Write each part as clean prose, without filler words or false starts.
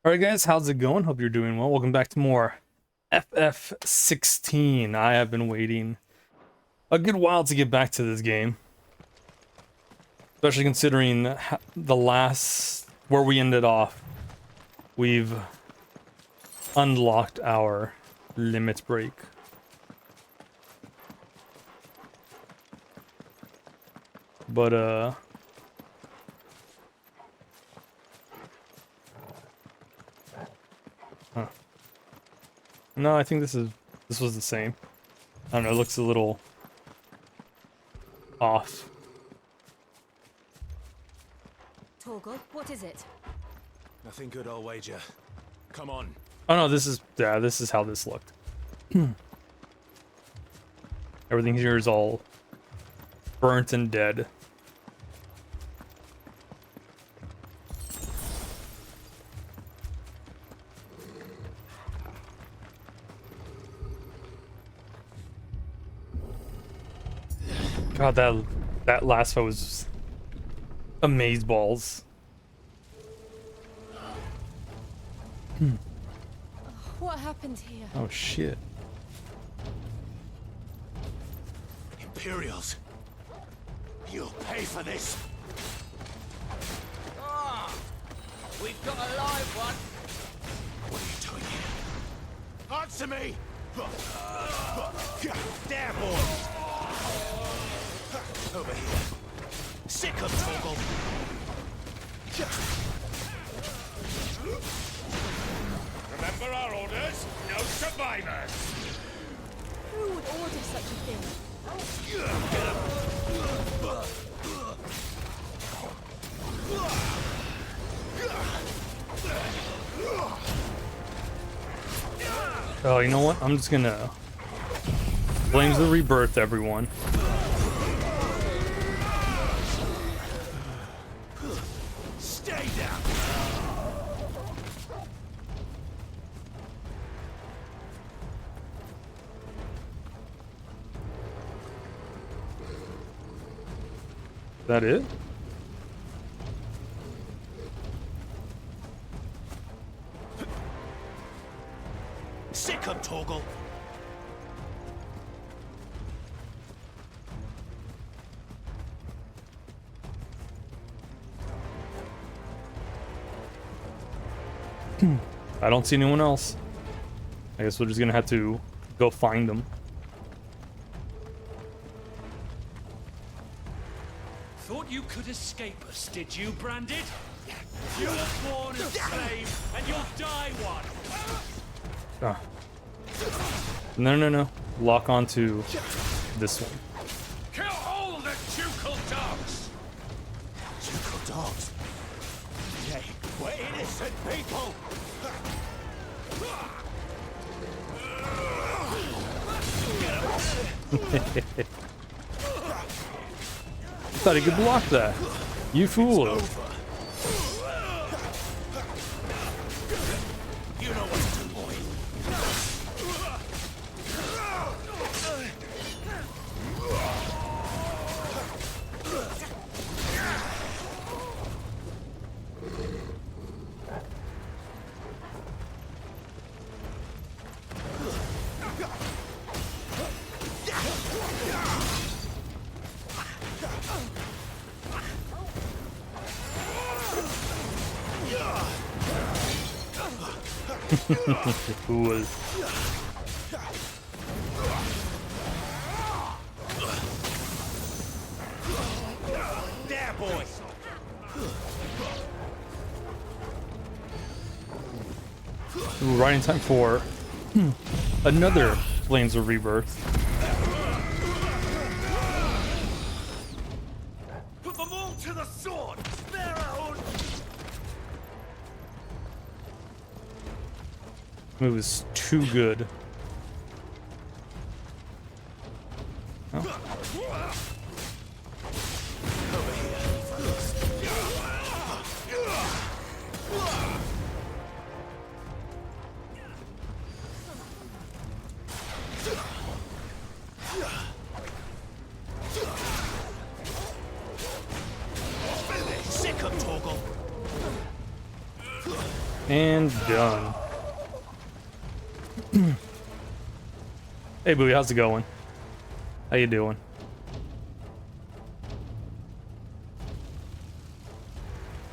Alright guys, how's it going? Hope you're doing well. Welcome back to more FF16. I have been waiting a good while to get back to this game. Especially considering the last, where we ended off. We've unlocked our limit break. But, no, I think this was the same. I don't know, it looks a little off. Torgal, what is it? Nothing good, I'll wager. Come on. Oh no, this is how this looked. Everything here is all burnt and dead. God, that last fight was amazeballs. What happened here? Oh shit. Imperials. You'll pay for this. We've got a live one. What are you doing here? Answer me! There, boys! Over here. Sick of Torgal. Remember our orders? No survivors! Who would order such a thing? Oh, you know what? I'm just gonna Flames of Rebirth, everyone. Stay down! That it? Sick of Torgal. I don't see anyone else. I guess we're just gonna have to go find them. Thought you could escape us, did you, Branded? You were born a slave, and you'll die one. Ah. No. Lock onto this one. Kill all the ducal dogs. Ducal dogs? Hey, we're innocent people! Thought he could block that. You fool. You know what to do, boy. Fool. There, boys! Ooh, right in time for another Flames of Rebirth. Put them all to the sword! Their own! Move is too good. Oh. And done. Hey, Booey, how's it going? How you doing?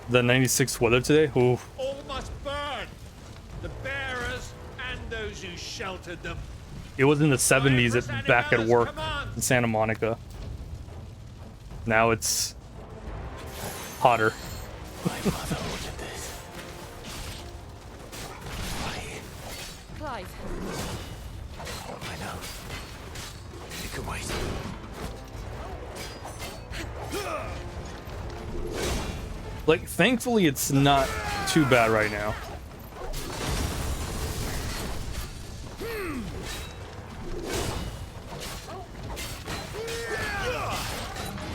The 96 weather today? Ooh. All must burn. The bearers and those who sheltered them. It was in the 70s back at work in Santa Monica. Now it's hotter. My mother ordered this. Why? Clive, I know. You can wait. Like, thankfully, it's not too bad right now.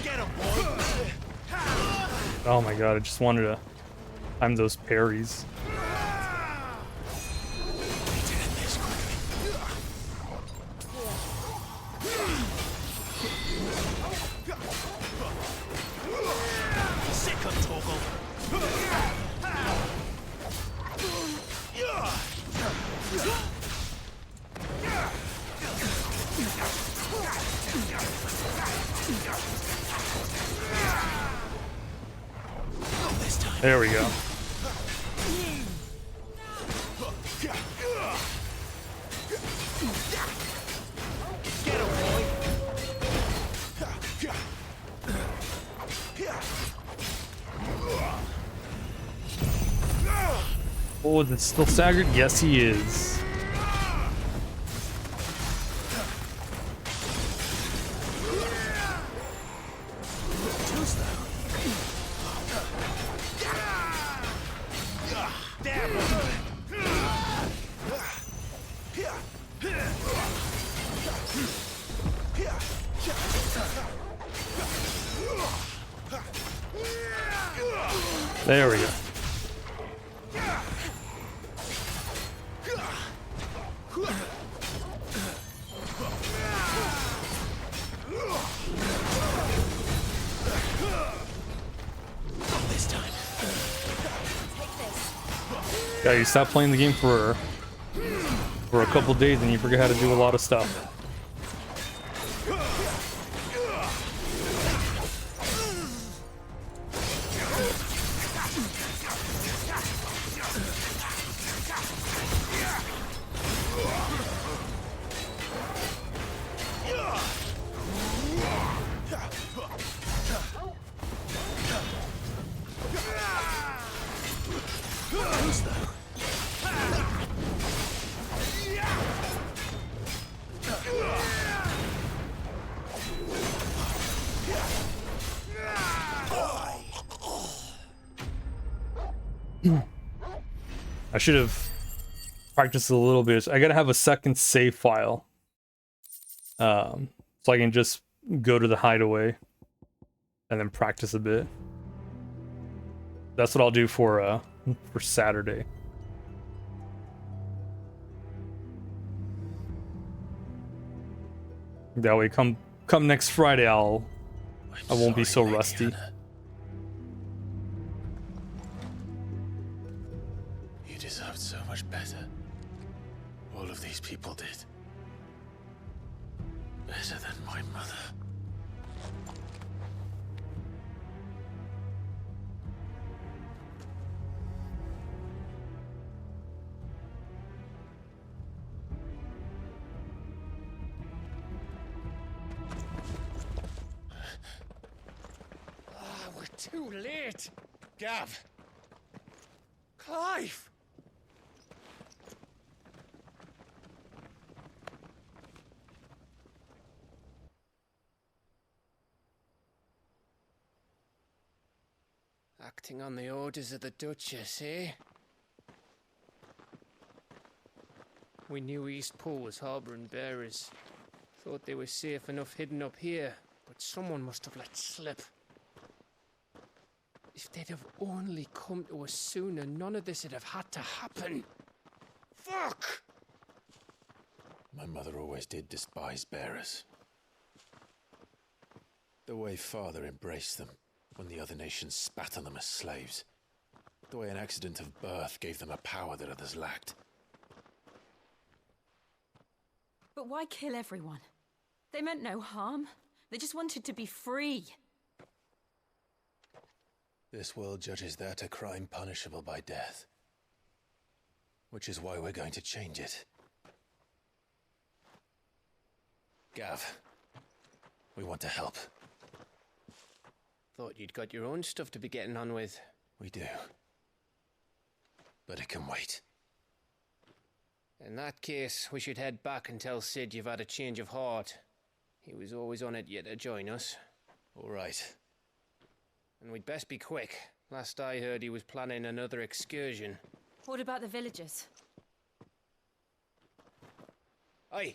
Get him, boy. Oh my god, I just wanted to time those parries. We did it this quickly. Sick of Torgal. This time. There we go. Get him, boy. Oh, is it still staggered? Yes, he is. There we go. This time. take this. Yeah, you stop playing the game for a couple days and you forget how to do a lot of stuff. I should have practiced a little bit. I gotta have a second save file, so I can just go to the hideaway and then practice a bit. That's what I'll do for Saturday. That way, come next Friday, I won't be so rusty. Leliana. You deserved so much better. All of these people did. Better than my mother. We're too late. Gav. Clive. Acting on the orders of the Duchess, eh? We knew Eastpool was harbouring bearers. Thought they were safe enough hidden up here, but someone must have let slip. If they'd have only come to us sooner, none of this would have had to happen. Fuck! My mother always did despise bearers. The way father embraced them when the other nations spat on them as slaves. The way an accident of birth gave them a power that others lacked. But why kill everyone? They meant no harm. They just wanted to be free. This world judges that a crime punishable by death. Which is why we're going to change it. Gav, we want to help. Thought you'd got your own stuff to be getting on with. We do. But it can wait. In that case, we should head back and tell Sid you've had a change of heart. He was always on it yet to join us. All right. And we'd best be quick. Last I heard, he was planning another excursion. What about the villagers? Aye.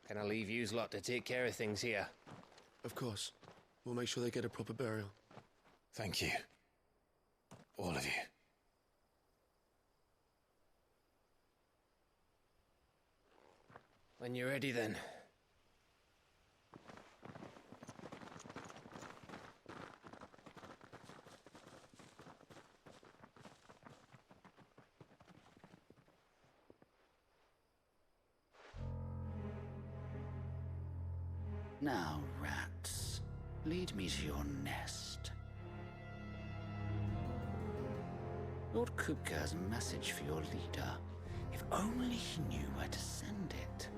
Can I leave yous lot to take care of things here? Of course. We'll make sure they get a proper burial. Thank you. All of you. When you're ready, then. Now, rats, lead me to your nest. Lord Kupka has a message for your leader. If only he knew where to send it.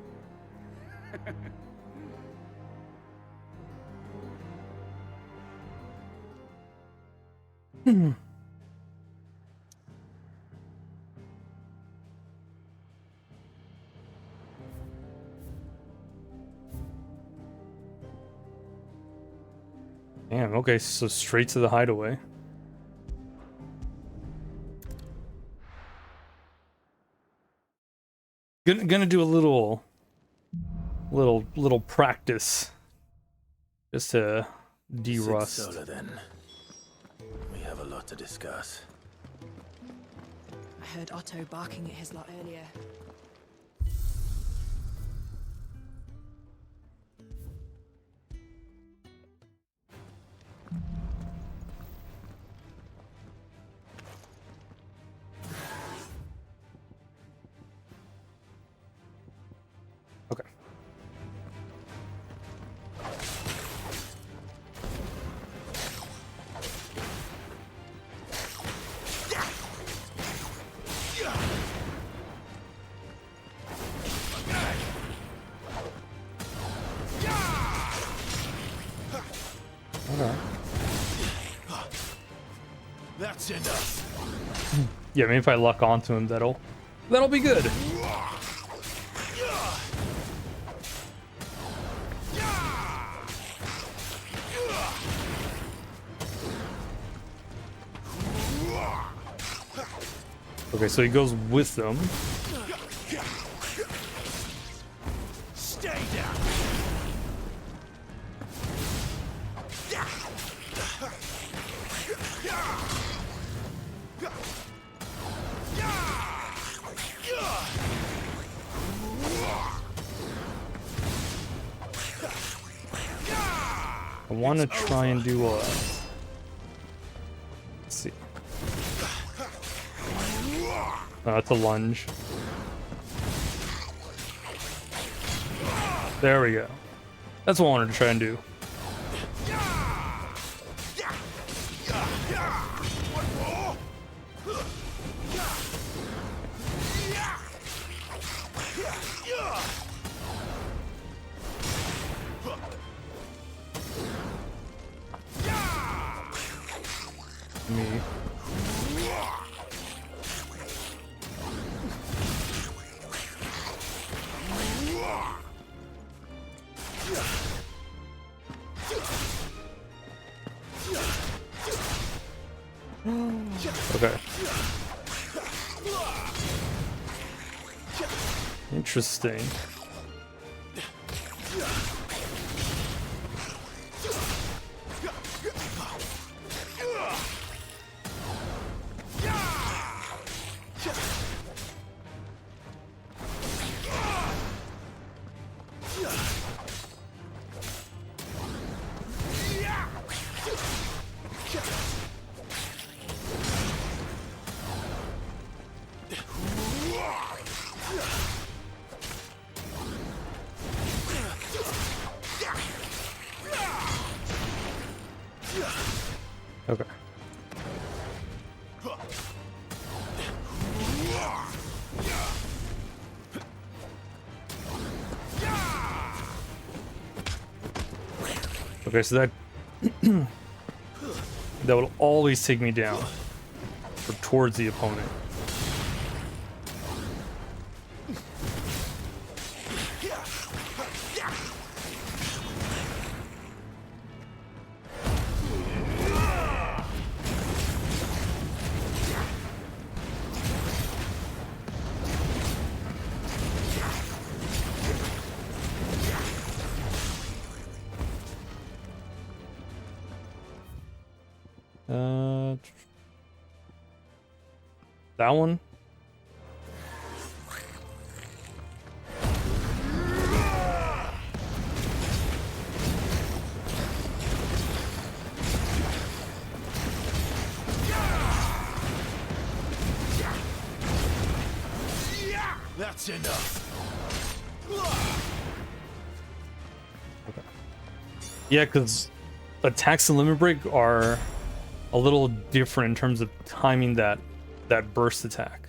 Damn, okay, so straight to the hideaway. Gonna do a little practice just to de-rust. Sit Sola, then. We have a lot to discuss. I heard Otto barking at his lot earlier. Okay. Okay. That's enough. Yeah, maybe if I luck onto him, that'll be good. Okay, so he goes with them. Stay down. I want to try and do a... Let's see. That's a lunge. There we go. That's what I wanted to try and do. Me. Okay. Interesting. Okay. Okay, so that that will always take me down or towards the opponent. That one. That's enough. Yeah, because attacks and limit break are a little different in terms of timing that burst attack.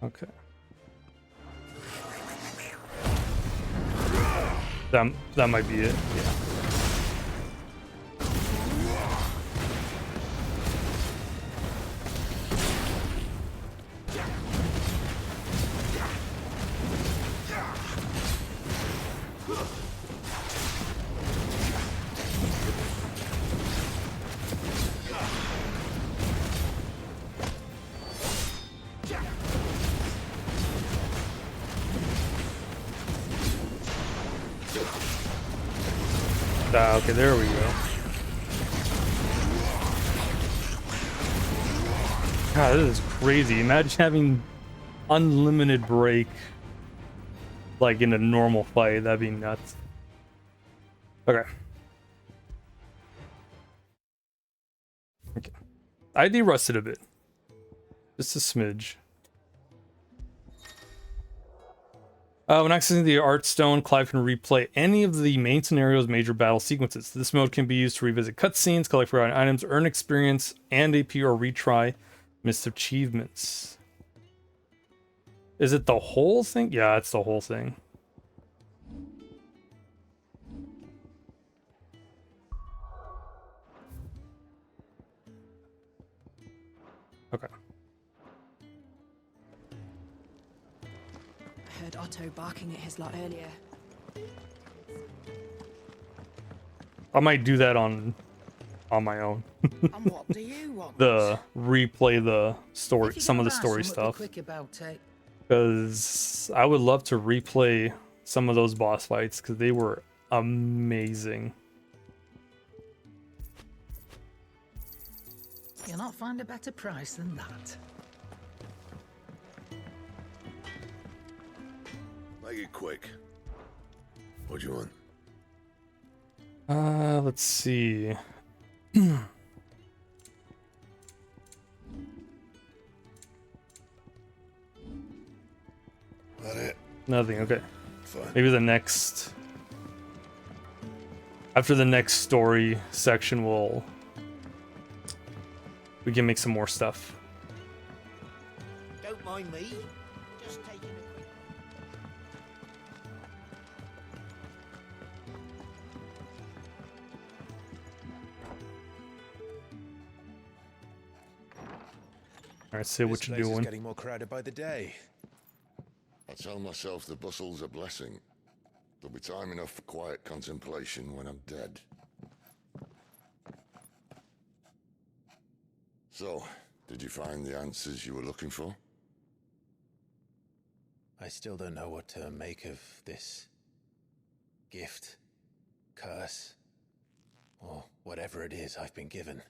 Okay. That might be it. Yeah. Okay, there we go. God, this is crazy. Imagine having unlimited break like in a normal fight. That'd be nuts. Okay. Okay. I de-rusted a bit. Just a smidge. When accessing the Art Stone, Clive can replay any of the main scenario's major battle sequences. This mode can be used to revisit cutscenes, collect forgotten items, earn experience and AP, or retry missed achievements. Is it the whole thing? Yeah, it's the whole thing. Okay. I heard Otto barking at his lot earlier. I might do that on my own. And what do you want? Replay the story, If you some of the can story buy something stuff. quick about it. Because I would love to replay some of those boss fights because they were amazing. You'll not find a better price than that. Make it quick. What do you want? Let's see. That it? Nothing. Okay. Fine. Maybe the next. After the next story section, we can make some more stuff. Don't mind me. Just taking a quick. All right, say what This you're place is doing. getting more crowded by the day. I tell myself the bustle's a blessing. There'll be time enough for quiet contemplation when I'm dead. So, did you find the answers you were looking for? I still don't know what to make of this gift, curse, or whatever it is I've been given.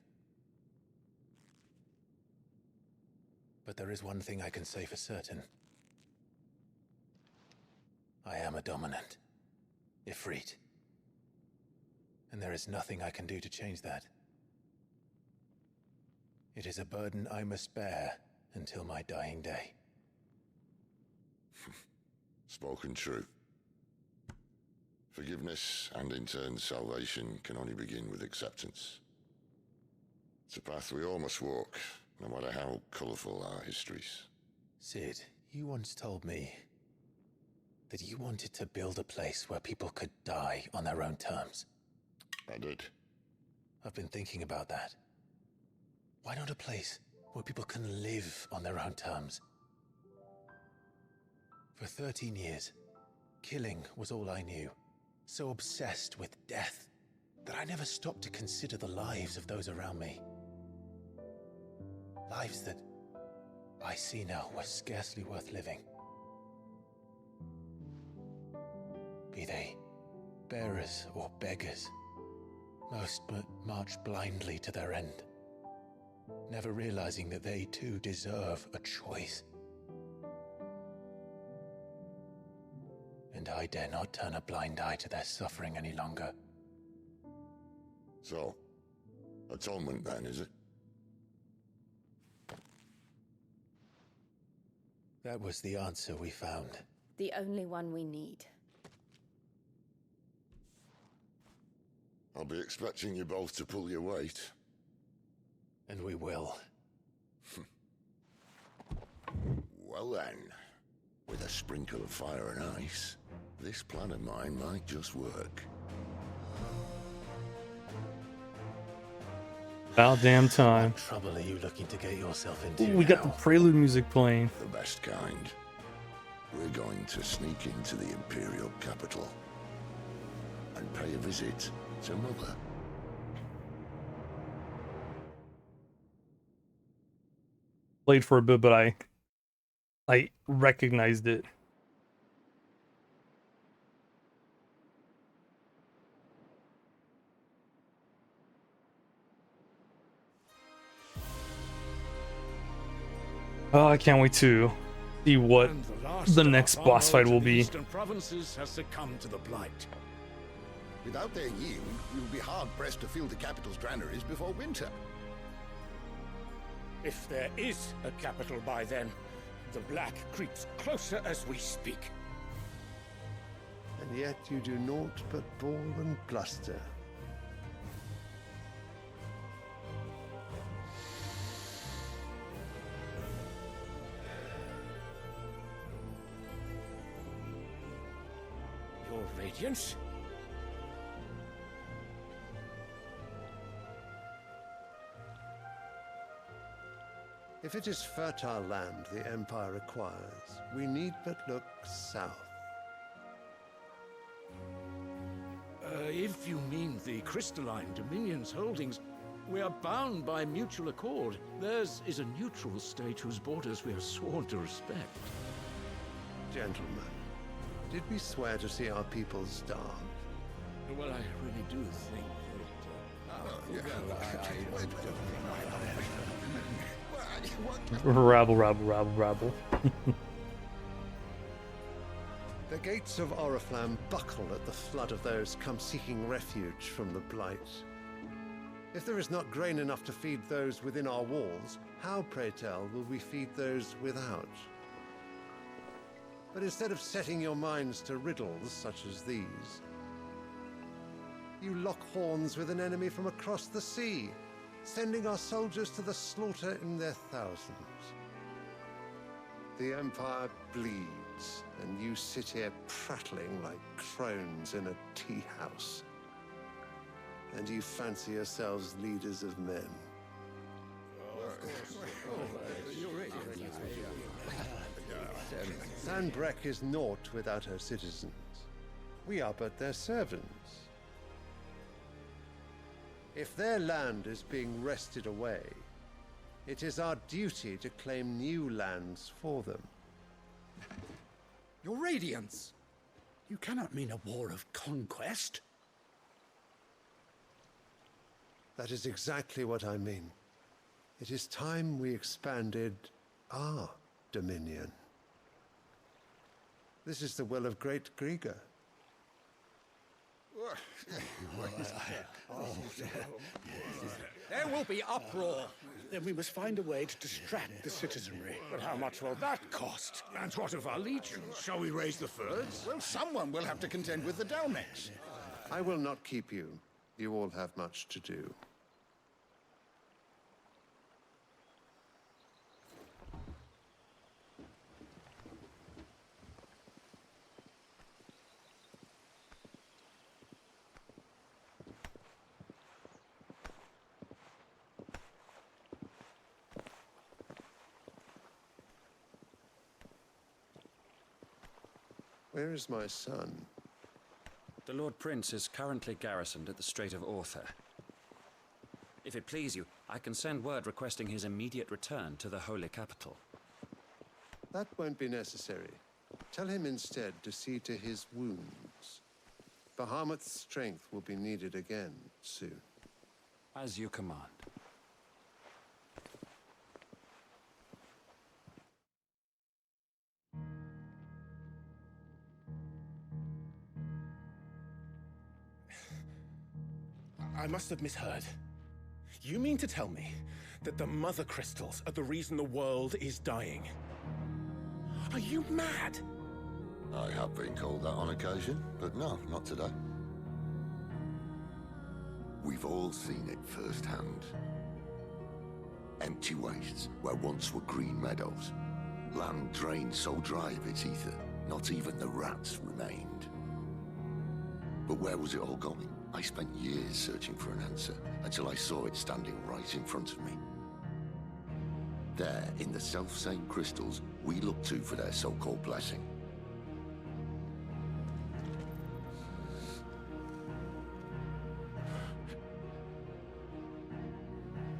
But there is one thing I can say for certain. I am a dominant, Ifrit. And there is nothing I can do to change that. It is a burden I must bear until my dying day. Spoken true. Forgiveness and in turn salvation can only begin with acceptance. It's a path we all must walk, no matter how colourful our histories. Cid, you once told me that you wanted to build a place where people could die on their own terms. I did. I've been thinking about that. Why not a place where people can live on their own terms? For 13 years, killing was all I knew. So obsessed with death that I never stopped to consider the lives of those around me. Lives that I see now were scarcely worth living. Be they bearers or beggars, most march blindly to their end, never realizing that they too deserve a choice. And I dare not turn a blind eye to their suffering any longer. So, atonement then, is it? That was the answer we found. The only one we need. I'll be expecting you both to pull your weight. And we will. Well then, with a sprinkle of fire and ice, this plan of mine might just work. About damn time. What trouble are you looking to get yourself into Ooh, we got the now? prelude music playing. The best kind. We're going to sneak into the Imperial capital and pay a visit to Mother. Played for a bit, but I recognized it. Oh, I can't wait to see what And last the of our next boss fight foes will in the be. Eastern provinces has succumbed to the blight. Without their yield, we will be hard-pressed to fill the capital's granaries before winter. If there is a capital by then, the black creeps closer as we speak. And yet you do naught but bawl and bluster. Your Radiance? If it is fertile land the Empire requires, we need but look south. If you mean the crystalline Dominion's holdings, we are bound by mutual accord. Theirs is a neutral state whose borders we are sworn to respect. Gentlemen, did we swear to see our people starve? Well, I really do think that... Rabble, rabble, rabble, rabble. The gates of Oriflamme buckle at the flood of those come seeking refuge from the Blight. If there is not grain enough to feed those within our walls, how, pray tell, will we feed those without? But instead of setting your minds to riddles such as these, you lock horns with an enemy from across the sea, sending our soldiers to the slaughter in their thousands. The Empire bleeds, and you sit here prattling like crones in a tea house. And you fancy yourselves leaders of men. Sanbreque is naught without her citizens. We are but their servants. If their land is being wrested away, it is our duty to claim new lands for them. Your Radiance! You cannot mean a war of conquest. That is exactly what I mean. It is time we expanded our dominion. This is the will of great Grieger. There will be uproar. Then we must find a way to distract the citizenry. But how much will that cost? And what of our legions? Shall we raise the furs? Well, someone will have to contend with the Dalmex. I will not keep you. You all have much to do. Where is my son? The Lord Prince is currently garrisoned at the Strait of Orther. If it please you, I can send word requesting his immediate return to the Holy Capital. That won't be necessary. Tell him instead to see to his wounds. Bahamut's strength will be needed again soon. As you command. I must have misheard. You mean to tell me that the Mother Crystals are the reason the world is dying? Are you mad? I have been called that on occasion, but no, not today. We've all seen it firsthand. Empty wastes where once were green meadows. Land drained so dry of its ether, not even the rats remained. But where was it all going? I spent years searching for an answer, until I saw it standing right in front of me. There, in the self-same crystals we look to for their so-called blessing.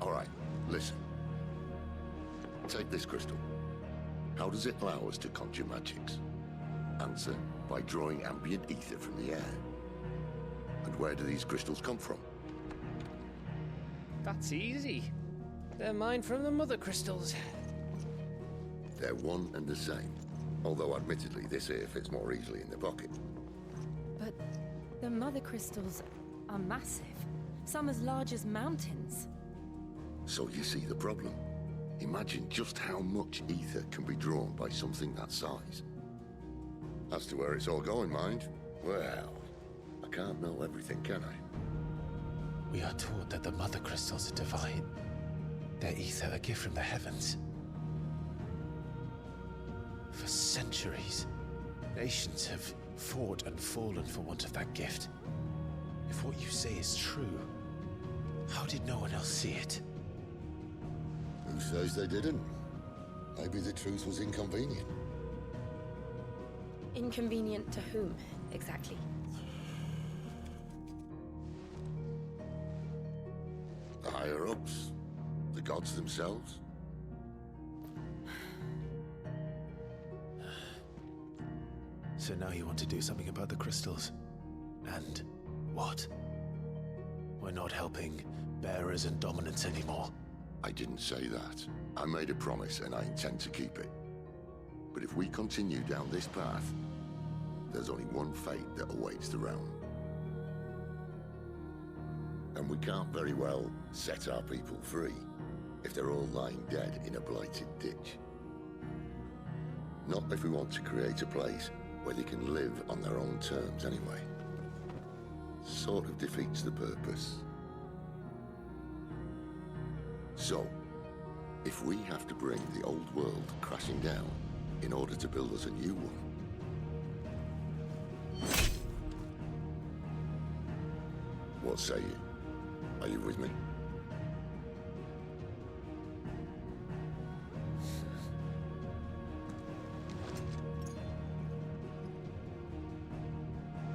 All right, listen. Take this crystal. How does it allow us to conjure magics? Answer, by drawing ambient ether from the air. And where do these crystals come from? That's easy. They're mine from the Mother Crystals. They're one and the same. Although admittedly this here fits more easily in the pocket. But the Mother Crystals are massive. Some as large as mountains. So you see the problem. Imagine just how much ether can be drawn by something that size. As to where it's all going, mind, well, I can't know everything, can I? We are taught that the Mother Crystals are divine. Their ether a gift from the heavens. For centuries, nations have fought and fallen for want of that gift. If what you say is true, how did no one else see it? Who says they didn't? Maybe the truth was inconvenient. Inconvenient to whom, exactly? The higher-ups? The gods themselves? So now you want to do something about the crystals? And what? We're not helping bearers and dominants anymore. I didn't say that. I made a promise and I intend to keep it. But if we continue down this path, there's only one fate that awaits the realm. And we can't very well set our people free if they're all lying dead in a blighted ditch. Not if we want to create a place where they can live on their own terms anyway. Sort of defeats the purpose. So, if we have to bring the old world crashing down in order to build us a new one, what say you? Are you with me?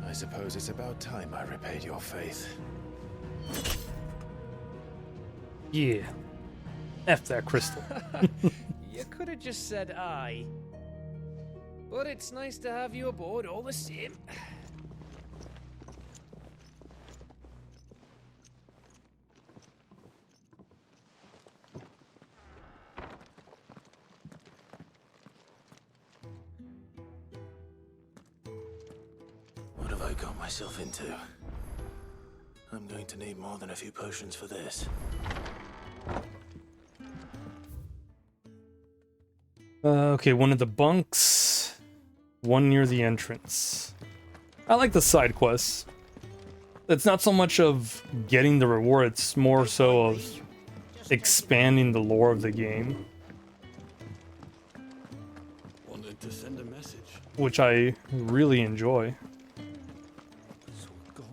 I suppose it's about time I repaid your faith. Yeah. F that crystal. You could have just said aye. But it's nice to have you aboard all the same. What have I got myself into? I'm going to need more than a few potions for this. Okay, one of the bunks, one near the entrance. I like the side quests. It's not so much of getting the reward, it's more so of expanding the lore of the game. Wanted to send a message. Which I really enjoy. It's all gone.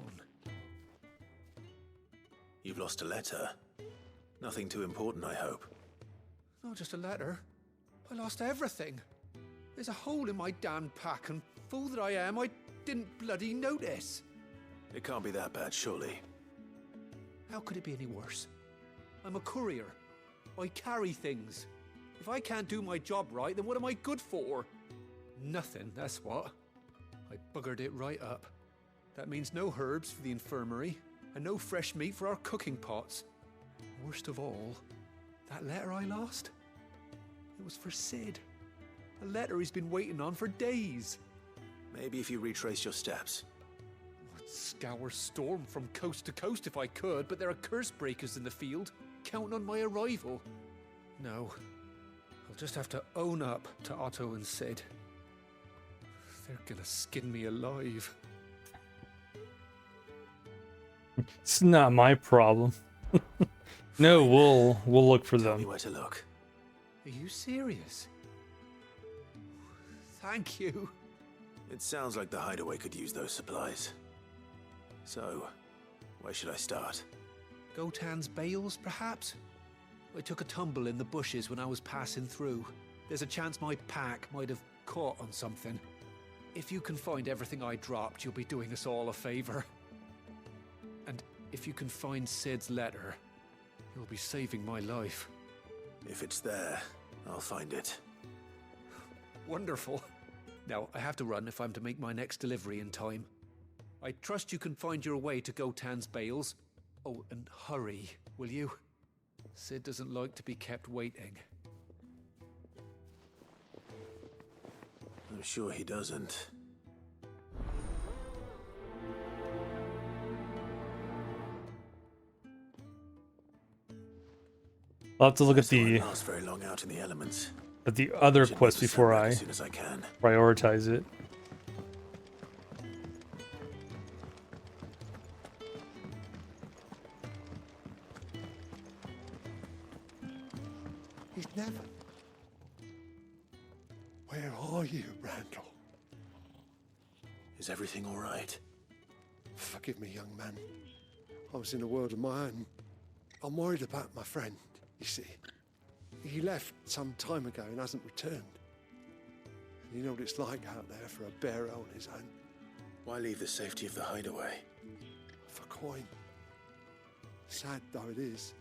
You've lost a letter. Nothing too important, I hope. Not just a letter. I lost everything. There's a hole in my damn pack, and fool that I am, I didn't bloody notice. It can't be that bad, surely. How could it be any worse? I'm a courier. I carry things. If I can't do my job right, then what am I good for? Nothing, that's what. I buggered it right up. That means no herbs for the infirmary, and no fresh meat for our cooking pots. Worst of all, that letter I lost? It was for Sid. A letter he's been waiting on for days. Maybe if you retrace your steps. I'd scour Storm from coast to coast if I could, but there are curse breakers in the field, counting on my arrival. No, I'll just have to own up to Otto and Sid. They're gonna skin me alive. It's not my problem. No, we'll look for them. Tell me where to look. Are you serious? Thank you. It sounds like the hideaway could use those supplies. So, where should I start? Gotan's bales, perhaps? I took a tumble in the bushes when I was passing through. There's a chance my pack might have caught on something. If you can find everything I dropped, you'll be doing us all a favor. And if you can find Sid's letter, you'll be saving my life. If it's there, I'll find it. Wonderful. Now, I have to run if I'm to make my next delivery in time. I trust you can find your way to Gotan's bales. Oh, and hurry, will you? Sid doesn't like to be kept waiting. I'm sure he doesn't. I'll have to look at So I the last very long out in the elements. other Should quest make the before sunrise I as soon as I can. prioritize it. He's never. Where are you, Randall? Is everything all right? Forgive me, young man. I was in a world of my own. I'm worried about my friend, you see. He left some time ago and hasn't returned. And you know what it's like out there for a bearer on his own. Why leave the safety of the hideaway? For coin. Sad though it is,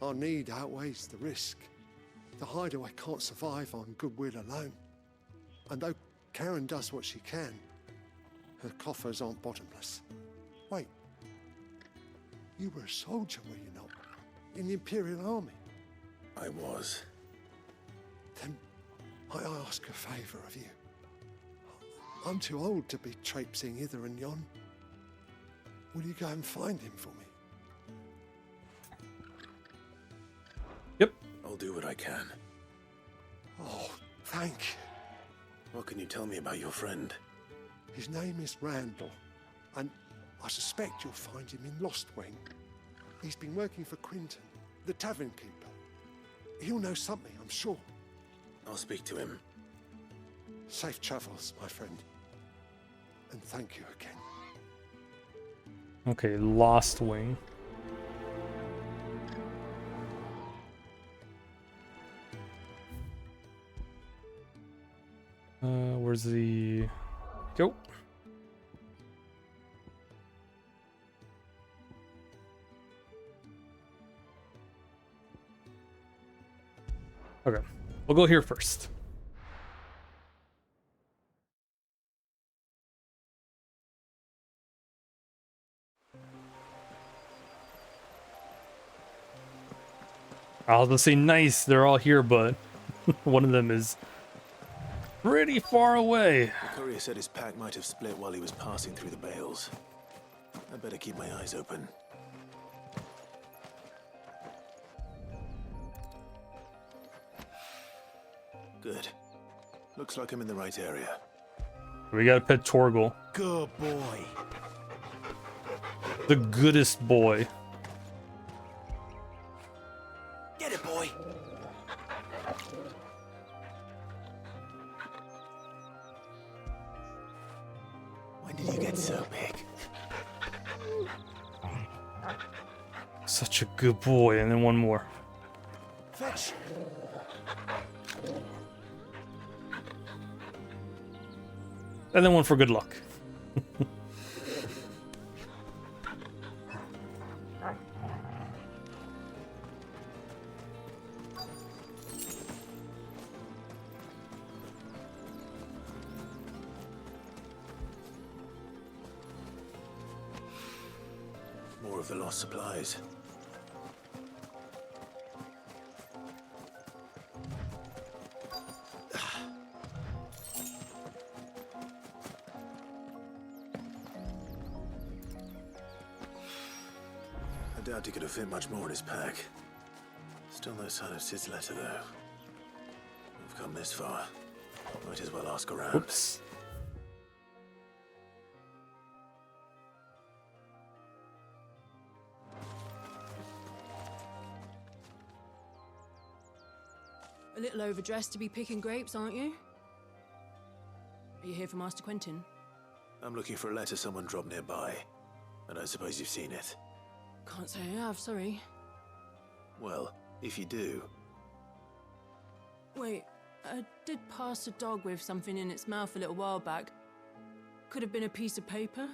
our need outweighs the risk. The hideaway can't survive on goodwill alone. And though Karen does what she can, her coffers aren't bottomless. Wait, you were a soldier, were you not? In the Imperial Army? I was. Then I ask a favour of you. I'm too old to be traipsing hither and yon. Will you go and find him for me? Yep. I'll do what I can. Oh, thank you. What can you tell me about your friend? His name is Randall, and I suspect you'll find him in Lostwing. He's been working for Quinton, the tavern keeper. He'll know something, I'm sure. I'll speak to him. Safe travels, my friend. And thank you again. Okay, Lost Wing. Where's the... Go. Okay, we'll go here first. I'll just say nice, they're all here, but one of them is pretty far away. The courier said his pack might have split while he was passing through the bales. I better keep my eyes open. Good. Looks like I'm in the right area. We gotta pet Torgal. Good boy. The goodest boy. Get it, boy. When did you get so big? Such a good boy. And then one more. Fetch. And then one for good luck. More of the lost supplies. I doubt he could have fit much more in his pack. Still no sign of Sid's letter, though. We've come this far. Might as well ask around. Oops. A little overdressed to be picking grapes, aren't you? Are you here for Master Quentin? I'm looking for a letter someone dropped nearby. And I suppose you've seen it. Can't say I have, sorry. Well, if you do... Wait, I did pass a dog with something in its mouth a little while back. Could have been a piece of paper.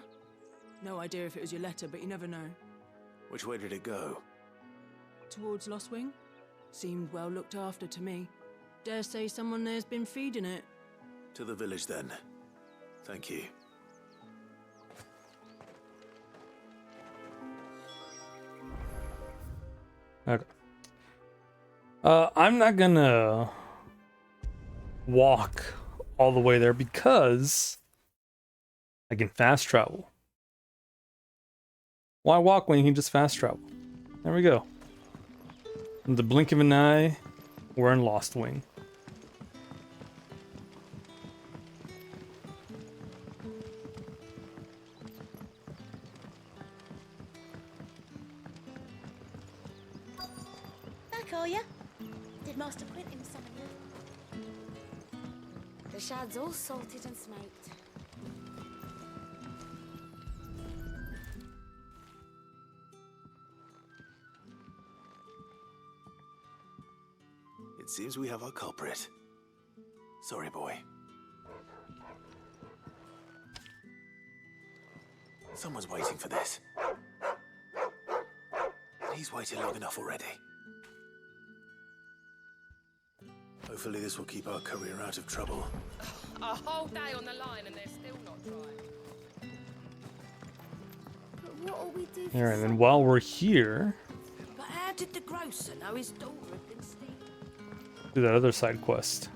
No idea if it was your letter, but you never know. Which way did it go? Towards Lostwing? Seemed well looked after to me. Dare say someone there's been feeding it. To the village, then. Thank you. Okay. I'm not gonna walk all the way there because I can fast travel. Why walk when you can just fast travel? There we go. In the blink of an eye, we're in Lostwing. Back, are ya? Did Master Quentin summon you? The shad's all salted and smoked. It seems we have our culprit. Sorry, boy. Someone's waiting for this. He's waited long enough already. Hopefully this will keep our courier out of trouble. A whole day on the line and they're still not trying. But what'll we do for Alright, then while we're here, But how did the grocer know his daughter had been stealing? do that other side quest.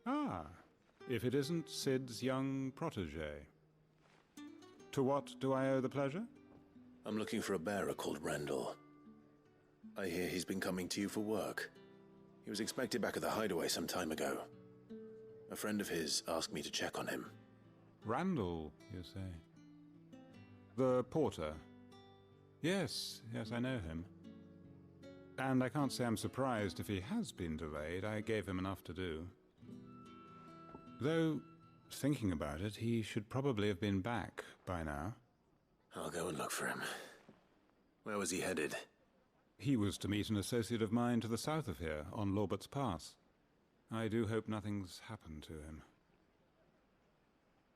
Ah, if it isn't Sid's young protege. To what do I owe the pleasure? I'm looking for a bearer called Randall. I hear he's been coming to you for work. He was expected back at the hideaway some time ago. A friend of his asked me to check on him. Randall, you say? The porter? Yes, I know him. And I can't say I'm surprised if he has been delayed. I gave him enough to do. Though, thinking about it, he should probably have been back by now. I'll go and look for him. Where was he headed? He was to meet an associate of mine to the south of here, on Lorbert's Pass. I do hope nothing's happened to him.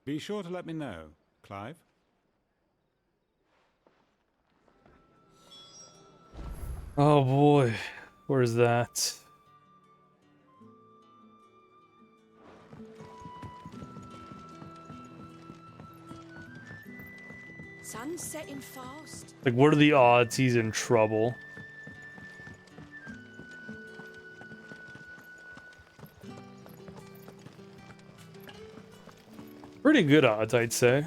Be sure to let me know, Clive. Oh boy, where's that? Sun's setting fast. Like, what are the odds he's in trouble? pretty good odds, I'd say.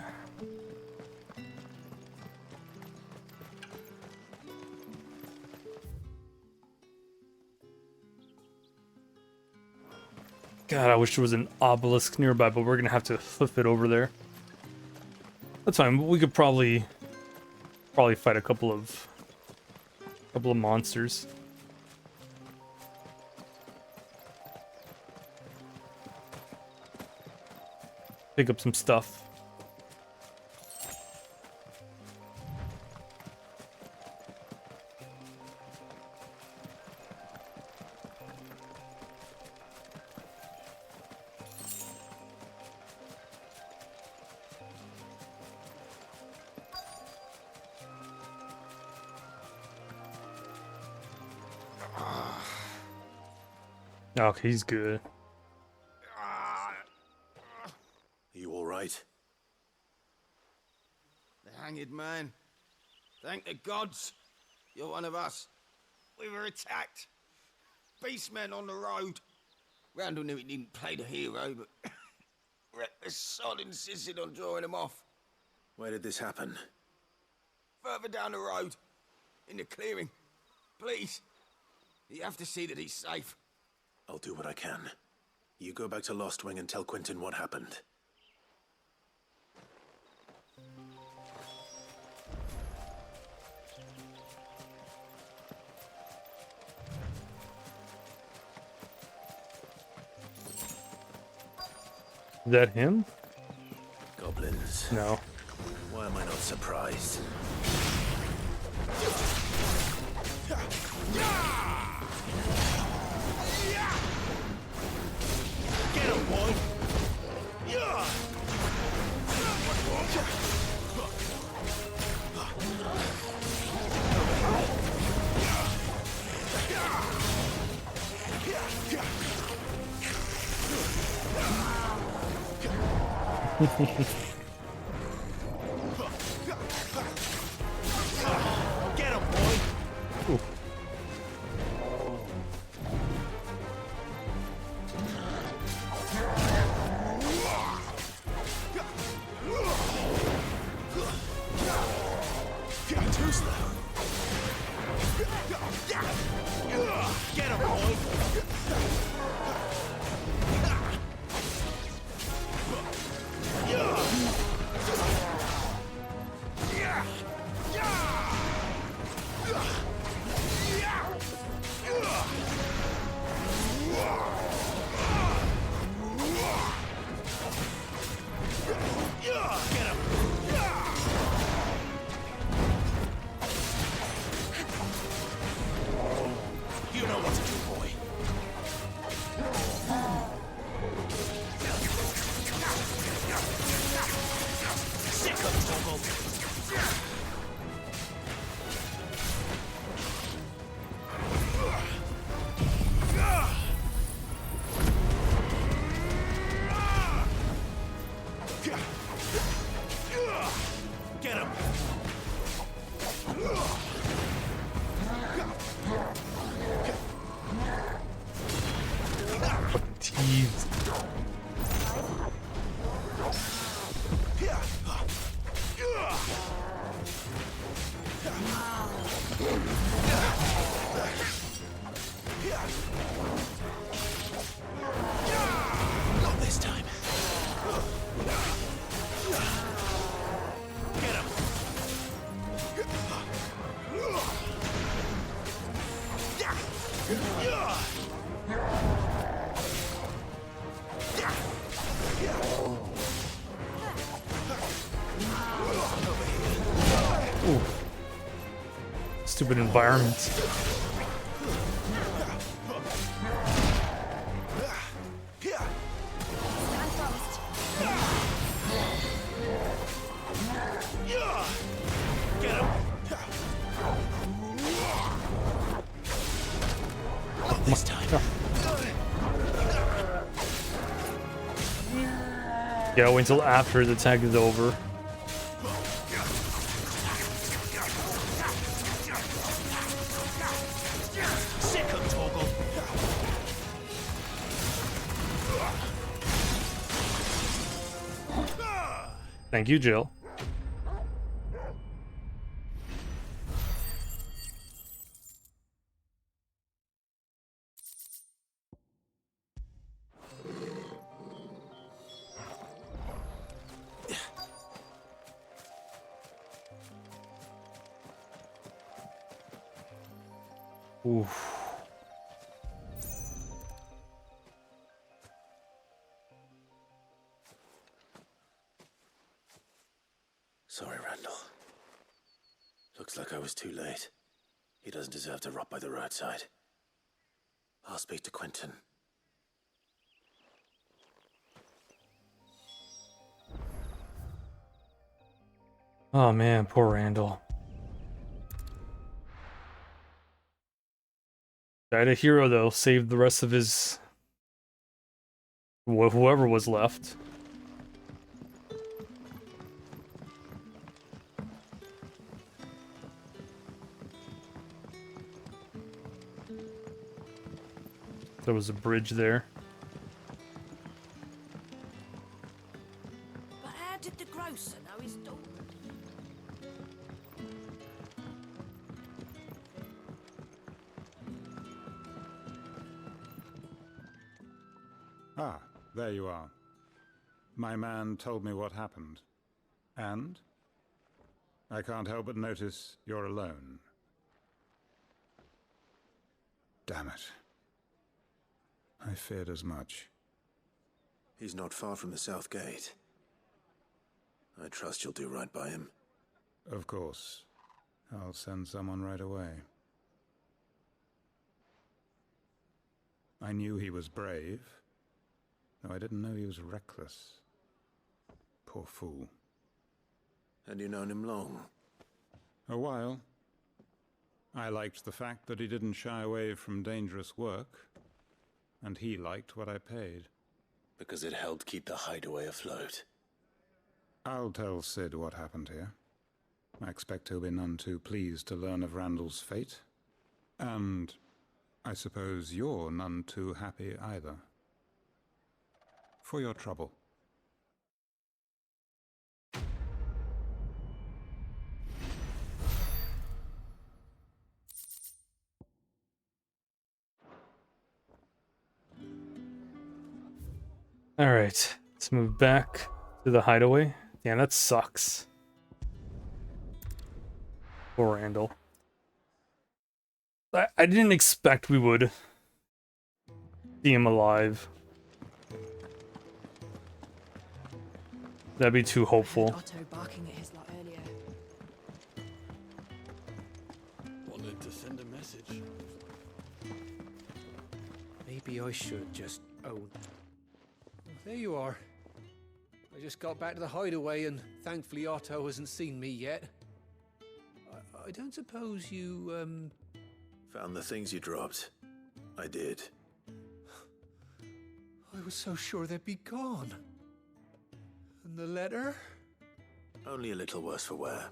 God, I wish there was an obelisk nearby, but we're gonna have to hoof it over there. That's fine. We could probably fight a couple of monsters. Pick up some stuff. Okay, he's good. Are you all right? The hanged man. Thank the gods. You're one of us. We were attacked. Beastmen on the road. Randall knew he didn't play the hero, but the sod insisted on drawing him off. Where did this happen? Further down the road. In the clearing. Please. You have to see that he's safe. I'll do what I can. You go back to Lost Wing and tell Quentin what happened. Is that him? Goblins. No. Why am I not surprised? Get him, boy! Yeah! Get him, boy! Ooh. Too slow. Get him, boy! You know what to do, boy. Sick of Toggle. Get him. Teased. Not this time. Get him. Ooh. Stupid environments. Get him. Not this time. Yeah, wait until after the attack is over. Sick of Toggle. Thank you, Jill. Oof. Sorry, Randall. Looks like I was too late. He doesn't deserve to rot by the roadside. I'll speak to Quentin. Oh man, poor Randall. Died a hero though, saved the rest of his... whoever was left. There was a bridge there. But how did the grocer know his daughter? Ah, there you are. My man told me what happened. And? I can't help but notice you're alone. Damn it. I feared as much. He's not far from the South Gate. I trust you'll do right by him. Of course. I'll send someone right away. I knew he was brave, though I didn't know he was reckless. Poor fool. And you known him long? A while. I liked the fact that he didn't shy away from dangerous work, and he liked what I paid. Because it helped keep the hideaway afloat. I'll tell Sid what happened here. I expect he'll be none too pleased to learn of Randall's fate. And I suppose you're none too happy either. For your trouble. Alright, let's move back to the hideaway. Yeah, that sucks. Poor Randall. I didn't expect we would see him alive. That'd be too hopeful. Otto barking at his lot earlier. Wanted to send a message. Maybe I should just own. There you are. I just got back to the hideaway and thankfully Otto hasn't seen me yet. I don't suppose you, Found the things you dropped. I did. I was so sure they'd be gone. And the letter? Only a little worse for wear.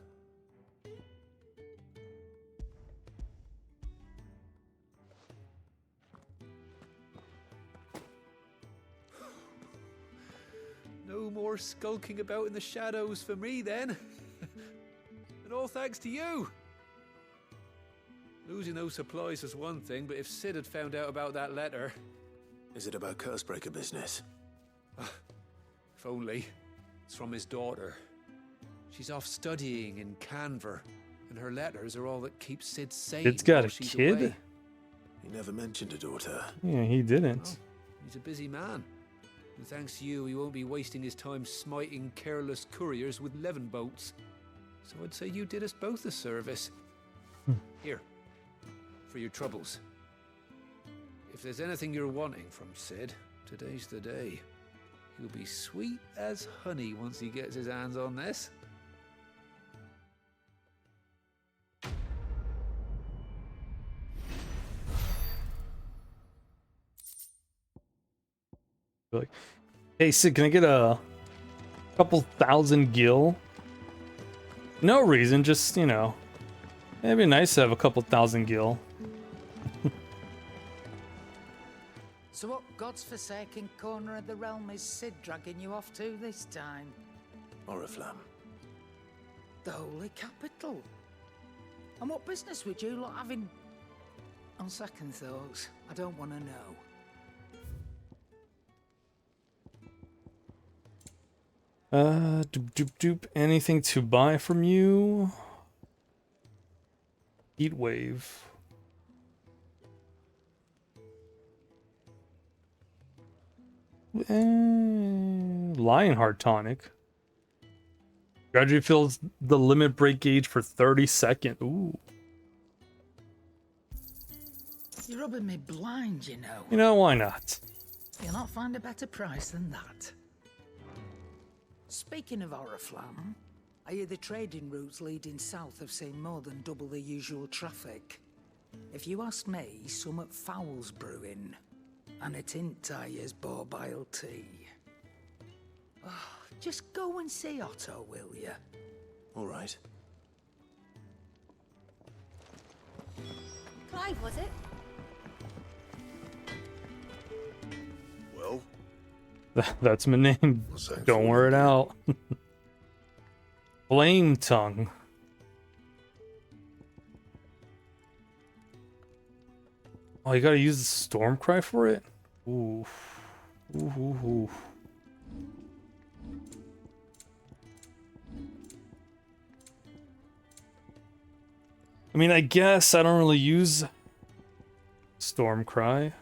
No more skulking about in the shadows for me then. And all thanks to you. Losing those supplies was one thing, but if Sid had found out about that letter... Is it about Cursebreaker business? If only. It's from his daughter. She's off studying in Canver, and her letters are all that keeps Sid sane. It's got while a she's kid? away. He never mentioned a daughter. Yeah, he didn't. He's a busy man. And thanks to you, he won't be wasting his time smiting careless couriers with levin boats. So I'd say you did us both a service. Here, for your troubles. If there's anything you're wanting from Sid, today's the day. He'll be sweet as honey once he gets his hands on this. Like, hey Sid, can I get a couple thousand gil? No reason, just, you know, it'd be nice to have a couple thousand gil. So what god's forsaken corner of the realm is Sid dragging you off to this time? Oriflamme. The Holy Capital. And what business would you lot having? On second thoughts, I don't want to know. Doop doop doop. Anything to buy from you? Heat wave. Lionheart tonic. Gradually fills the limit break gauge for 30 seconds. Ooh. You're rubbing me blind, you know. You know, why not? You'll not find a better price than that. Speaking of Oriflamme, I hear the trading routes leading south have seen more than double the usual traffic. If you ask me, some foul's brewing. And it ain't Tyre's borbile tea. Oh, just go and see Otto, will you? All right. Clive, was it? Well? That's my name. Don't wear it out. Flame tongue. Oh, you gotta use the storm cry for it? Ooh. Ooh, ooh, ooh. I mean, I guess I don't really use storm cry.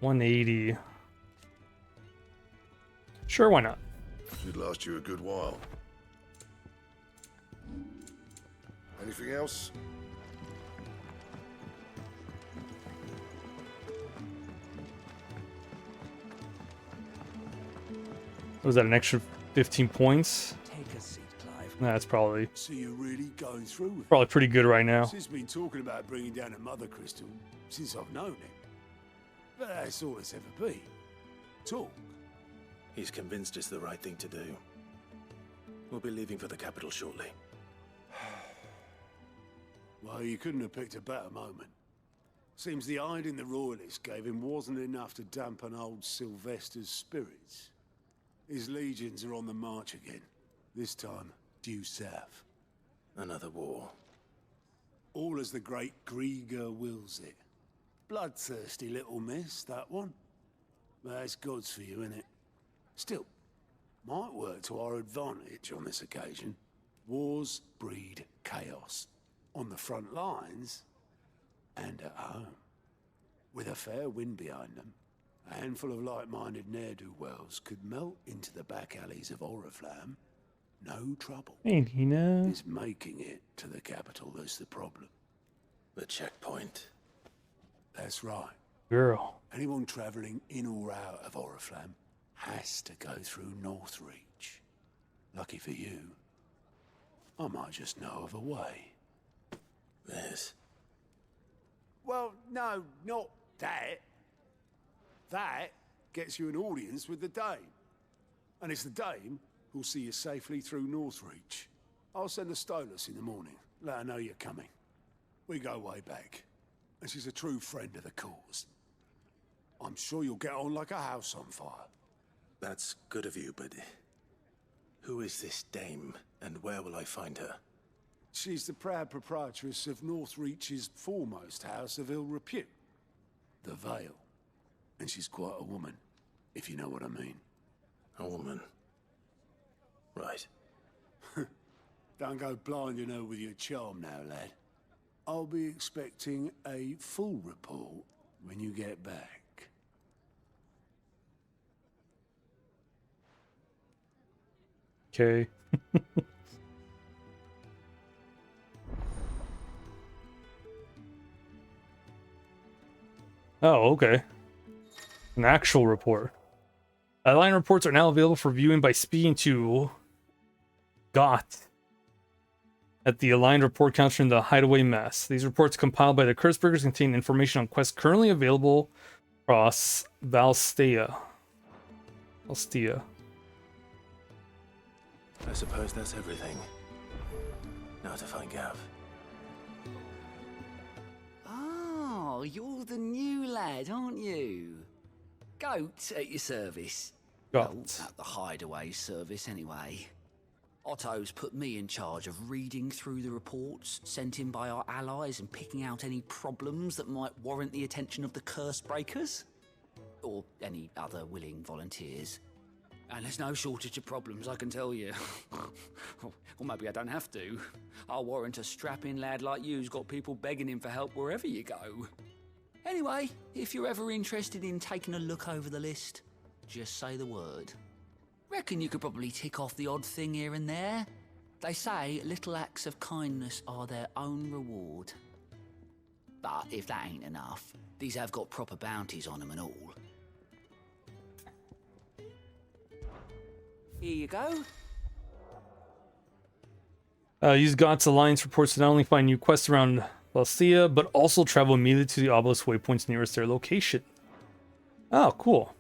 $180. Sure, why not? Should last you a good while. Anything else? Was that an extra 15 points? Take a seat, Clive. That's probably So you're really going through with it? probably pretty good right now. Since been talking about bringing down a mother crystal since I've known him. But that's all it's ever been. Talk. He's convinced it's the right thing to do. We'll be leaving for the capital shortly. Well, you couldn't have picked a better moment. Seems the hiding the royalists gave him wasn't enough to dampen old Sylvester's spirits. His legions are on the march again. This time, due south. Another war. All as the great Grieger wills it. Bloodthirsty little miss, that one. But that's God's for you, innit? Still, might work to our advantage on this occasion. Wars breed chaos. On the front lines, and at home. With a fair wind behind them, a handful of like-minded ne'er-do-wells could melt into the back alleys of Oriflamme. No trouble. Hey, Nina. It's making it to the capital that's the problem. The checkpoint. That's right. Girl. Anyone travelling in or out of Oriflamme has to go through Northreach. Lucky for you, I might just know of a way. This? Well, no, not that. That gets you an audience with the Dame. And it's the Dame who'll see you safely through Northreach. I'll send a Stolas in the morning. Let her know you're coming. We go way back. And she's a true friend of the cause. I'm sure you'll get on like a house on fire. That's good of you, but who is this dame, and where will I find her? She's the proud proprietress of Northreach's foremost house of ill repute, the Vale. And she's quite a woman, if you know what I mean. A woman? Right. Don't go blinding her with your charm now, lad. I'll be expecting a full report when you get back. Okay. Oh, okay. An actual report. Line reports are now available for viewing by speaking to Gott at the aligned report counter in the Hideaway Mess. These reports compiled by the Kurtzbergers contain information on quests currently available across Valstea. I suppose that's everything. Now to find Gav. Oh, you're the new lad, aren't you? Goat at your service. Goat. Well, at the hideaway service, anyway. Otto's put me in charge of reading through the reports sent in by our allies and picking out any problems that might warrant the attention of the curse breakers. Or any other willing volunteers. And there's no shortage of problems, I can tell you. Or maybe I don't have to. I'll warrant a strapping lad like you's got people begging him for help wherever you go. Anyway, if you're ever interested in taking a look over the list, just say the word. Reckon you could probably tick off the odd thing here and there. They say little acts of kindness are their own reward. But if that ain't enough, these have got proper bounties on them and all. Here you go. Use Got's Alliance reports to not only find new quests around Valcia, but also travel immediately to the obelisk waypoints nearest their location. Oh, cool.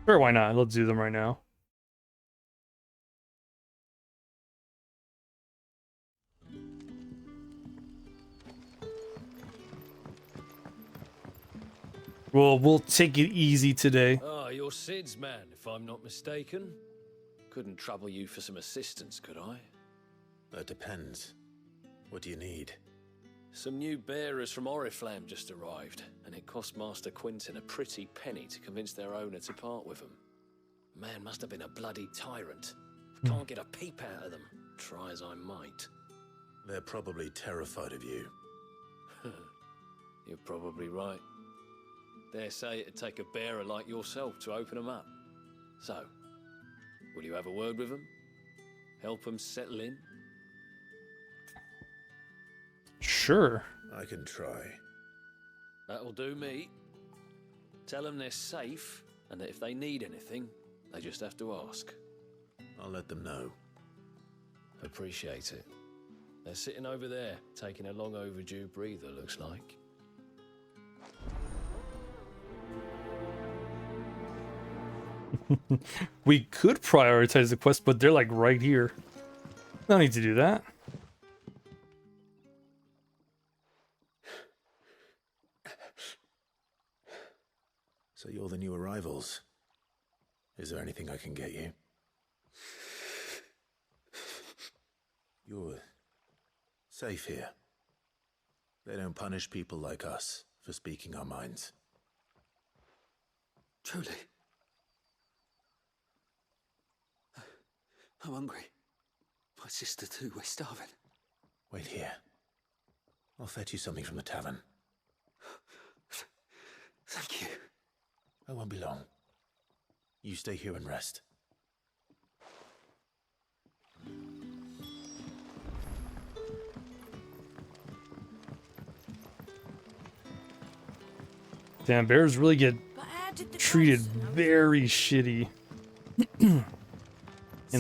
Sure, why not? Let's do them right now. Well, we'll take it easy today. Ah, you're Sid's man, if I'm not mistaken. Couldn't trouble you for some assistance, could I? That depends. What do you need? Some new bearers from Oriflamme just arrived, and it cost Master Quinton a pretty penny to convince their owner to part with them. Man must have been a bloody tyrant. Can't get a peep out of them, try as I might. They're probably terrified of you. You're probably right. Dare say it'd take a bearer like yourself to open them up. So, will you have a word with them? Help them settle in? Sure. I can try. That'll do me. Tell them they're safe, and that if they need anything, they just have to ask. I'll let them know. Appreciate it. They're sitting over there, taking a long overdue breather, looks like. We could prioritize the quest, but they're like right here. No need to do that. So you're the new arrivals. Is there anything I can get you? You're safe here. They don't punish people like us for speaking our minds. Truly. I'm hungry. My sister too, we're starving. Wait here. I'll fetch you something from the tavern. Thank you. I won't be long. You stay here and rest. Damn, bears really get treated very shitty in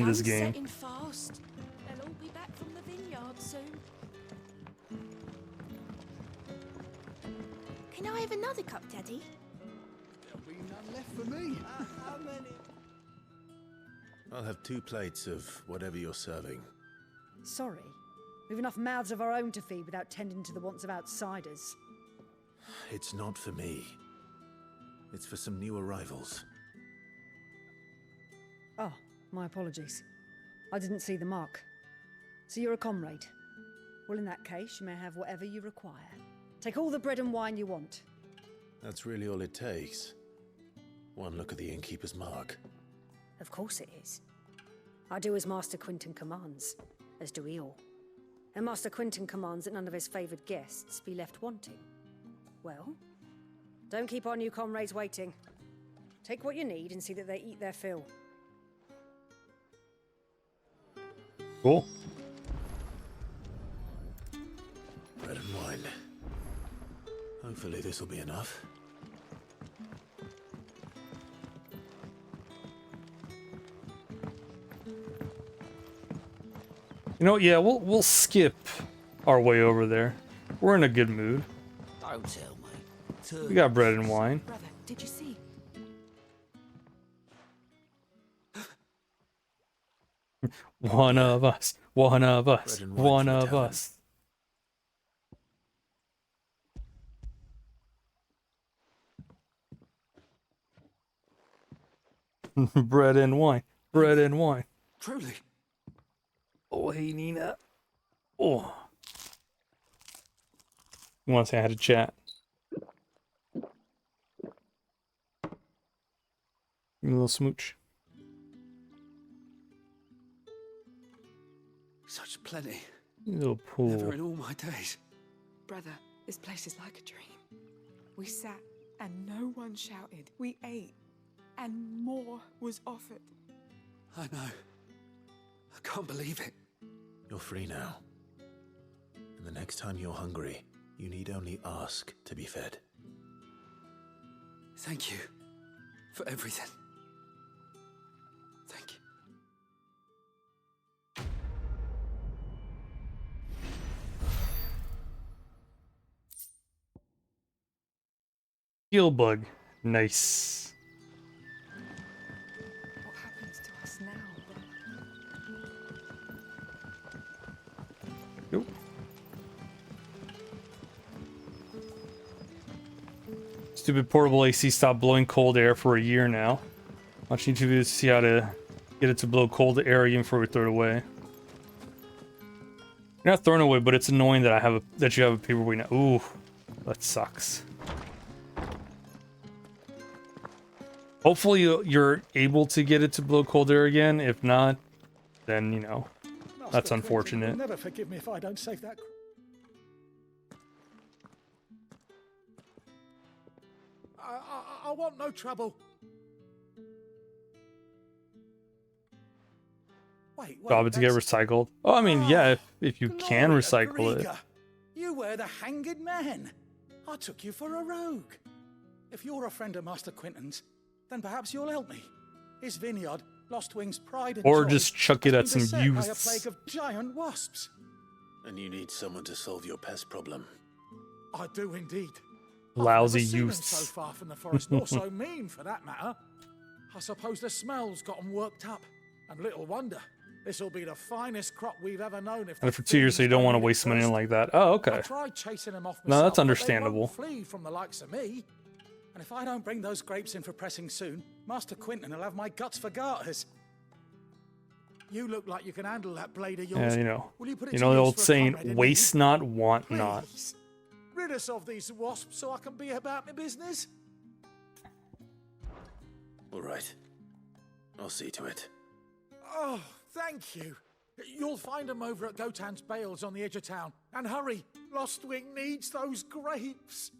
this game. Setting fast. They'll all be back from the vineyard soon. Can I have another cup, Daddy? There'll be none left for me. How many? I'll have 2 plates of whatever you're serving. Sorry. We've enough mouths of our own to feed without tending to the wants of outsiders. It's not for me. It's for some new arrivals. Oh, my apologies. I didn't see the mark. So you're a comrade. Well, in that case, you may have whatever you require. Take all the bread and wine you want. That's really all it takes. One look at the innkeeper's mark. Of course it is. I do as Master Quinton commands, as do we all. And Master Quinton commands that none of his favoured guests be left wanting. Well, don't keep our new comrades waiting. Take what you need and see that they eat their fill. Cool. Bread and wine. Hopefully this will be enough. You know, yeah, we'll skip our way over there. We're in a good mood. Don't tell me. We got bread and wine. Brother, did you see? One of us. One of us. Bread and wine One for the of tavern. us. Bread and wine. Bread and wine. Truly. Oh, hey, Nina. Oh. You want to say I had a chat? Give me a little smooch. Such plenty. Little pool. Never in all my days. Brother, this place is like a dream. We sat and no one shouted. We ate and more was offered. I know. I can't believe it. You're free now. And the next time you're hungry, you need only ask to be fed. Thank you for everything. Thank you. Heal bug. Nice. What happens to us now, brother? Nope. Stupid portable AC stopped blowing cold air for a year now. Watching YouTube to see how to get it to blow cold air again before we throw it away. You're not throwing it away, but it's annoying that you have a paperweight now. Ooh, that sucks. Hopefully you're able to get it to blow cold air again. If not, then, you know, that's unfortunate. Never forgive me if I don't save that. I want no trouble. Wait, Job it to get recycled. Oh, I mean, yeah, if you can recycle it. You were the hanged man. I took you for a rogue. If you're a friend of Master Quinton's, then perhaps you'll help me. His vineyard, Lost Wing's pride and Or joy, just chuck it has at been some beset by a youths. plague of giant wasps. And you need someone to solve your pest problem. I do indeed. Lousy I've never seen 'em youths. so far from the forest, nor so mean for that matter. I suppose the smell's got 'em worked up, and little wonder. This'll be the finest crop we've ever known. If And for 2 years, so you don't want to waste money like that. Oh, I okay. tried chasing 'em off No, myself, that's but understandable. They won't flee from the likes of me. And if I don't bring those grapes in for pressing soon, Master Quinton will have my guts for garters. You look like you can handle that blade of yours. Yeah, you know. Will you put it You to know the use old for a saying, comrade in waste need? not, want not. Please, rid us of these wasps so I can be about my business. All right. I'll see to it. Oh, thank you. You'll find them over at Gotan's Bales on the edge of town. And hurry, Lost Wing needs those grapes.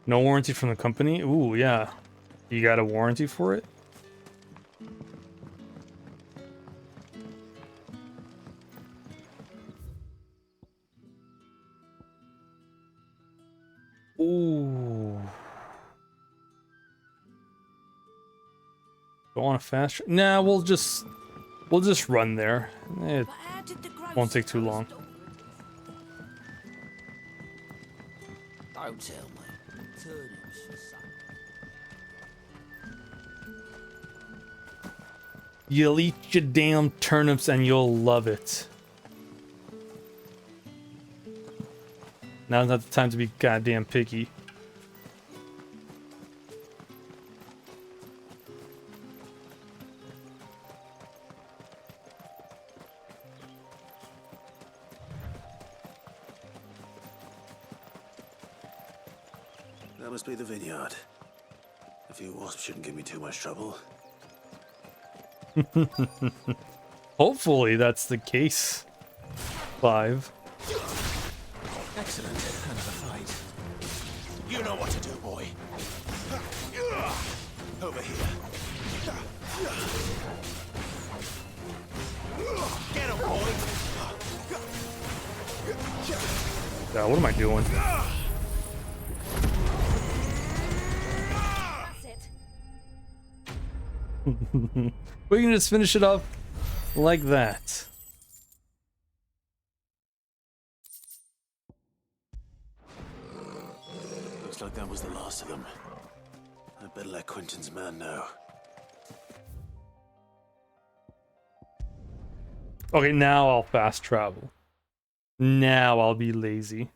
No warranty from the company? Ooh, yeah. You got a warranty for it? Ooh. Go on a fast. Nah, we'll just run there. It won't take too long. Don't tell me. Turnips for supper. You'll eat your damn turnips and you'll love it. Now's not the time to be goddamn picky. That must be the vineyard. A few wasps shouldn't give me too much trouble. Hopefully that's the case. 5. Excellent. Kind of a fight. You know what to do, boy. Over here. Get him, boy. Yeah, what am I doing? We can just finish it up like that. Looks like that was the last of them. I'd better let Quentin's man know. Okay, now I'll fast travel. Now I'll be lazy.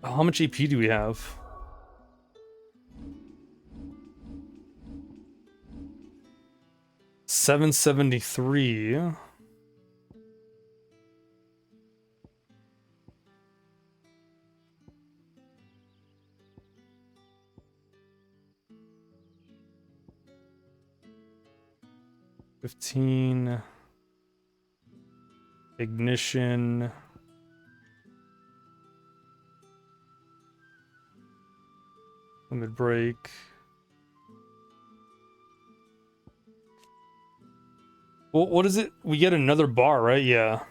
Oh, how much AP do we have? $773. $15. Ignition. Limit break. Well, what is it? We get another bar, right? Yeah.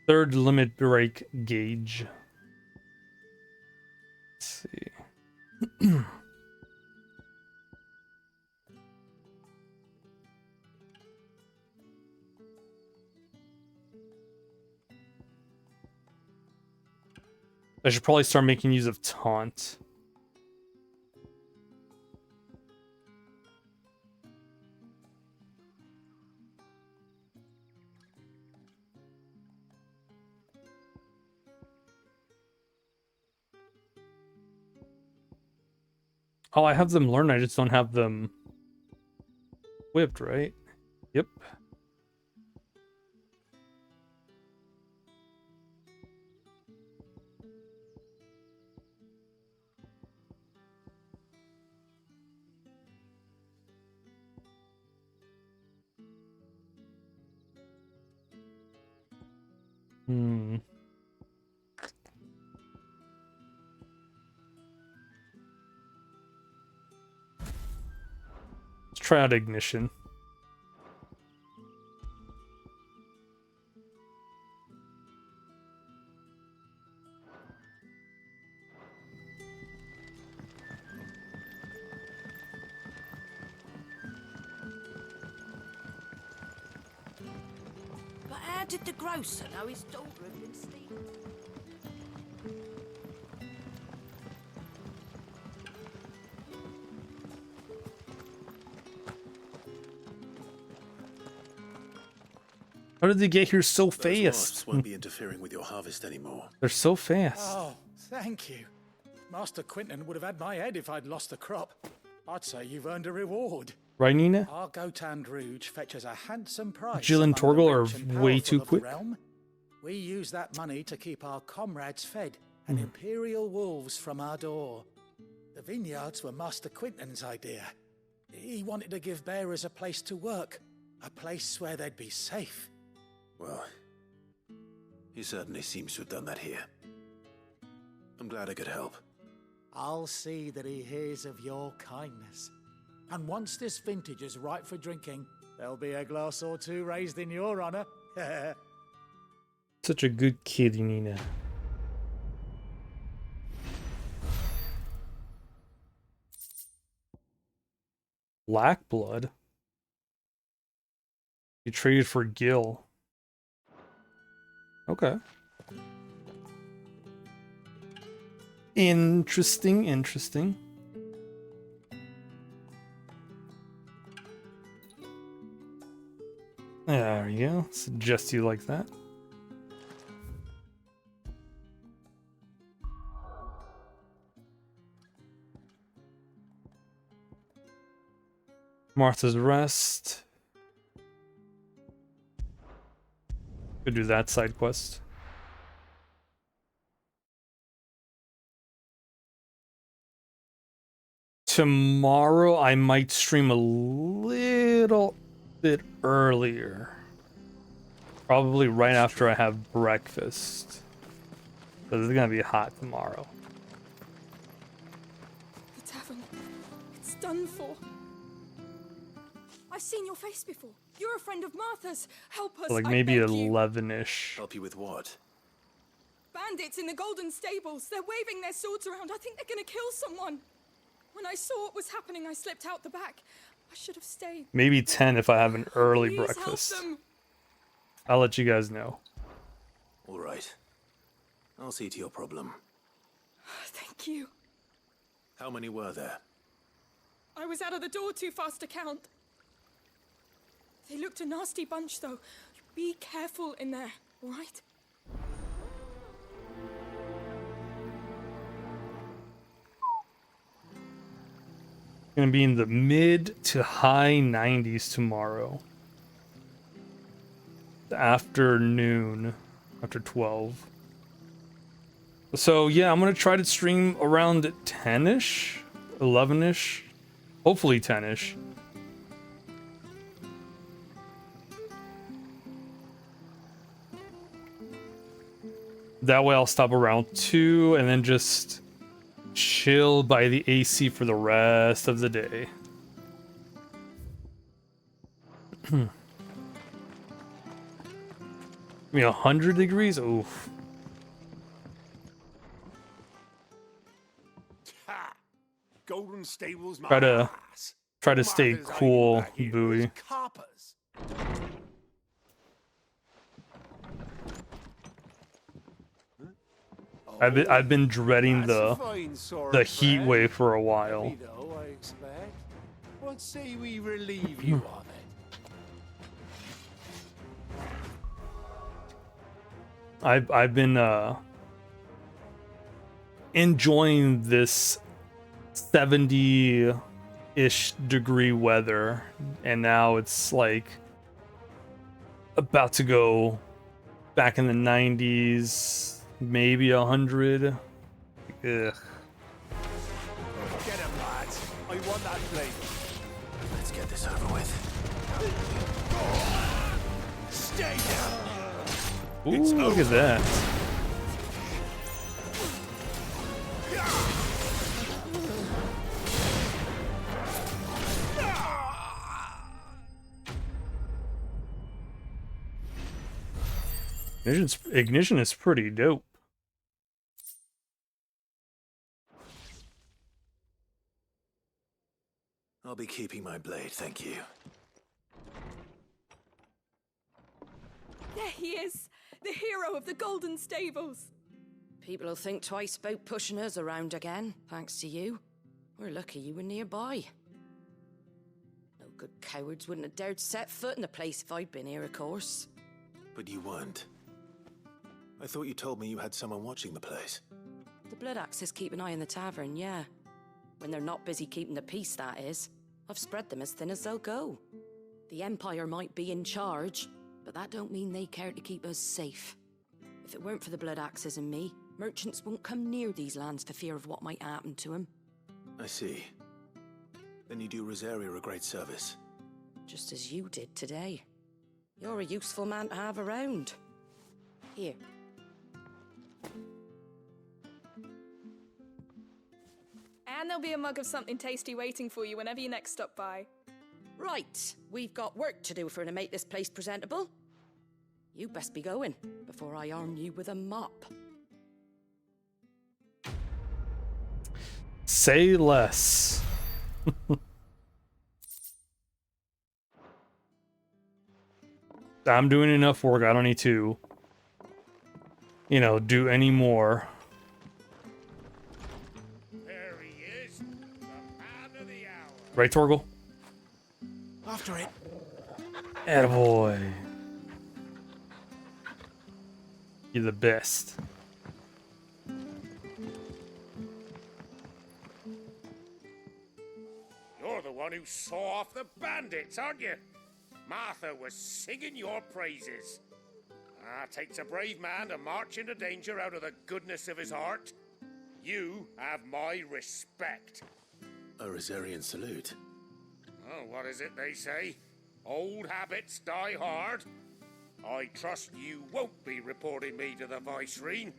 Third limit break gauge. Let's see. I should probably start making use of taunt. Oh, I have them learned, I just don't have them whipped, right? Yep. Let's try out ignition. But how did the grocer know his daughter had been stealing? How did they get here so Those fast? wasps won't be interfering with your harvest anymore. They're so fast. Oh, thank you. Master Quentin would have had my head if I'd lost the crop. I'd say you've earned a reward. Right, Nina? Our Gotand Rouge fetches a handsome price. Jill and among the Torgal rich and are way powerful too of the quick. realm. We use that money to keep our comrades fed and imperial wolves from our door. The vineyards were Master Quentin's idea. He wanted to give bearers a place to work, a place where they'd be safe. Well, he certainly seems to have done that here. I'm glad I could help. I'll see that he hears of your kindness. And once this vintage is ripe for drinking, there'll be a glass or two raised in your honor. Such a good kid, Nina. Black blood. You traded for Gil. Okay. Interesting, interesting. There you go. Suggest you like that. Martha's Rest. Could do that side quest. Tomorrow I might stream a little bit earlier. Probably right after I have breakfast. Because it's gonna be hot tomorrow. The tavern. It's done for. I've seen your face before. You're a friend of Martha's. Help us. Like I maybe beg you. 11-ish. Help you with what? Bandits in the Golden Stables. They're waving their swords around. I think they're gonna kill someone. When I saw what was happening, I slipped out the back. I should have stayed. Maybe 10 if I have an early Please breakfast. help them. I'll let you guys know. All right. I'll see to your problem. Thank you. How many were there? I was out of the door too fast to count. They looked a nasty bunch, though. Be careful in there, all right? Gonna be in the mid to high 90s tomorrow. Afternoon, after 12. So yeah, I'm gonna try to stream around 10ish, 11ish, hopefully 10ish. That way I'll stop around 2 and then just chill by the AC for the rest of the day. I mean, 100 degrees? Oof. Golden Stables, my Try to ass. stay cool, Bowie. Coppers. I've been dreading That's a fine sort the of heat friend. wave for a while. Heavy though, I expect. What say we relieve you of it? I've been enjoying this 70-ish degree weather, and now it's like about to go back in the 90s, maybe 100. Ugh. Get him, lads. I want that plate. Let's get this over with. Stay down. Ooh, look at that. Ignition is pretty dope. I'll be keeping my blade, thank you. There he is, the hero of the Golden Stables. People will think twice about pushing us around again, thanks to you. We're lucky you were nearby. No good cowards wouldn't have dared set foot in the place if I'd been here, of course. But you weren't. I thought you told me you had someone watching the place. The Blood Axes keep an eye on the tavern, yeah. When they're not busy keeping the peace, that is. I've spread them as thin as they'll go. The Empire might be in charge, but that don't mean they care to keep us safe. If it weren't for the Blood Axes and me, merchants won't come near these lands for fear of what might happen to them. I see. Then you do Rosaria a great service. Just as you did today. You're a useful man to have around. Here. And there'll be a mug of something tasty waiting for you whenever you next stop by. Right, we've got work to do for to make this place presentable. You best be going, before I arm you with a mop. Say less. I'm doing enough work. I don't need to, do any more. There he is, the man of the hour. Right, Torgal? After it. Attaboy. You're the best. You're the one who saw off the bandits, aren't you? Martha was singing your praises. Takes a brave man to march into danger out of the goodness of his heart. You have my respect. A Rosarian salute. Oh, what is it they say? Old habits die hard. I trust you won't be reporting me to the Viceroy.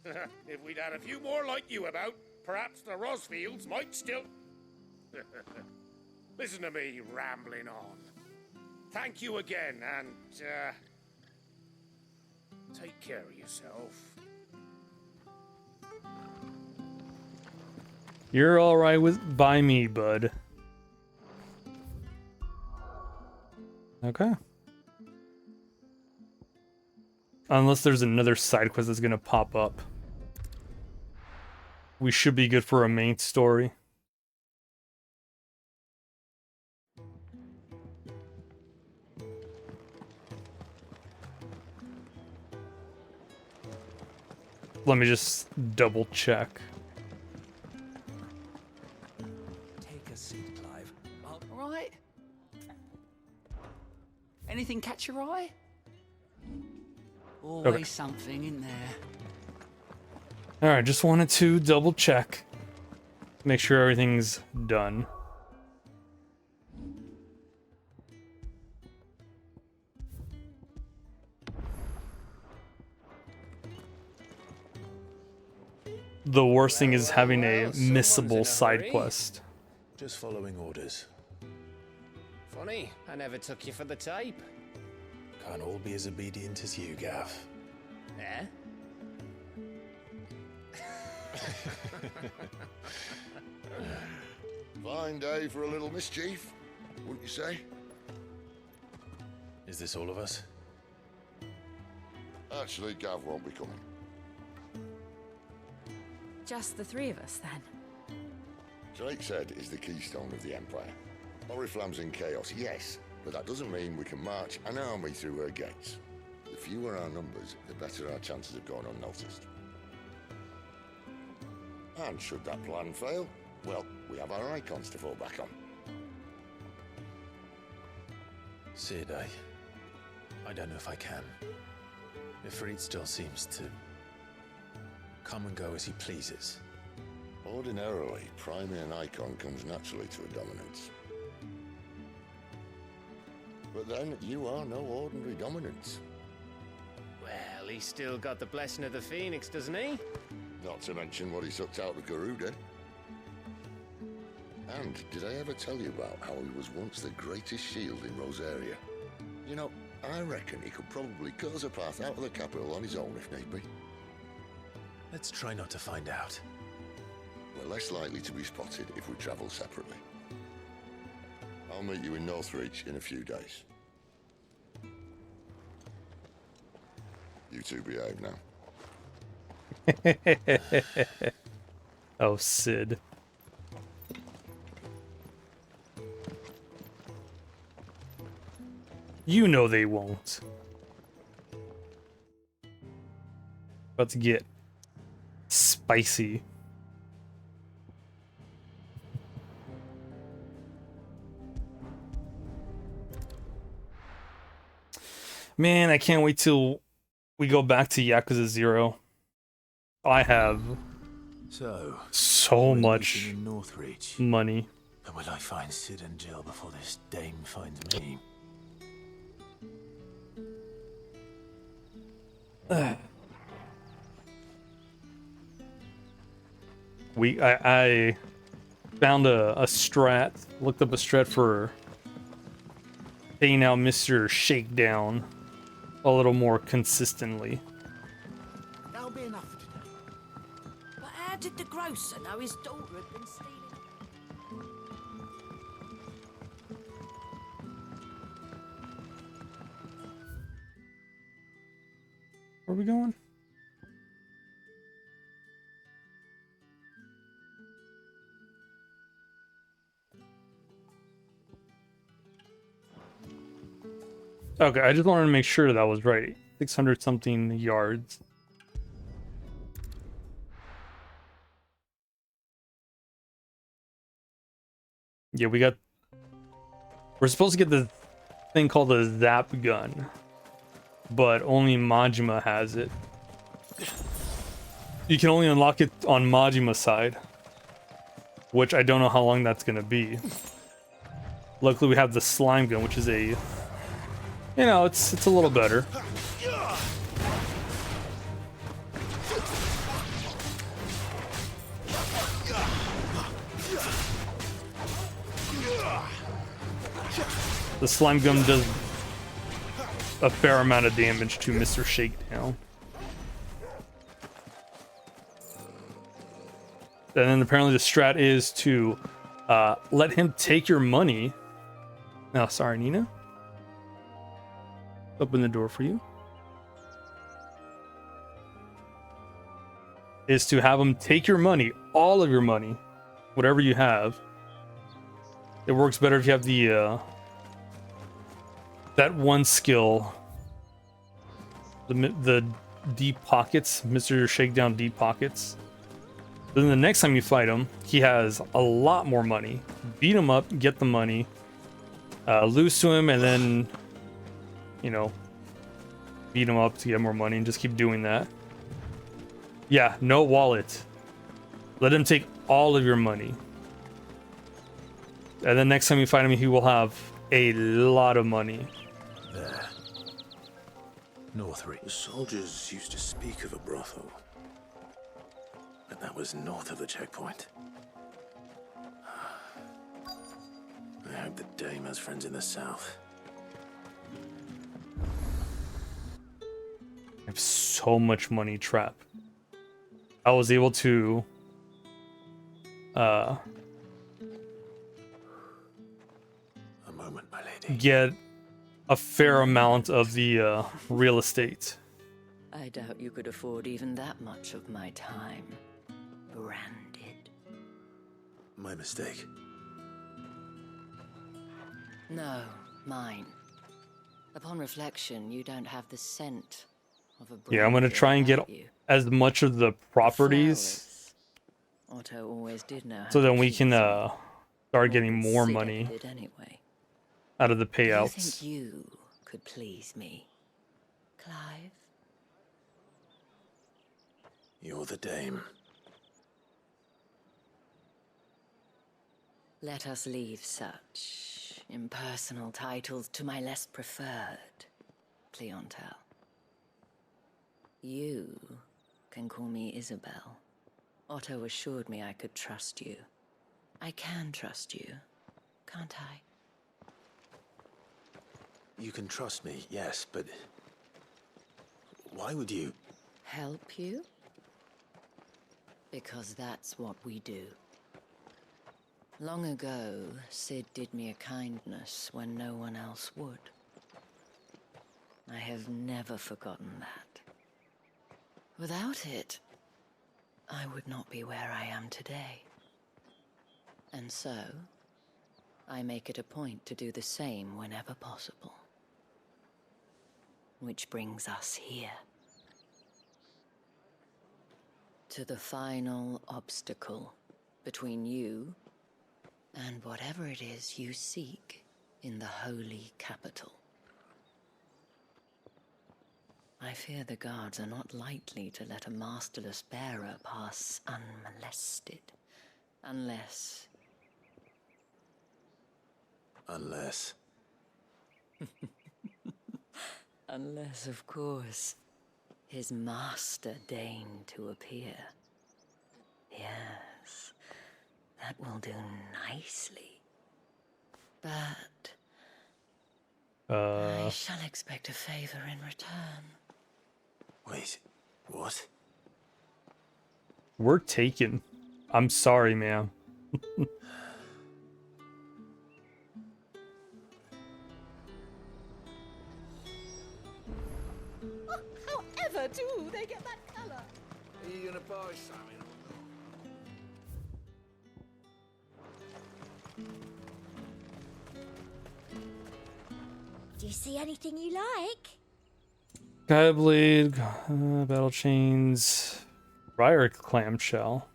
If we'd had a few more like you about, perhaps the Rosfields might still... Listen to me rambling on. Thank you again, and, take care of yourself. You're all right with by me, bud. Okay. Unless there's another side quest that's gonna pop up. We should be good for a main story. Let me just double check. Take a seat, Clive. All right. Anything catch your eye? Always Okay. something in there. Alright, just wanted to double check. Make sure everything's done. The worst thing is having a missable side quest. Just following orders. Funny, I never took you for the type. Can't all be as obedient as you, Gav. Eh? Fine day for a little mischief, wouldn't you say? Is this all of us? Actually, Gav won't be coming. Just the three of us, then. Drake's Head is the keystone of the Empire. Oriflamme's in chaos, yes, but that doesn't mean we can march an army through her gates. The fewer our numbers, the better our chances of going unnoticed. And should that plan fail, well, we have our icons to fall back on. Sid, I don't know if I can. Ifrit still seems to come and go as he pleases. Ordinarily, priming an icon comes naturally to a dominance. But then, you are no ordinary dominance. Well, he's still got the blessing of the Phoenix, doesn't he? Not to mention what he sucked out of Garuda. And did I ever tell you about how he was once the greatest shield in Rosaria? You know, I reckon he could probably cut us a path out of the capital on his own if need be. Let's try not to find out. We're less likely to be spotted if we travel separately. I'll meet you in Northreach in a few days. You two behave now. Oh, Sid. You know they won't. About to get spicy. Man, I can't wait till we go back to Yakuza 0. I have so much in Northreach. money. And will I find Sid and Jill before this dame finds me? I found a strat, looked up a strat for paying out Mr. Shakedown a little more consistently. That'll be enough for today. But how did the grocer know his daughter had been stealing? Where are we going? Okay, I just wanted to make sure that was right. 600 something yards. Yeah, we're supposed to get the thing called the Zap Gun, but only Majima has it. You can only unlock it on Majima's side, which I don't know how long that's gonna be. Luckily, we have the Slime Gun, which is a, you know, it's a little better. The Slime Gun does a fair amount of damage to Mr. Shakedown. And then apparently the strat is to let him take your money. No, sorry, Nina. Open the door for you. Is to have him take your money, all of your money, whatever you have. It works better if you have the that one skill, the deep pockets, Mr. Shakedown deep pockets. Then the next time you fight him, he has a lot more money. Beat him up, get the money, lose to him, and then, you know, beat him up to get more money, and just keep doing that. Yeah, no wallet. Let him take all of your money. And then next time you fight him, he will have a lot of money. There. Northry. The soldiers used to speak of a brothel. But that was north of the checkpoint. I hope the dame has friends in the south. I have so much money, Trap. I was able to A moment, my lady. get a fair amount of the real estate. I doubt you could afford even that much of my time. Branded. My mistake. No, mine. Upon reflection, you don't have the scent of a Yeah, I'm gonna try and get as much of the properties, Otto always did know how so to then we keep can them. start getting more Considered money it anyway. out of the Do you payouts. think you could please me, Clive? You're the dame. Let us leave such impersonal titles to my less preferred clientele. You can call me Isabel. Otto assured me I could trust you. I can trust you, can't I? You can trust me, yes, but why would you? Help you? Because that's what we do. Long ago, Sid did me a kindness when no one else would. I have never forgotten that. Without it, I would not be where I am today. And so, I make it a point to do the same whenever possible. Which brings us here. To the final obstacle between you and whatever it is you seek in the holy capital. I fear the guards are not likely to let a masterless bearer pass unmolested, unless... Unless... Unless, of course, his master deigned to appear. Yes, that will do nicely. But I shall expect a favor in return. Wait, what? We're taken. I'm sorry, ma'am. However do they get that color? Are you gonna buy something? Do you see anything you like? Gaia Blade, Battle Chains, Ryrick Clamshell.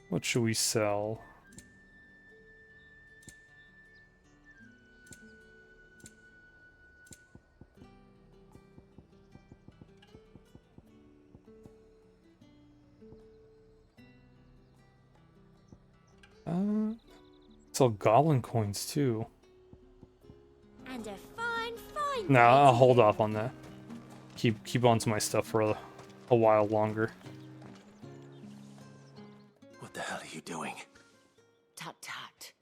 What should we sell? Sell goblin coins too. And a fine Nah, I'll hold off on that. Keep on to my stuff for a while longer. What the hell are you doing? Tut tut.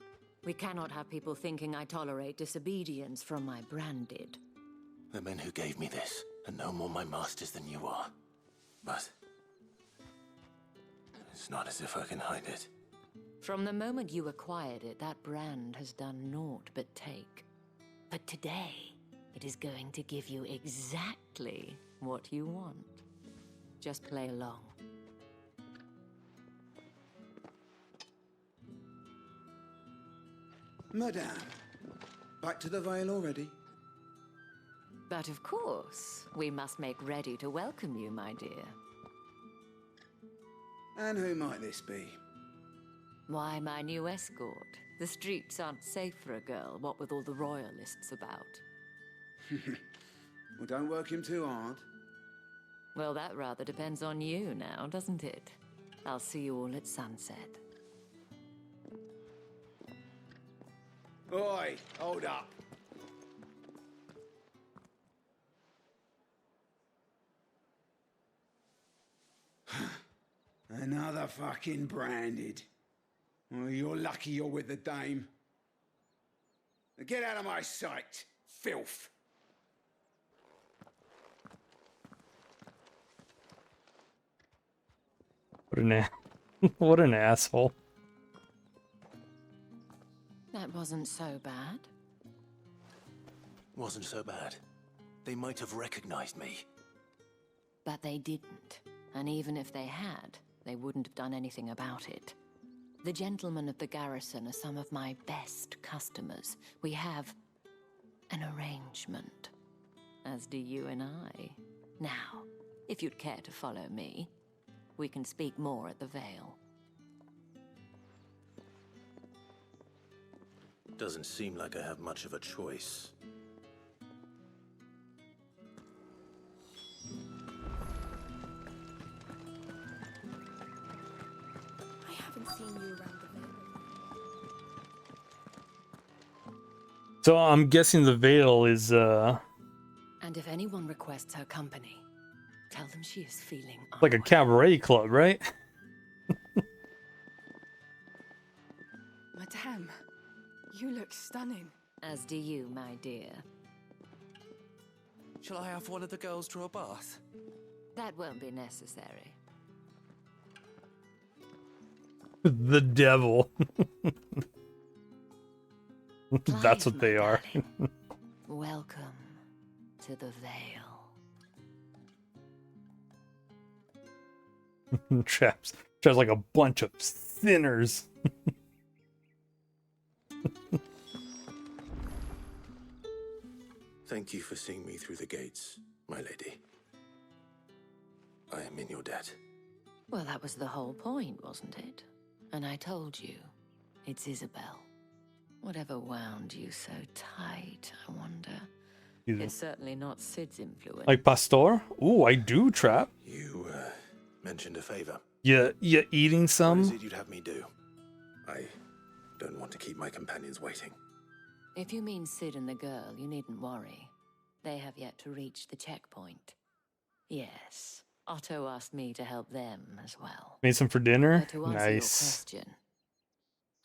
We cannot have people thinking I tolerate disobedience from my branded. The men who gave me this are no more my masters than you are. But it's not as if I can hide it. From the moment you acquired it, that brand has done naught but take. But today, it is going to give you exactly what you want. Just play along. Madame, back to the Vale already? But of course, we must make ready to welcome you, my dear. And who might this be? Why, my new escort. The streets aren't safe for a girl, what with all the royalists about. Well, don't work him too hard. Well, that rather depends on you now, doesn't it? I'll see you all at sunset. Oi, hold up. Another fucking branded. Well, you're lucky you're with the dame. Now get out of my sight, filth. What an asshole. That wasn't so bad. Wasn't so bad. They might have recognized me. But they didn't. And even if they had, they wouldn't have done anything about it. The gentlemen of the garrison are some of my best customers. We have an arrangement, as do you and I. Now, if you'd care to follow me, we can speak more at the Vale. Doesn't seem like I have much of a choice. I haven't seen you around the Vale. So I'm guessing the Vale is And if anyone requests her company, tell them she is feeling like a cabaret club, right? Madame, you look stunning. As do you, my dear. Shall I have one of the girls draw a bath? That won't be necessary. The devil. That's what they are. Welcome to the Vale. Traps like a bunch of sinners. Thank you for seeing me through the gates, my lady. I am in your debt. Well, that was the whole point, wasn't it? And I told you, it's Isabel. Whatever wound you so tight, I wonder. It's certainly not Sid's influence. Like Pastor? Ooh, I do, Trap. You mentioned a favor. You eating What is some? it you'd have me do? I don't want to keep my companions waiting. If you mean Sid and the girl, you needn't worry. They have yet to reach the checkpoint. Yes, Otto asked me to help them as well. Made some for dinner? But to answer Nice. your question,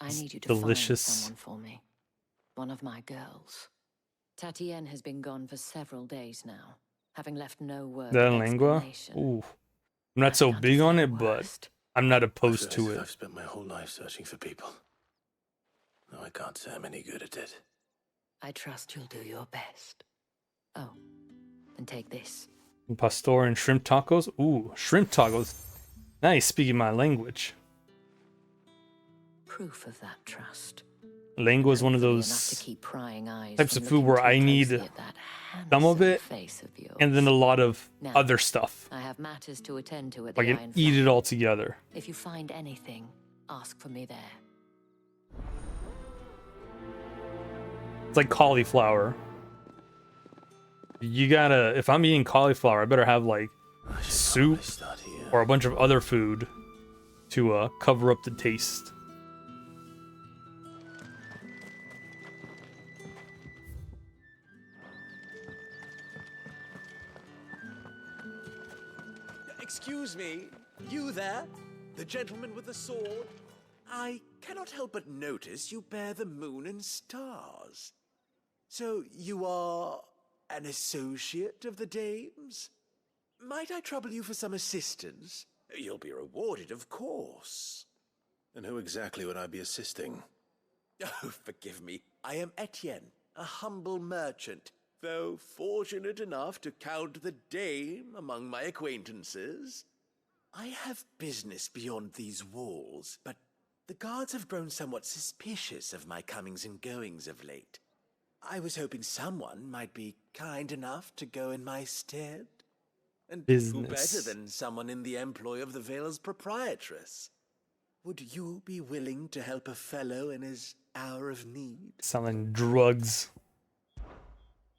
I need you to Delicious. find someone for me. One of my girls. Tatienne has been gone for several days now, having left no word That of lingua? explanation. Ooh. I'm not so big on it, but I'm not opposed to it. I've spent my whole life searching for people. No, I can't say I'm any good at it. I trust you'll do your best. Oh, and take this. Pastor and shrimp tacos? Ooh, shrimp tacos. Nice, speaking my language. Proof of that trust. Lingua is one of Enough to those keep prying eyes types from of food looking where too I need closely at that some of it face of yours. and then a lot of Now, other stuff. I have matters to attend to at Like the I can Iron eat Flag. it all together. If you find anything, ask for me there. It's like cauliflower. You gotta, if I'm eating cauliflower, I better have like soup or a bunch of other food to cover up the taste. Excuse me, you there? The gentleman with the sword? I cannot help but notice you bear the moon and stars. So you are an associate of the dames? Might I trouble you for some assistance? You'll be rewarded, of course. And who exactly would I be assisting? Oh, forgive me. I am Etienne, a humble merchant, though fortunate enough to count the dame among my acquaintances. I have business beyond these walls, but the guards have grown somewhat suspicious of my comings and goings of late. I was hoping someone might be kind enough to go in my stead. And who better than someone in the employ of the Vale's proprietress? Would you be willing to help a fellow in his hour of need? Selling drugs.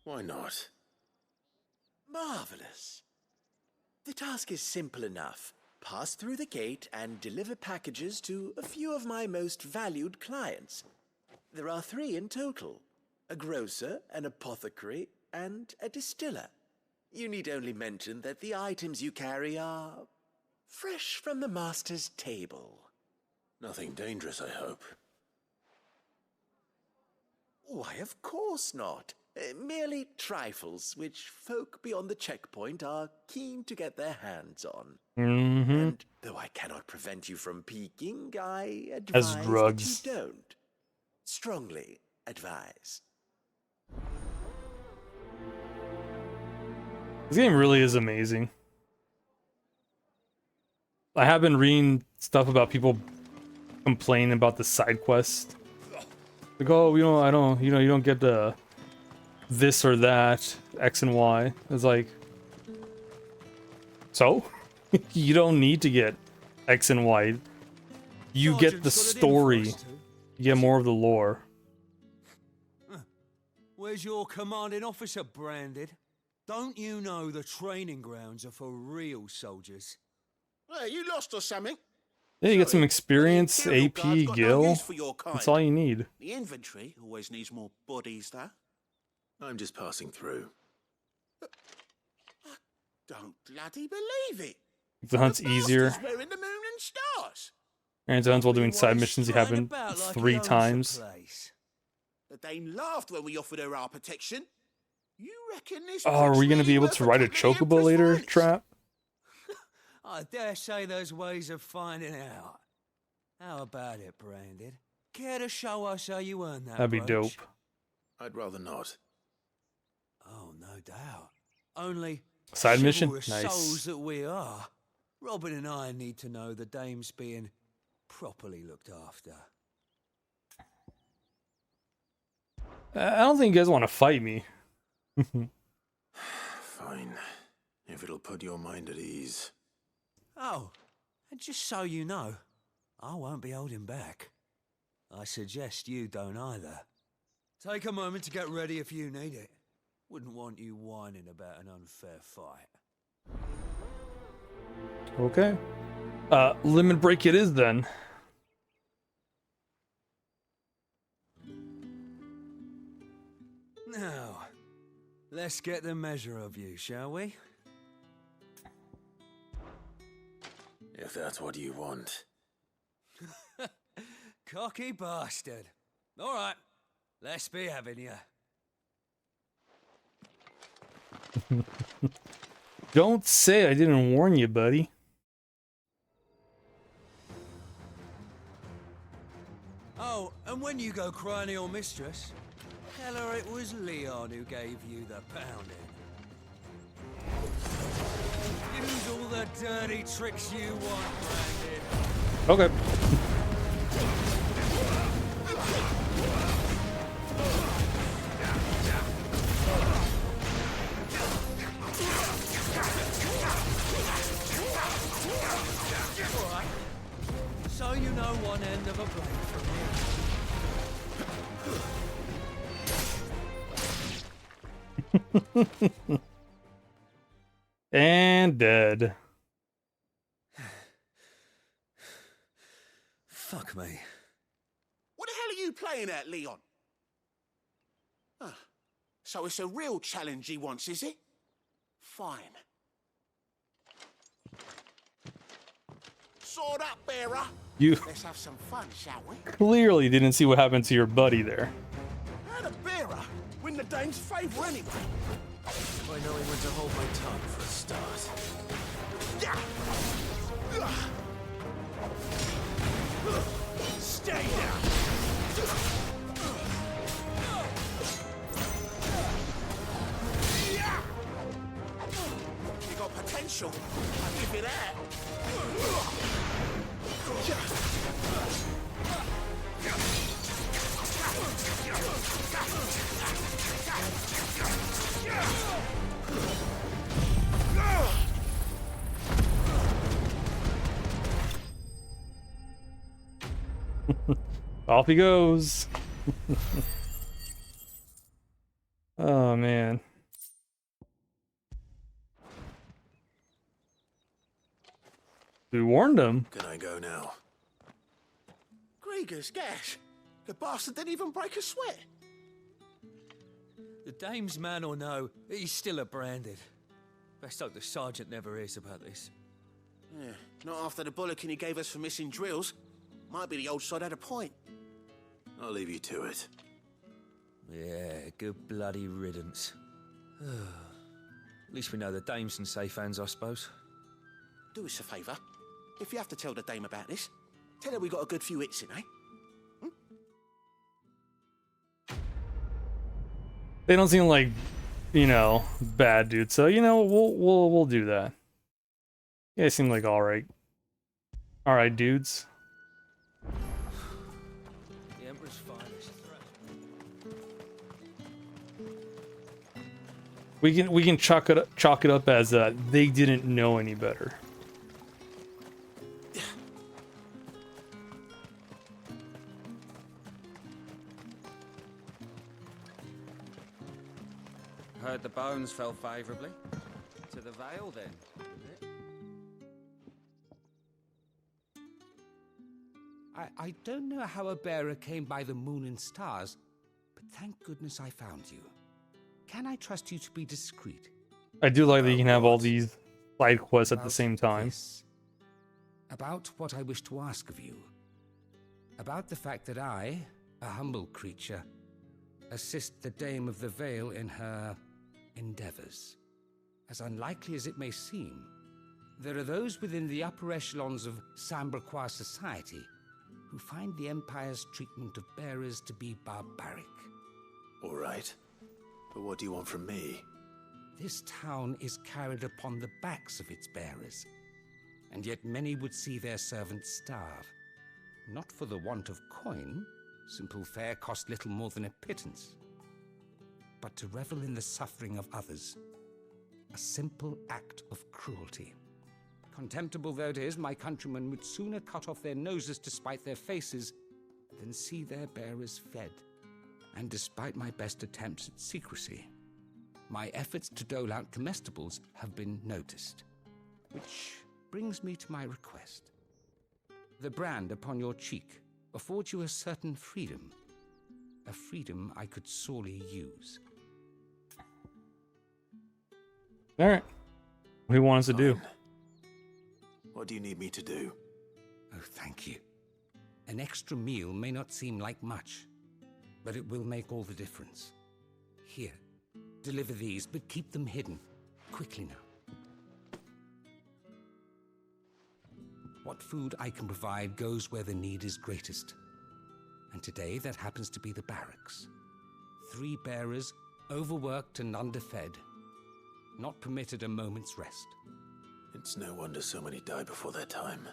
Why not? Marvelous. The task is simple enough. Pass through the gate and deliver packages to a few of my most valued clients. There are 3 in total: a grocer, an apothecary, and a distiller. You need only mention that the items you carry are fresh from the master's table. Nothing dangerous, I hope. Why, of course not. Merely trifles which folk beyond the checkpoint are keen to get their hands on. And though I cannot prevent you from peeking, I advise drugs. that you don't. Strongly advise. This game really is amazing. I have been reading stuff about people complaining about the side quest. Like, oh, you don't get the this or that, X and Y. It's like, so? You don't need to get X and Y. You get the story. You get more of the lore. Where's your commanding officer, Branded? Don't you know the training grounds are for real soldiers? Well, you lost or something? Yeah, you get some experience, AP, Gil. That's all you need. The inventory always needs more bodies, though. I'm just passing through. I don't bloody believe it. The hunt's easier. We're in the moon and stars. And zones while doing side missions, you happen 3 times. The Dame laughed when we offered her our protection. You reckon this? Oh, are we gonna be able to ride a chocobo later, Trap? I dare say there's ways of finding out. How about it, Branded? Care to show us how you earn that? That'd be brooch? dope. I'd rather not. Oh, no doubt. Only Side mission? chivalrous Nice. souls that we are. Robin and I need to know the dame's being properly looked after. I don't think you guys want to fight me. Fine. If it'll put your mind at ease. Oh, and just so you know, I won't be holding back. I suggest you don't either. Take a moment to get ready if you need it. Wouldn't want you whining about an unfair fight. Okay. Limit break it is then. Now, let's get the measure of you, shall we? If that's what you want. Cocky bastard. All right, let's be having you. Don't say I didn't warn you, buddy. Oh, and when you go crying to your mistress, tell her it was Leon who gave you the pounding. Use all the dirty tricks you want, Branded. Okay. All right. So you know one end of a blade from me. And dead. Fuck me. What the hell are you playing at, Leon? Ah, so it's a real challenge he wants, is it? Fine. Sword up, bearer. You Let's have some fun, shall we? clearly didn't see what happened to your buddy there. How the bearer win the Dane's favour anyway? I know when to hold my tongue for a start. Stay down. You got potential. I'll give you that. Off he goes. Oh man. We warned him. Can I go now? Grieger's gas. The bastard didn't even break a sweat. The dame's man or no, he's still a branded. Best hope the sergeant never hears about this. Yeah, not after the bullocking he gave us for missing drills. Might be the old sod had a point. I'll leave you to it. Yeah, good bloody riddance. At least we know the dame's in safe hands, I suppose. Do us a favour. If you have to tell the dame about this, tell her we got a good few hits in, eh? They don't seem like, you know, bad dudes. So, you know, we'll do that. Yeah, they seem like all right. All right, dudes. The Emperor's finest. We can chalk it up as they didn't know any better. Heard the bones fell favourably. To the Vale, then. I don't know how a bearer came by the moon and stars, but thank goodness I found you. Can I trust you to be discreet? I do like that you can have all these side quests at the same time. About what I wish to ask of you. About the fact that I, a humble creature, assist the Dame of the Vale in her endeavors. As unlikely as it may seem, there are those within the upper echelons of Samberquois society who find the Empire's treatment of bearers to be barbaric. All right. But what do you want from me? This town is carried upon the backs of its bearers, and yet many would see their servants starve. Not for the want of coin, simple fare cost little more than a pittance, but to revel in the suffering of others, a simple act of cruelty. Contemptible though it is, my countrymen would sooner cut off their noses to spite their faces than see their bearers fed. And despite my best attempts at secrecy, my efforts to dole out comestibles have been noticed. Which brings me to my request. The brand upon your cheek affords you a certain freedom. A freedom I could sorely use. Alright. What do you want us to do? What do you need me to do? Oh, thank you. An extra meal may not seem like much, but it will make all the difference. Here, deliver these, but keep them hidden. Quickly now. What food I can provide goes where the need is greatest. And today that happens to be the barracks. 3 bearers, overworked and underfed, not permitted a moment's rest. It's no wonder so many die before their time.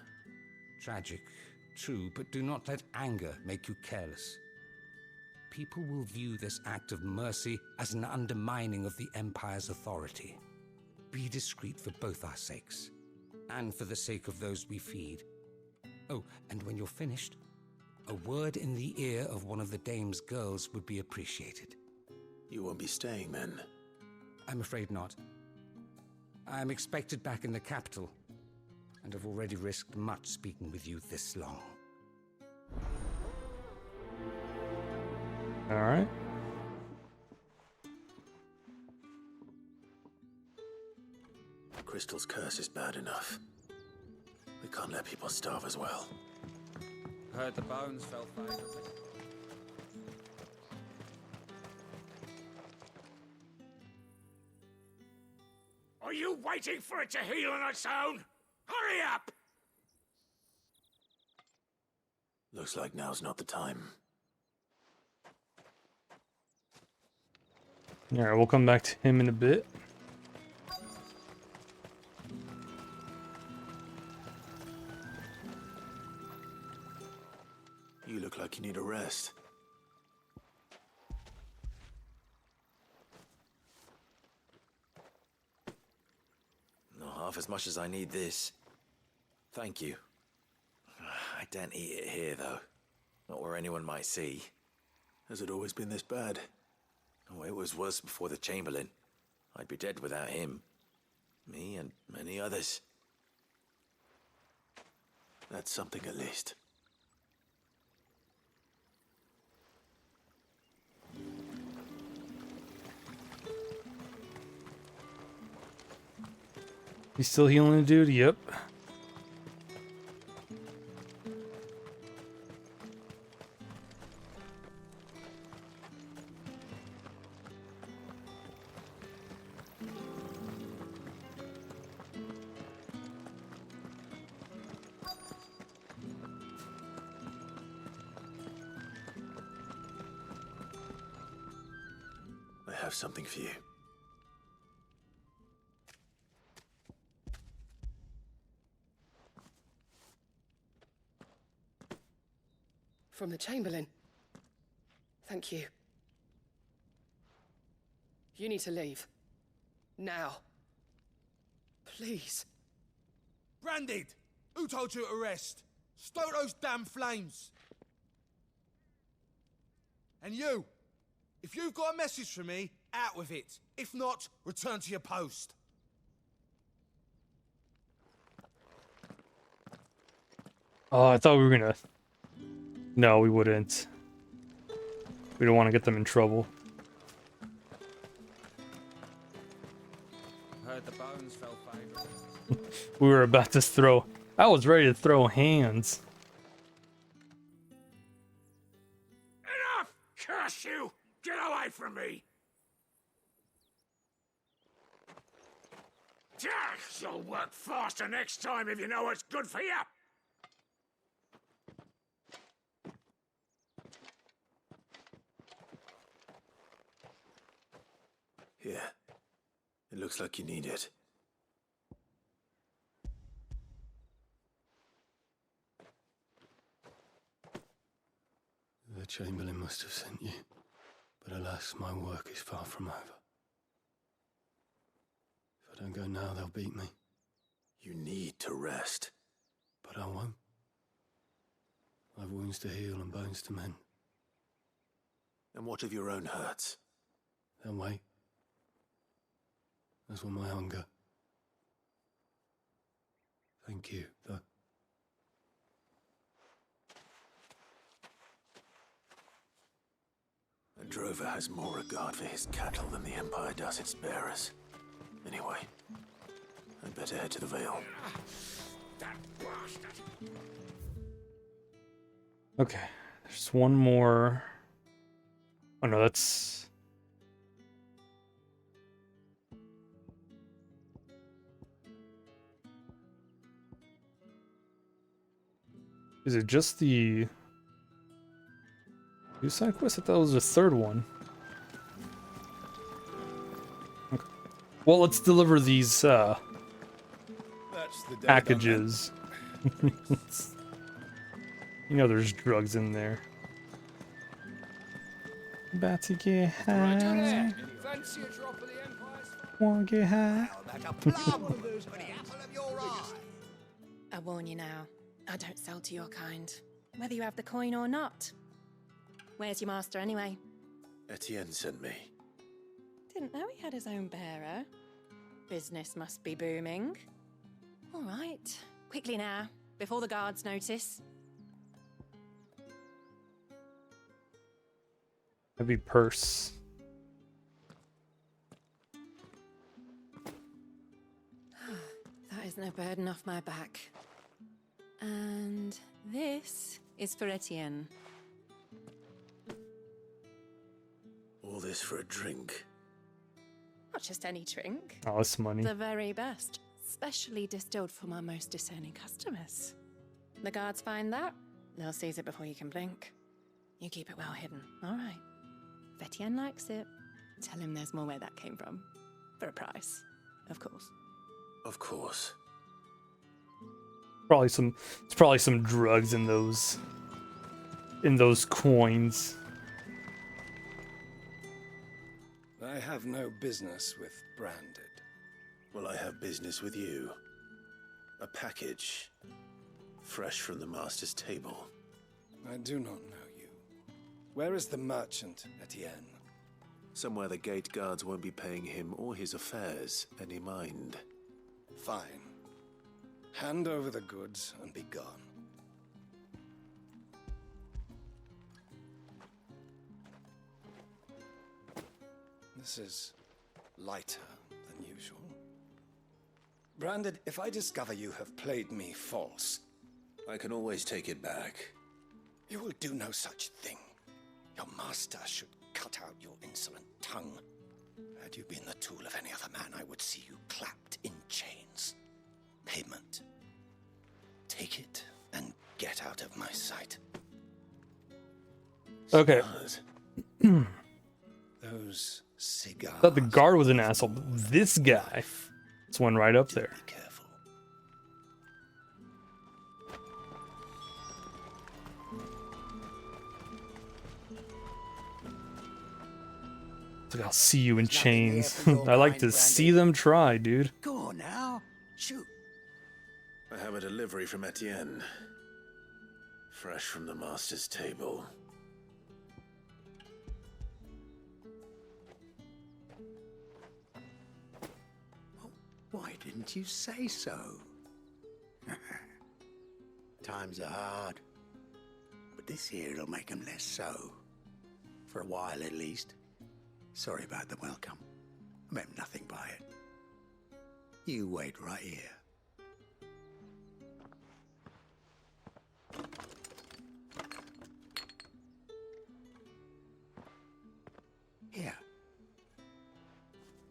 Tragic, true, but do not let anger make you careless. People will view this act of mercy as an undermining of the Empire's authority. Be discreet for both our sakes, and for the sake of those we feed. Oh, and when you're finished, a word in the ear of one of the Dame's girls would be appreciated. You won't be staying then? I'm afraid not. I'm expected back in the capital, and have already risked much speaking with you this long. All right. Crystal's curse is bad enough. We can't let people starve as well. Heard the bones fell favorably. Are you waiting for it to heal on its own? Hurry up! Looks like now's not the time. Alright, we'll come back to him in a bit. You look like you need a rest. Not half as much as I need this. Thank you. I don't eat it here, though. Not where anyone might see. Has it always been this bad? Oh, it was worse before the Chamberlain. I'd be dead without him. Me and many others. That's something at least. He's still healing the dude? Yep. I have something for you. From the Chamberlain. Thank you. You need to leave. Now. Please. Branded! Who told you to rest? Stoke those damn flames! And you! If you've got a message for me, out with it. If not, return to your post. Oh, I thought we were gonna... No, we wouldn't. We don't want to get them in trouble. Heard the bones fell favorably. We were about to throw... I was ready to throw hands. Enough! Curse you! Get away from me! You'll work faster next time if you know what's good for you! Here. It looks like you need it. The Chamberlain must have sent you, but alas, my work is far from over. If I don't go now, they'll beat me. You need to rest. But I won't. I've wounds to heal and bones to mend. And what of your own hurts? They'll wait. As will my hunger. Thank you, though. A drover has more regard for his cattle than the Empire does its bearers. Anyway, I'd better head to the Vale. That bastard! Okay, there's one more. Oh no, that's... Is it just the... New side quest? I thought it was the third one. Okay. Well, let's deliver these That's the day packages. You know there's drugs in there. Batsy get high. Fancy a drop of the Empire's... Wanna get high. I warn you now, I don't sell to your kind, whether you have the coin or not. Where's your master anyway? Etienne sent me. Didn't know he had his own bearer. Business must be booming. All right, quickly now, before the guards notice. Heavy purse. That is no burden off my back. And this is for Etienne. All this for a drink. Not just any drink. Oh, that's money. The very best. Specially distilled for my most discerning customers. The guards find that, they'll seize it before you can blink. You keep it well hidden, all right? If Etienne likes it, tell him there's more where that came from. For a price, of course. Of course. It's probably some drugs in those coins. I have no business with Branded. Well, I have business with you. A package. Fresh from the master's table. I do not know you. Where is the merchant, Etienne? Somewhere the gate guards won't be paying him or his affairs any mind. Fine. Hand over the goods and be gone. This is lighter than usual. Branded, if I discover you have played me false... I can always take it back. You will do no such thing. Your master should cut out your insolent tongue. Had you been the tool of any other man, I would see you clapped in chains. Payment. Take it and get out of my sight. Okay. Those cigars. I thought the guard was an asshole, but this guy, this one right up there. It's like, I'll see you in chains. I like to see them try, dude. Go on now. Shoot. I have a delivery from Etienne. Fresh from the master's table. Why didn't you say so? Times are hard. But this here'll make 'em less so. For a while at least. Sorry about the welcome. I meant nothing by it. You wait right here. Here.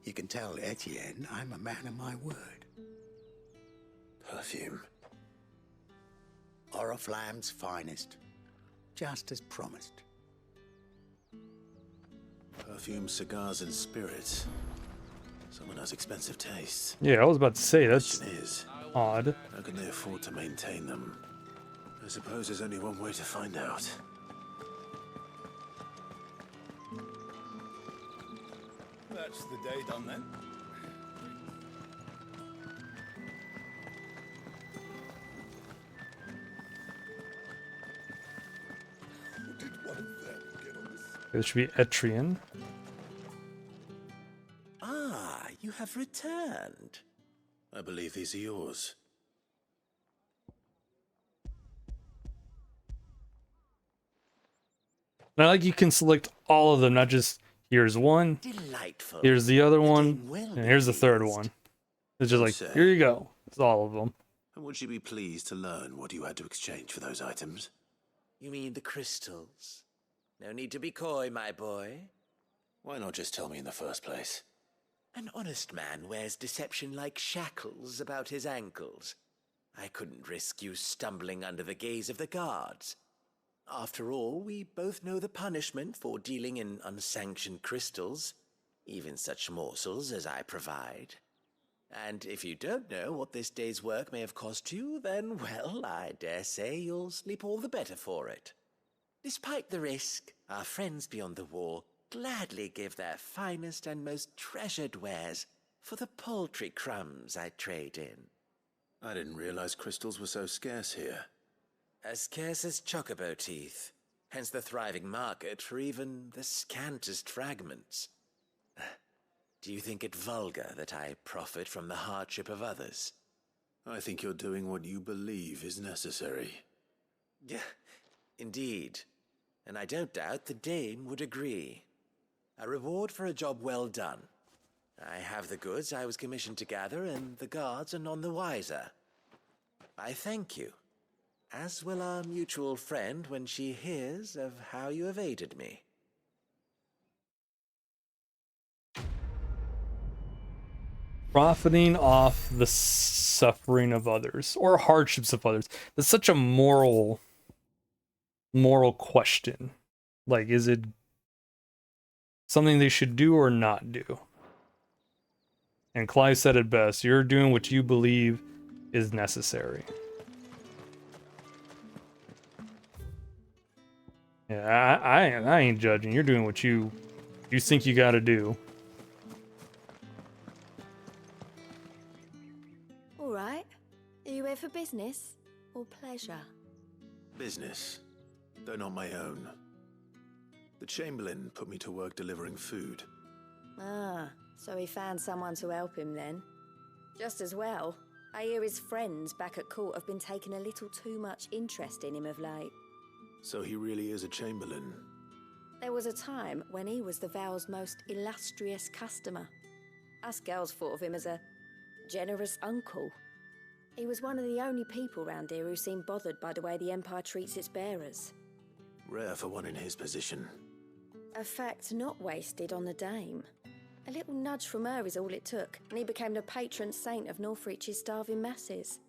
You can tell Etienne I'm a man of my word. Perfume. Oriflamme's finest. Just as promised. Perfume, cigars, and spirits. Someone has expensive tastes. Yeah, I was about to say, that's odd. How can they afford to maintain them? I suppose there's only one way to find out. That's the day done then. It should be Etrian. Ah, you have returned. I believe these are yours. And I like you can select all of them, not just here's one, Delightful. here's the other one, well and here's the third one. It's just like, here you go. It's all of them. And would you be pleased to learn what you had to exchange for those items? You mean the crystals? No need to be coy, my boy. Why not just tell me in the first place? An honest man wears deception like shackles about his ankles. I couldn't risk you stumbling under the gaze of the guards. After all, we both know the punishment for dealing in unsanctioned crystals, even such morsels as I provide. And if you don't know what this day's work may have cost you, then, well, I dare say you'll sleep all the better for it. Despite the risk, our friends beyond the wall gladly give their finest and most treasured wares for the paltry crumbs I trade in. I didn't realize crystals were so scarce here. As scarce as chocobo teeth, hence the thriving market for even the scantest fragments. Do you think it vulgar that I profit from the hardship of others? I think you're doing what you believe is necessary. Yeah, indeed. And I don't doubt the dame would agree. A reward for a job well done. I have the goods I was commissioned to gather, and the guards are none the wiser. I thank you. As will our mutual friend when she hears of how you evaded me. Profiting off the suffering of others or hardships of others. That's such a moral question. Like, is it something they should do or not do? And Clive said it best. You're doing what you believe is necessary. Yeah, I ain't judging. You're doing what you think you gotta do. All right. Are you here for business or pleasure? Business, though not my own. The Chamberlain put me to work delivering food. Ah, so he found someone to help him then. Just as well. I hear his friends back at court have been taking a little too much interest in him of late. So he really is a Chamberlain. There was a time when he was the Vale's most illustrious customer. Us girls thought of him as a generous uncle. He was one of the only people round here who seemed bothered by the way the Empire treats its bearers. Rare for one in his position. A fact not wasted on the Dame. A little nudge from her is all it took, and he became the patron saint of Northreach's starving masses.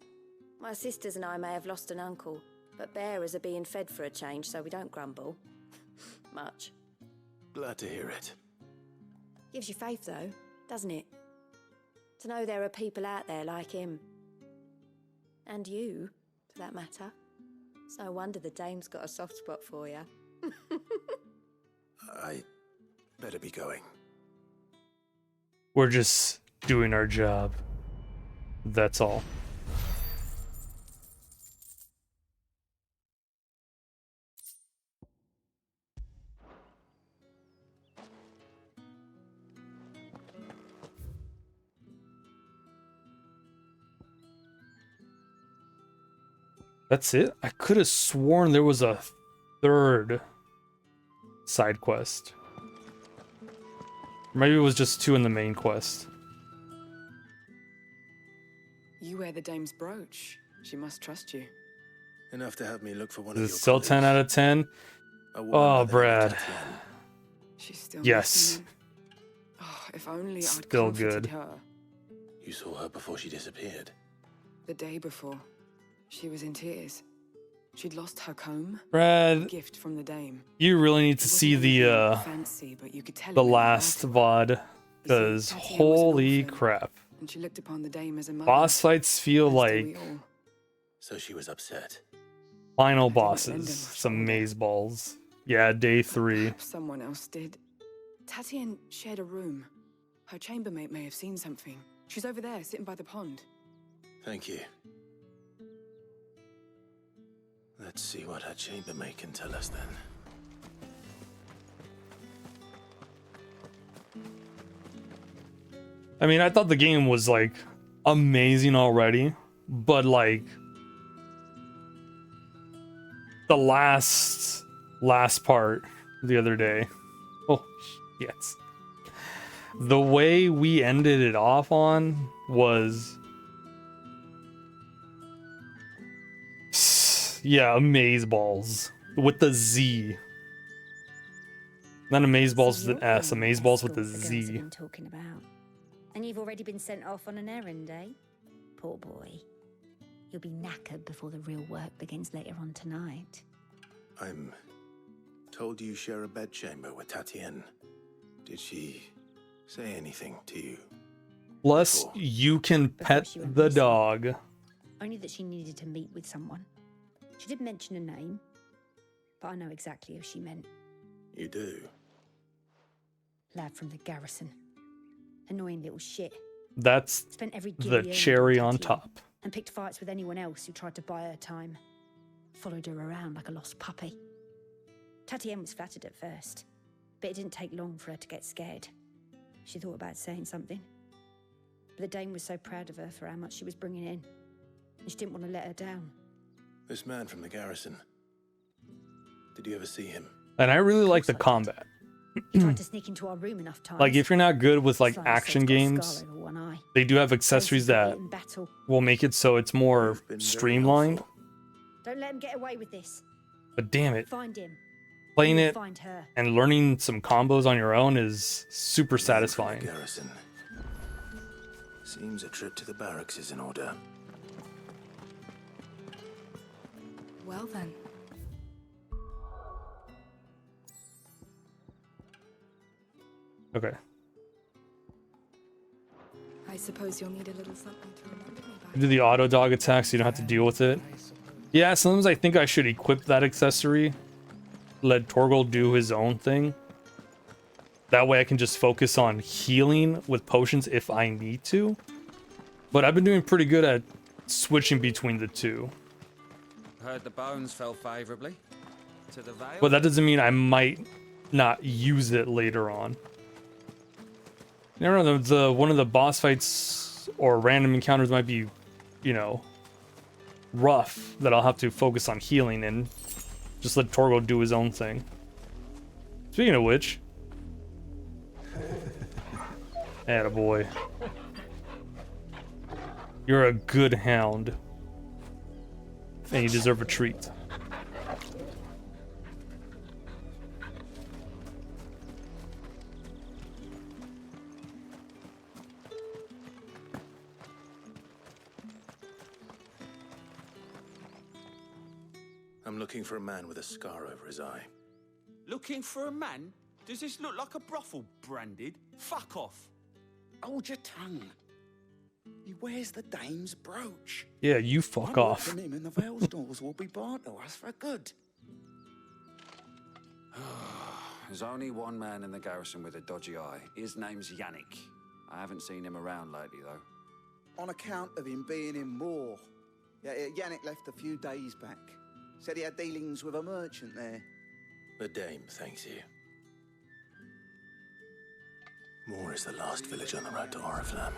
My sisters and I may have lost an uncle, but bearers are being fed for a change, so we don't grumble. Much. Glad to hear it. Gives you faith, though, doesn't it? To know there are people out there like him. And you, for that matter. It's no wonder the Dame's got a soft spot for you. I better be going. We're just doing our job. That's all. That's it? I could have sworn there was a third side quest. Maybe it was just 2 in the main quest. You wear the Dame's brooch. She must trust you. Enough to have me look for one Is of it your still colleagues. 10 out of 10? Oh, Brad. She's still Yes. missing. Oh, if only I'd Still comforted good. her. You saw her before she disappeared. The day before, she was in tears. She'd lost her comb. Brad, A gift from the Dame. you really need to see the Fancy, but you could tell the it meant last VOD, because holy crap. and she looked upon the Dame as a mother. Boss fights feel like So she was upset. final bosses. Some maze balls. Yeah, day 3. Perhaps someone else did. Tatienne shared a room. Her chambermaid may have seen something. She's over there, sitting by the pond. Thank you. Let's see what her chambermaid can tell us then. I mean, I thought the game was like amazing already, but like the last part the other day. Oh, yes. The way we ended it off on was yeah, amazeballs with the Z. Not amazeballs with an S, amazeballs with a Z. Been talking about. And you've already been sent off on an errand, eh? Poor boy. You'll be knackered before the real work begins later on tonight. I'm told you share a bedchamber with Tatienne. Did she say anything to you? Plus, you can pet the dog. Only that she needed to meet with someone. She did mention a name, but I know exactly who she meant. You do? Lad from the garrison. Annoying little shit. That's Spent every the guinea earned cherry on on Tatienne, top. and picked fights with anyone else who tried to buy her time. Followed her around like a lost puppy. Tatienne was flattered at first, but it didn't take long for her to get scared. She thought about saying something. But the Dame was so proud of her for how much she was bringing in, and she didn't want to let her down. This man from the garrison. Did you ever see him? And I really like the combat. He tried to sneak into our room enough times. Like, if you're not good with like Sly action said's got a games, scar over one eye. they do have accessories that in battle. will make it so it's more streamlined. Don't let him get away with this. But damn it, Find him. playing You'll it Find her. and learning some combos on your own is super satisfying. Garrison. Seems a trip to the barracks is in order. Well then. Okay. I suppose you'll need a little something to remember me by. Do the auto dog attack so you don't have to deal with it. Yeah, sometimes I think I should equip that accessory. Let Torgal do his own thing. That way I can just focus on healing with potions if I need to. But I've been doing pretty good at switching between the two. Heard the bones fell favorably to the Vale. But that doesn't mean I might not use it later on. You never know, the one of the boss fights or random encounters might be, you know, rough, that I'll have to focus on healing and just let Torgal do his own thing. Speaking of which, attaboy. You're a good hound. And you deserve a treat. I'm looking for a man with a scar over his eye. Looking for a man? Does this look like a brothel, Branded? Fuck off. Hold your tongue. He wears the dame's brooch. Yeah, you fuck off. Him and the Vale's doors will be barred to us for good. There's only one man in the garrison with a dodgy eye. His name's Yannick. I haven't seen him around lately, though. On account of him being in Moor. Yeah, Yannick left a few days back. Said he had dealings with a merchant there. The dame thanks you. Moor is the last village on the road to Oriflamme.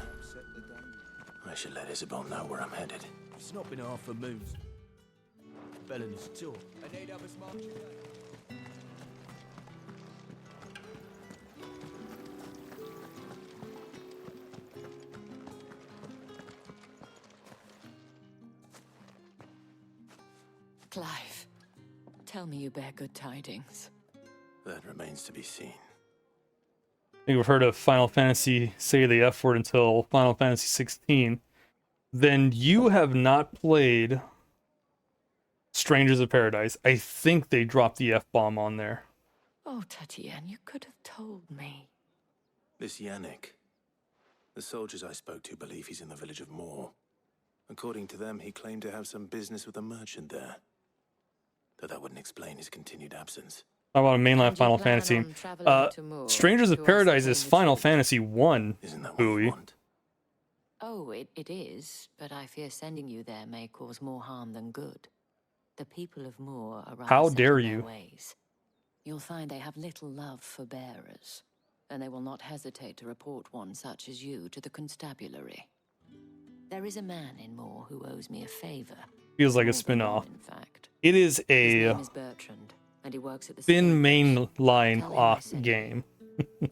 I should let Isabel know where I'm headed. It's not been half a moon. Belen's tour. I need others marching. Clive, tell me you bear good tidings. That remains to be seen. I think we've heard of Final Fantasy say the F word until Final Fantasy 16. Then you have not played Strangers of Paradise. I think they dropped the F-bomb on there. Oh, Tatienne, you could have told me. This Yannick. The soldiers I spoke to believe he's in the village of Moor. According to them, he claimed to have some business with a merchant there. Though that wouldn't explain his continued absence. How about a mainline Final Fantasy? Strangers of Paradise is Final Fantasy 1. Booey. Oh, it is, but I fear sending you there may cause more harm than good. The people of Moor are rather How set dare in their you? ways. You'll find they have little love for bearers, and they will not hesitate to report one such as you to the constabulary. There is a man in Moor who owes me a favor. Feels like a spin-off. It is a His name is Bertrand, and he works at the thin mainline off game.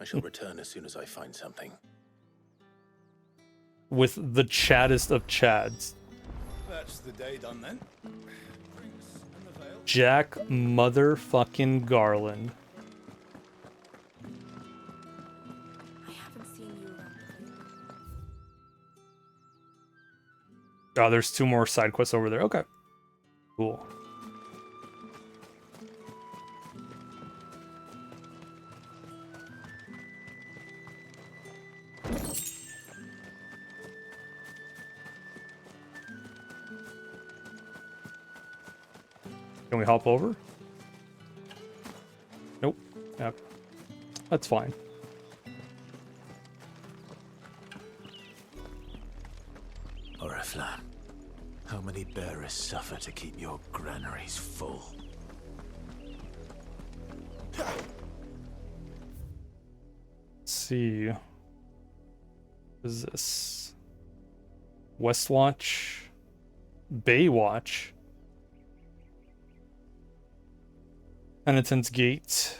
I shall return as soon as I find something. With the chaddest of chads. That's the day done then. Jack motherfucking Garland. I haven't seen you around. Oh, there's 2 more side quests over there. Okay. Cool. Can we hop over? Nope. Yep. That's fine. Oriflamme, how many bearers suffer to keep your granaries full? Let's see. What is this? Westwatch? Baywatch? Penitent's Gate.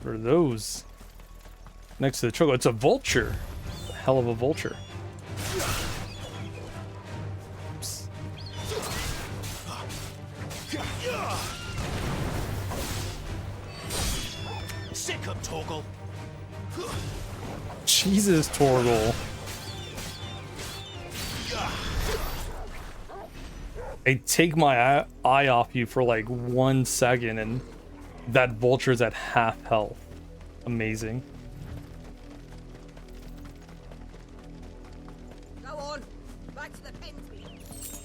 For those. next to the choco. It's a vulture. A hell of a vulture. Sick of Torgal. Jesus, Torgal. I take my eye off you for like 1 second and that vulture's at half health. Amazing. Go on, back to the pins.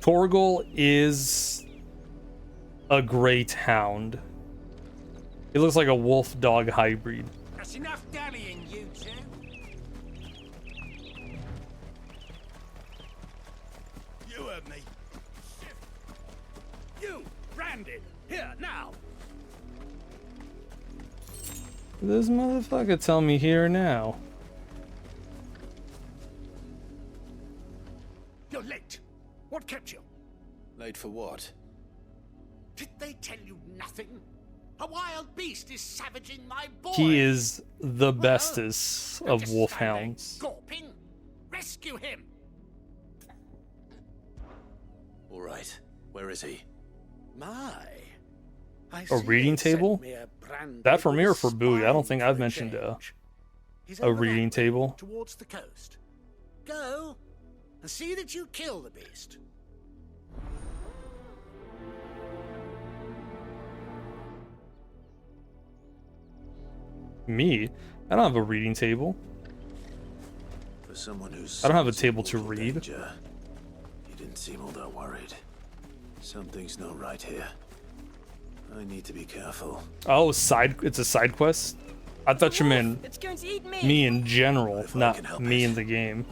Torgal is a great hound. He looks like a wolf dog hybrid. That's enough dallying, you two. You heard me. You, branded, here, now. This motherfucker tell me here now. You're late. What kept you? Late for what? Did they tell you nothing? A wild beast is savaging my boy. He is the bestest of wolfhounds. Gorping, rescue him. All right. Where is he? My. A reading table? That for me or for Bowie? I don't think I've mentioned a reading table. Towards the coast. Go and see that you kill the beast. Me? I don't have a reading table. For someone who's I don't have a table to read. Danger, he didn't seem all that worried. Something's not right here. I need to be careful. Oh, it's a side quest? I thought you meant It's going to eat me. me in general, not me in the game.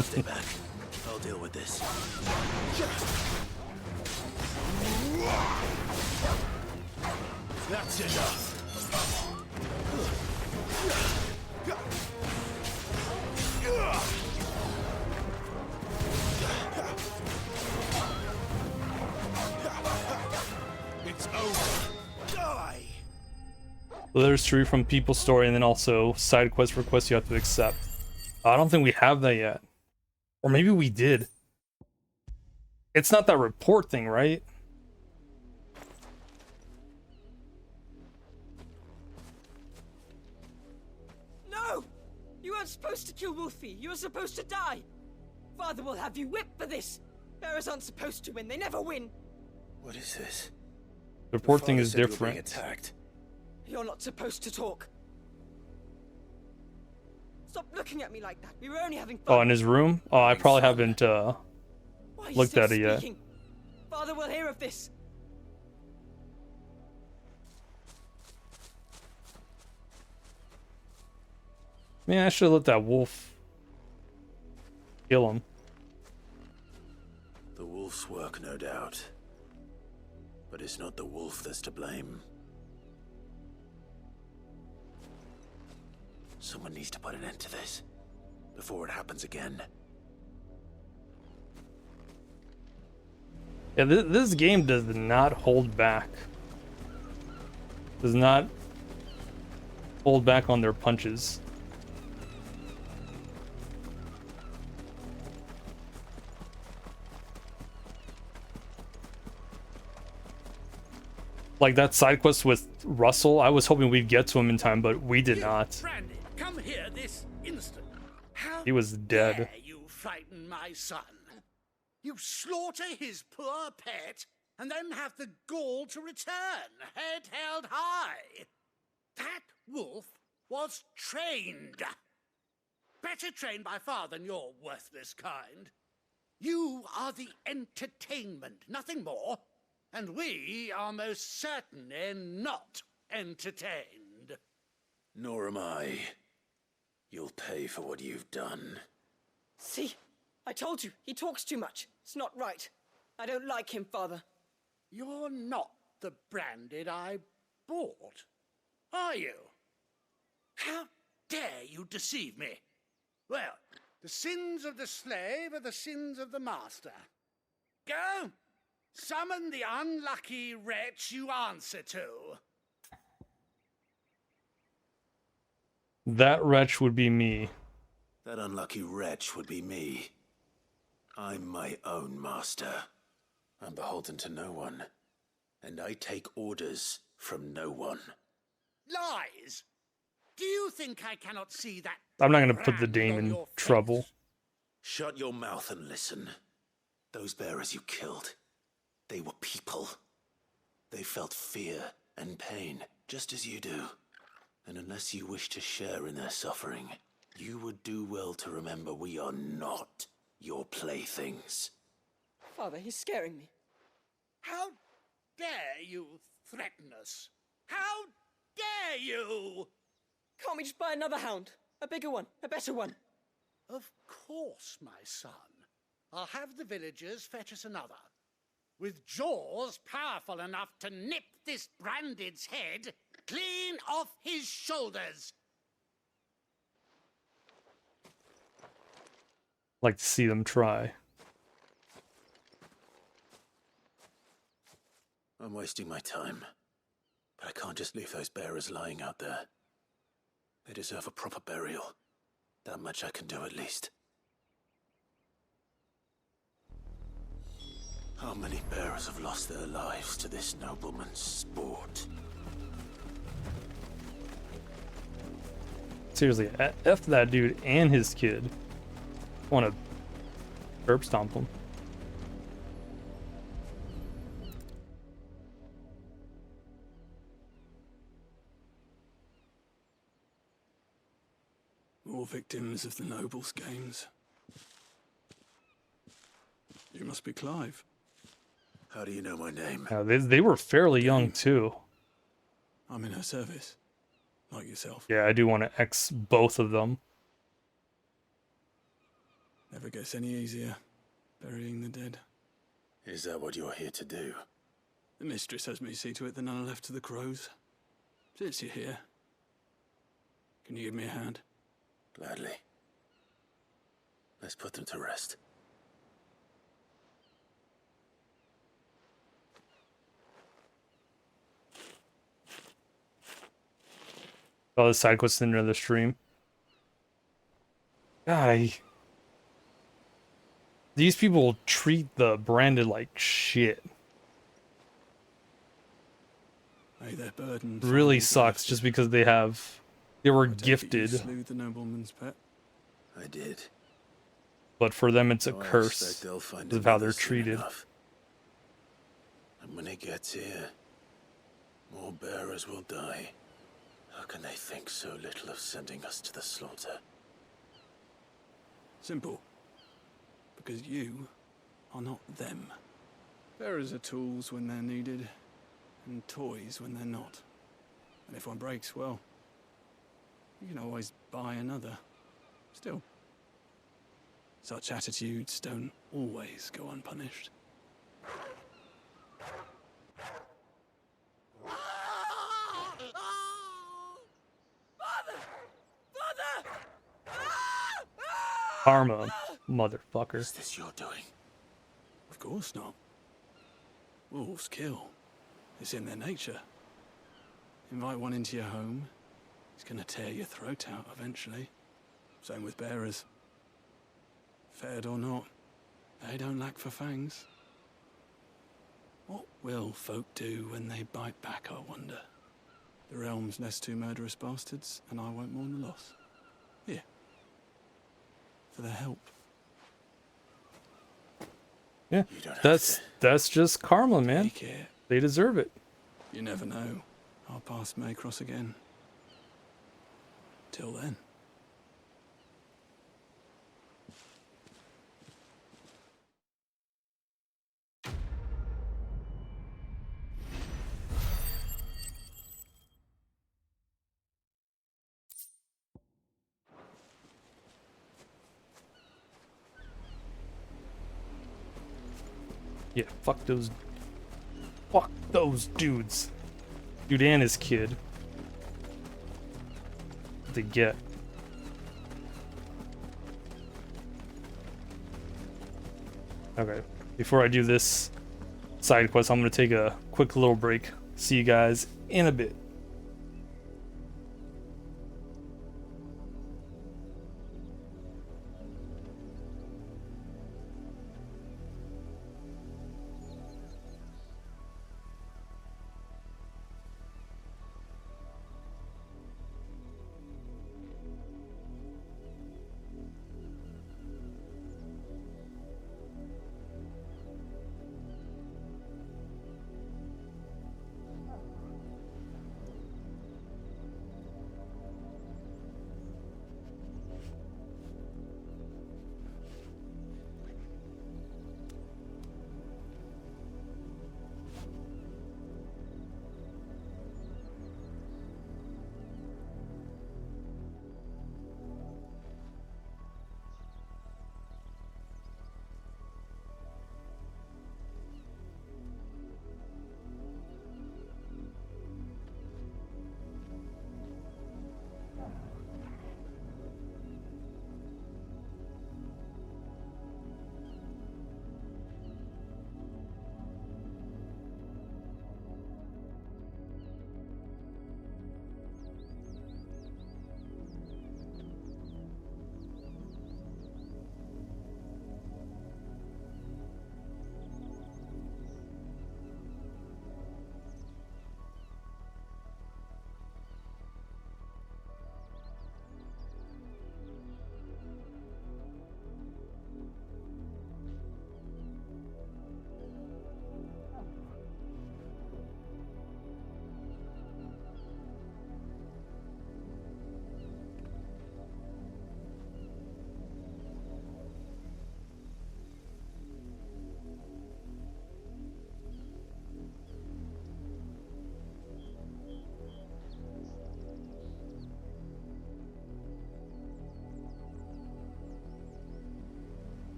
Stay back. I'll deal with this. That's enough. It's over. Die. Letters to read from People's Story, and then also side quest requests you have to accept. I don't think we have that yet. Or maybe we did. It's not that report thing, right? No! You weren't supposed to kill Wolfie. You were supposed to die. Father will have you whipped for this. Bearers aren't supposed to win. They never win. What is this? The report thing Father is said you were being different. attacked. You're not supposed to talk. Stop looking at me like that. We were only having fun. Oh, in his room? Oh, I probably haven't Why are you looked still at it yet. speaking? Father will hear of this. Man, I should have let that wolf kill him. The wolf's work, no doubt. But it's not the wolf that's to blame. Someone needs to put an end to this before it happens again. Yeah, this game does not hold back. Does not hold back on their punches. Like that side quest with Russell, I was hoping we'd get to him in time, but we did not. Brandy, come here this instant. How He was dead. dare you frighten my son? You slaughter his poor pet, and then have the gall to return, head held high. That wolf was trained. Better trained by far than your worthless kind. You are the entertainment, nothing more. And we are most certainly not entertained. Nor am I. You'll pay for what you've done. See? I told you. He talks too much. It's not right. I don't like him, Father. You're not the Branded I bought, are you? How dare you deceive me? Well, the sins of the slave are the sins of the master. Go, summon the unlucky wretch you answer to. That wretch would be me. That unlucky wretch would be me. I'm my own master. I'm beholden to no one. And I take orders from no one. Lies! Do you think I cannot see that? I'm not going to put the brand dame on in your trouble. Shut your mouth and listen. Those bearers you killed, they were people. They felt fear and pain, just as you do. And unless you wish to share in their suffering, you would do well to remember we are not your playthings. Father, he's scaring me. How dare you threaten us? How dare you? Can't we just buy another hound? A bigger one, a better one. Of course, my son. I'll have the villagers fetch us another. With jaws powerful enough to nip this Branded's head clean off his shoulders. Like to see them try. I'm wasting my time. But I can't just leave those bearers lying out there. They deserve a proper burial. That much I can do at least. How many bearers have lost their lives to this nobleman's sport? Seriously, F that dude and his kid. Want to curb stomp him. More victims of the nobles' games. You must be Clive. How do you know my name? They were fairly young too. I'm in her service, like yourself. Yeah, I do want to X both of them. Never gets any easier, burying the dead. Is that what you're here to do? The mistress has me see to it that none are left to the crows. Since you're here, can you give me a hand? Gladly. Let's put them to rest. All the side quests in the stream. God, these people treat the Branded like shit. Hey, their burdens. Really sucks just because they were You gifted. slew the nobleman's pet. I did. But for them it's a Oh, I curse expect they'll find of how they're another soon treated. enough. And when it gets here, more bearers will die. How can they think so little of sending us to the slaughter? Simple. Because you are not them. Bearers are tools when they're needed, and toys when they're not. And if one breaks, well, you can always buy another. Still, such attitudes don't always go unpunished. Karma, motherfucker. Is this your doing? Of course not. Wolves kill. It's in their nature. Invite one into your home, he's gonna tear your throat out eventually. Same with bearers. Fed or not, they don't lack for fangs. What will folk do when they bite back, I wonder? The realm's nest two murderous bastards, and I won't mourn the loss. Here. For their help. Yeah, that's just karma, man. They deserve it. You never know. Our paths may cross again. Till then. Yeah, fuck those dudes. Dude and his kid. What they get. Okay, before I do this side quest, I'm going to take a quick little break. See you guys in a bit.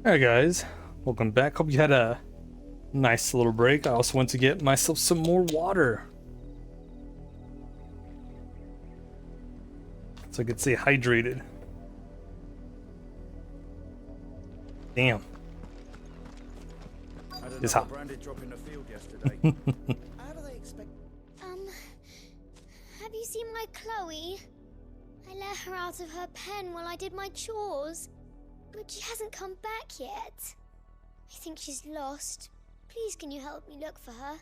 Alright guys, welcome back. Hope you had a nice little break. I also went to get myself some more water, so I could stay hydrated. Damn. It's hot. Branded drop in the field yesterday. How do they expect... Have you seen my Chloe? I let her out of her pen while I did my chores, but she hasn't come back yet. I think she's lost. Please, can you help me look for her?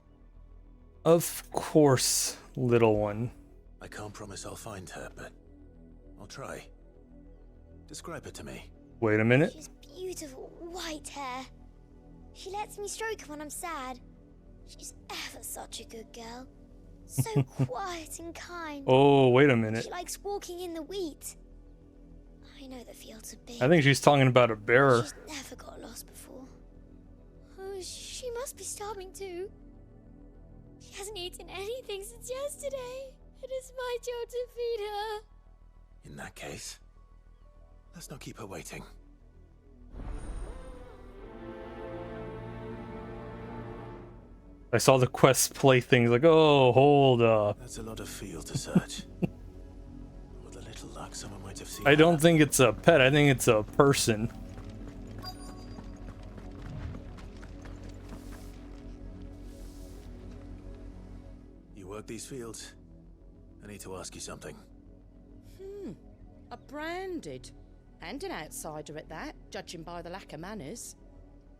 Of course, little one. I can't promise I'll find her, but I'll try. Describe her to me. Wait a minute. She's beautiful white hair. She lets me stroke her when I'm sad. She's ever such a good girl. So quiet and kind. Oh, wait a minute. She likes walking in the wheat. I know the fields are big. I think she's talking about a bearer. She's never got lost before. Oh, she must be starving too. She hasn't eaten anything since yesterday. It is my job to feed her. In that case, let's not keep her waiting. I saw the quest play things like, oh, hold up. That's a lot of field to search. With a little luck, someone might have seen I don't think it's a pet, I think it's a person. You work these fields? I need to ask you something. A branded. And an outsider at that, judging by the lack of manners.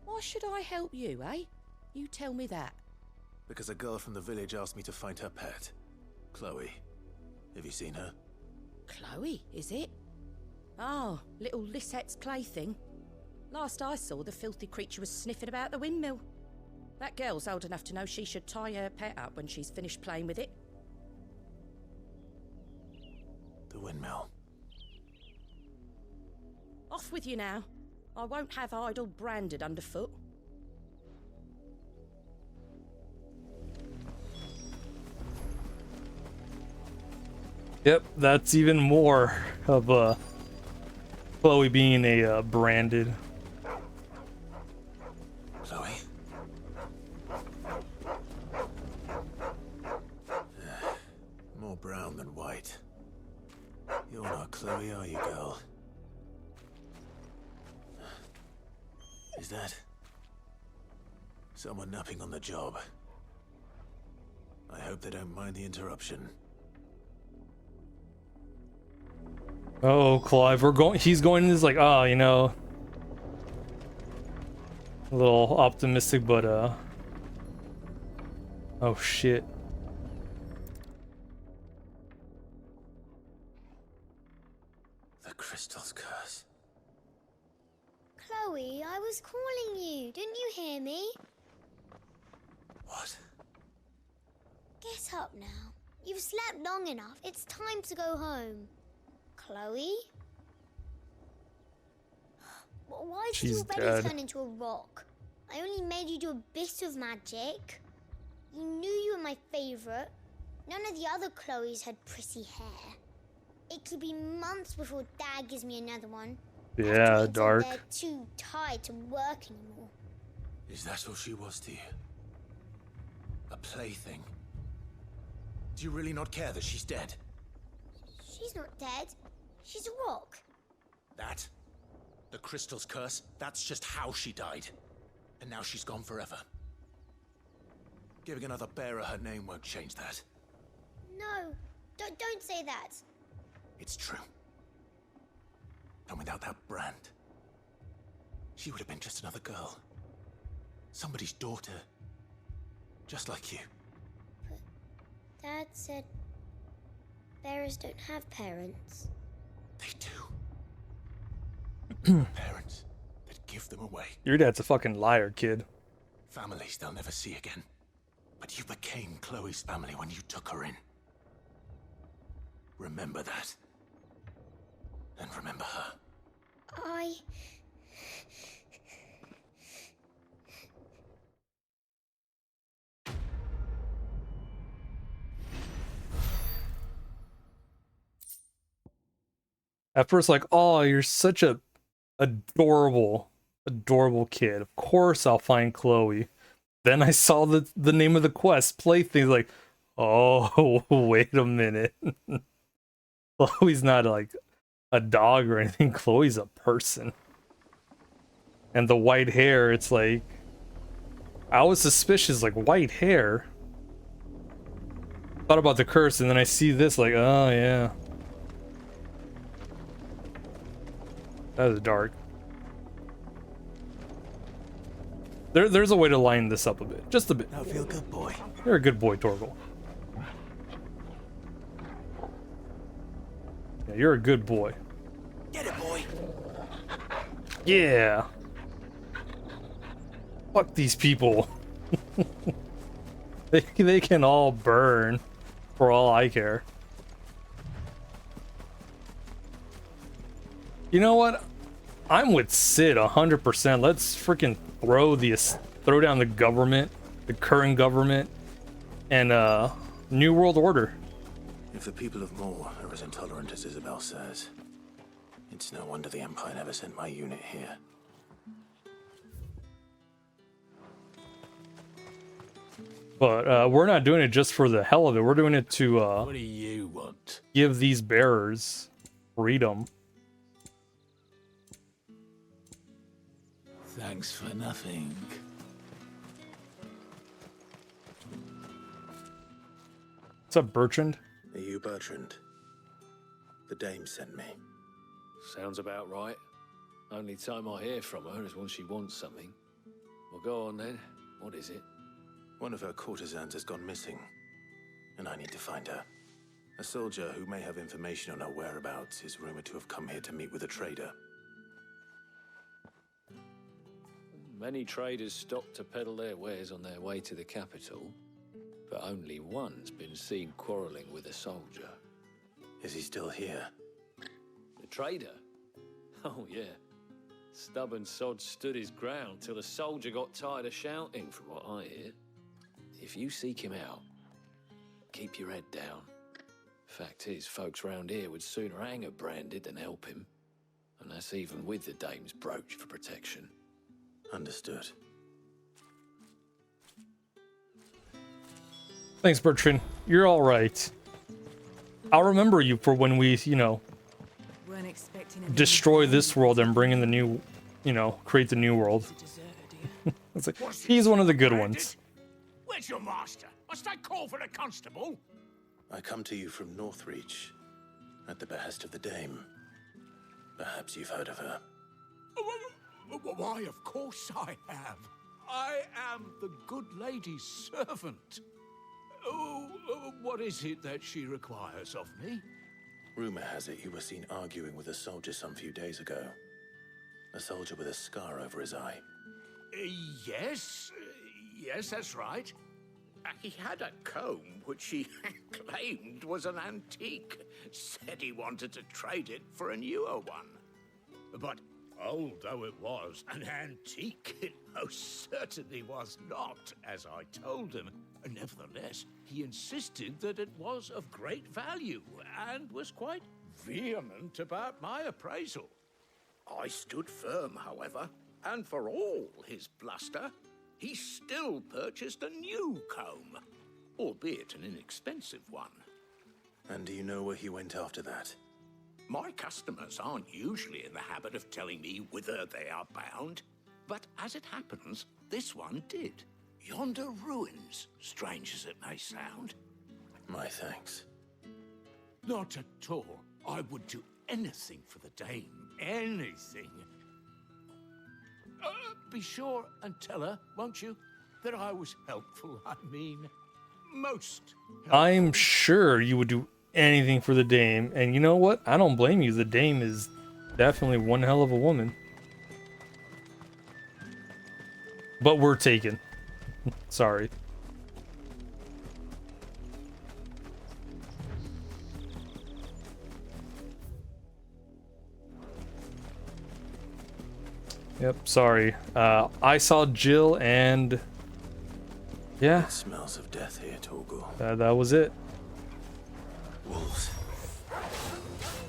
Why should I help you, eh? You tell me that. Because a girl from the village asked me to find her pet, Chloe. Have you seen her? Chloe, is it? Oh, little Lisette's plaything. Last I saw, the filthy creature was sniffing about the windmill. That girl's old enough to know she should tie her pet up when she's finished playing with it. The windmill. Off with you now. I won't have idle branded underfoot. Yep, that's even more of Chloe being a branded. Chloe? More brown than white. You're not Chloe, are you, girl? Is that someone napping on the job? I hope they don't mind the interruption. Oh, Clive, he's going in this like, oh, you know, a little optimistic, but oh shit. The crystal's curse. Chloe, I was calling you. Didn't you hear me? What? Get up now. You've slept long enough. It's time to go home. Chloe? Why did She's your belly dead. turn into a rock? I only made you do a bit of magic. You knew you were my favorite. None of the other Chloes had pretty hair. It could be months before Dad gives me another one. Yeah, dark. They're too tired to work anymore. Is that all she was to you? A plaything? Do you really not care that she's dead? She's not dead. She's a rock. That? The crystal's curse? That's just how she died. And now she's gone forever. Giving another bearer her name won't change that. No, don't say that. It's true. And without that brand, she would have been just another girl. Somebody's daughter. Just like you. But Dad said bearers don't have parents. They do. Parents that give them away. Your dad's a fucking liar, kid. Families they'll never see again. But you became Chloe's family when you took her in. Remember that. And remember her. At first, like, oh, you're such a adorable Adorable kid. Of course I'll find Chloe. Then I saw the name of the quest, Playthings, like, oh, wait a minute. Chloe's not like a dog or anything. Chloe's a person. And the white hair, it's like, I was suspicious, like, white hair. Thought about the curse, and then I see this, like, oh yeah. That is dark. There's a way to line this up a bit. Just a bit. I feel good, boy. You're a good boy, Torgal. Yeah, you're a good boy. Get it, boy. Yeah. Fuck these people. They can all burn for all I care. You know what? I'm with Sid 100%. Let's freaking throw down the government, the current government, and New World Order. If the people of Moor are as intolerant as Isabel says, it's no wonder the Empire never sent my unit here. But we're not doing it just for the hell of it. We're doing it to What do you want? give these bearers freedom. Thanks for nothing. What's up, Bertrand? Are you Bertrand? The dame sent me. Sounds about right. Only time I hear from her is when she wants something. Well, go on then. What is it? One of her courtesans has gone missing, and I need to find her. A soldier who may have information on her whereabouts is rumored to have come here to meet with a trader. Many traders stop to peddle their wares on their way to the capital, but only one's been seen quarreling with a soldier. Is he still here? The trader? Oh, yeah. Stubborn sod stood his ground till the soldier got tired of shouting, from what I hear. If you seek him out, keep your head down. Fact is, folks round here would sooner hang a branded than help him. And that's even with the dame's brooch for protection. Understood. Thanks, Bertrand. You're all right. I'll remember you for when we, Weren't expecting a destroy this world and bring in the new, create the new world. It's like, he's one of the good ones. Where's your master? Must I call for a constable? I come to you from Northreach, at the behest of the dame. Perhaps you've heard of her. Why, of course I have. I am the good lady's servant. Oh, what is it that she requires of me? Rumor has it you were seen arguing with a soldier some few days ago. A soldier with a scar over his eye. Yes, that's right. He had a comb which he claimed was an antique. Said he wanted to trade it for a newer one. But old though it was, an antique it most certainly was not, as I told him. Nevertheless, he insisted that it was of great value, and was quite vehement about my appraisal. I stood firm, however, and for all his bluster, he still purchased a new comb, albeit an inexpensive one. And do you know where he went after that? My customers aren't usually in the habit of telling me whither they are bound, but as it happens, this one did. Yonder ruins, strange as it may sound. My thanks. Not at all. I would do anything for the dame. Anything. Be sure and tell her, won't you, that I was helpful. I mean, most helpful. I'm sure you would do anything for the dame. And you know what? I don't blame you. The dame is definitely one hell of a woman. But we're taken. Sorry. Yep, sorry. I saw Jill and... yeah. It smells of death here, Torgal. That was it. Wolves.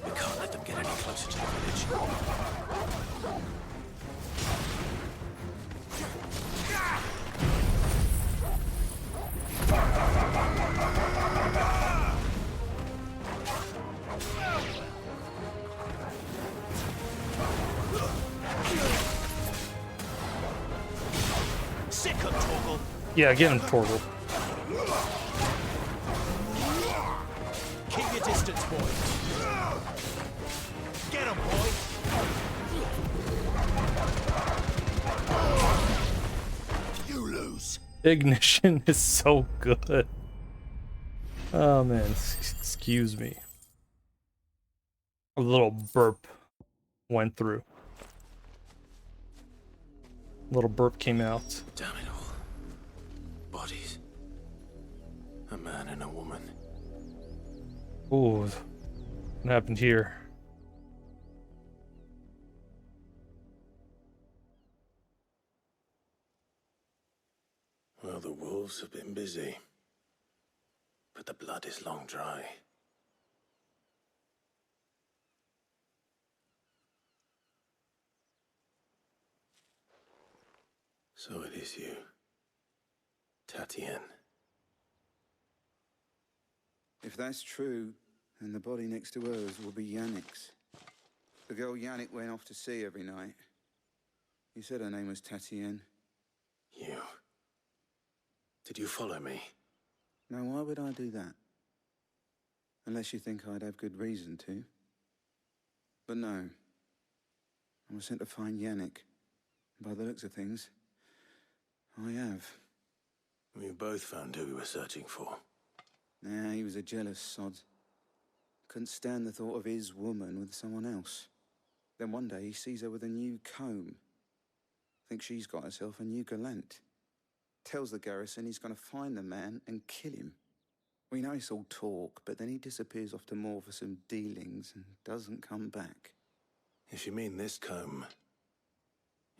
We can't let them get any closer to the village. Yeah, get him, Torgal. Keep your distance, boy. Get him, boy. You lose. Ignition is so good. Oh man, excuse me. A little burp went through. A little burp came out. Damn it all. Bodies. A man and a woman. Ooh, what happened here? Well, the wolves have been busy. But the blood is long dry. So it is you, Tatien. If that's true, then the body next to hers will be Yannick's. The girl Yannick went off to sea every night. You said her name was Tatien. You. Did you follow me? Now, why would I do that? Unless you think I'd have good reason to. But no. I was sent to find Yannick. By the looks of things, I have. We both found who we were searching for. Nah, he was a jealous sod. Couldn't stand the thought of his woman with someone else. Then one day he sees her with a new comb. Thinks she's got herself a new gallant. Tells the garrison he's going to find the man and kill him. We know it's all talk, but then he disappears off to Moor for some dealings and doesn't come back. If you mean this comb,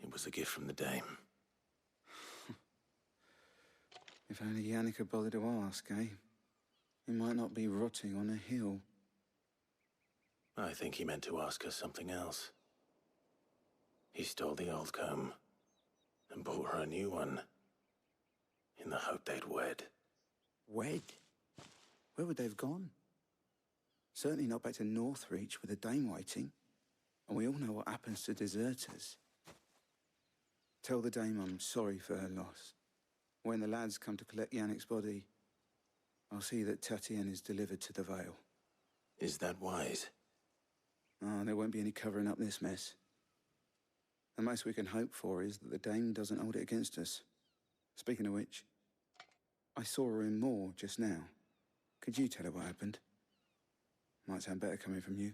it was a gift from the Dame. If only Yannick had bothered to ask, eh? He might not be rotting on a hill. I think he meant to ask us something else. He stole the old comb and bought her a new one in the hope they'd wed. Wed? Where would they have gone? Certainly not back to Northreach with the Dame waiting. And we all know what happens to deserters. Tell the Dame I'm sorry for her loss. When the lads come to collect Yannick's body, I'll see that Tatien is delivered to the Vale. Is that wise? Oh, there won't be any covering up this mess. The most we can hope for is that the Dame doesn't hold it against us. Speaking of which, I saw her in Moor just now. Could you tell her what happened? Might sound better coming from you.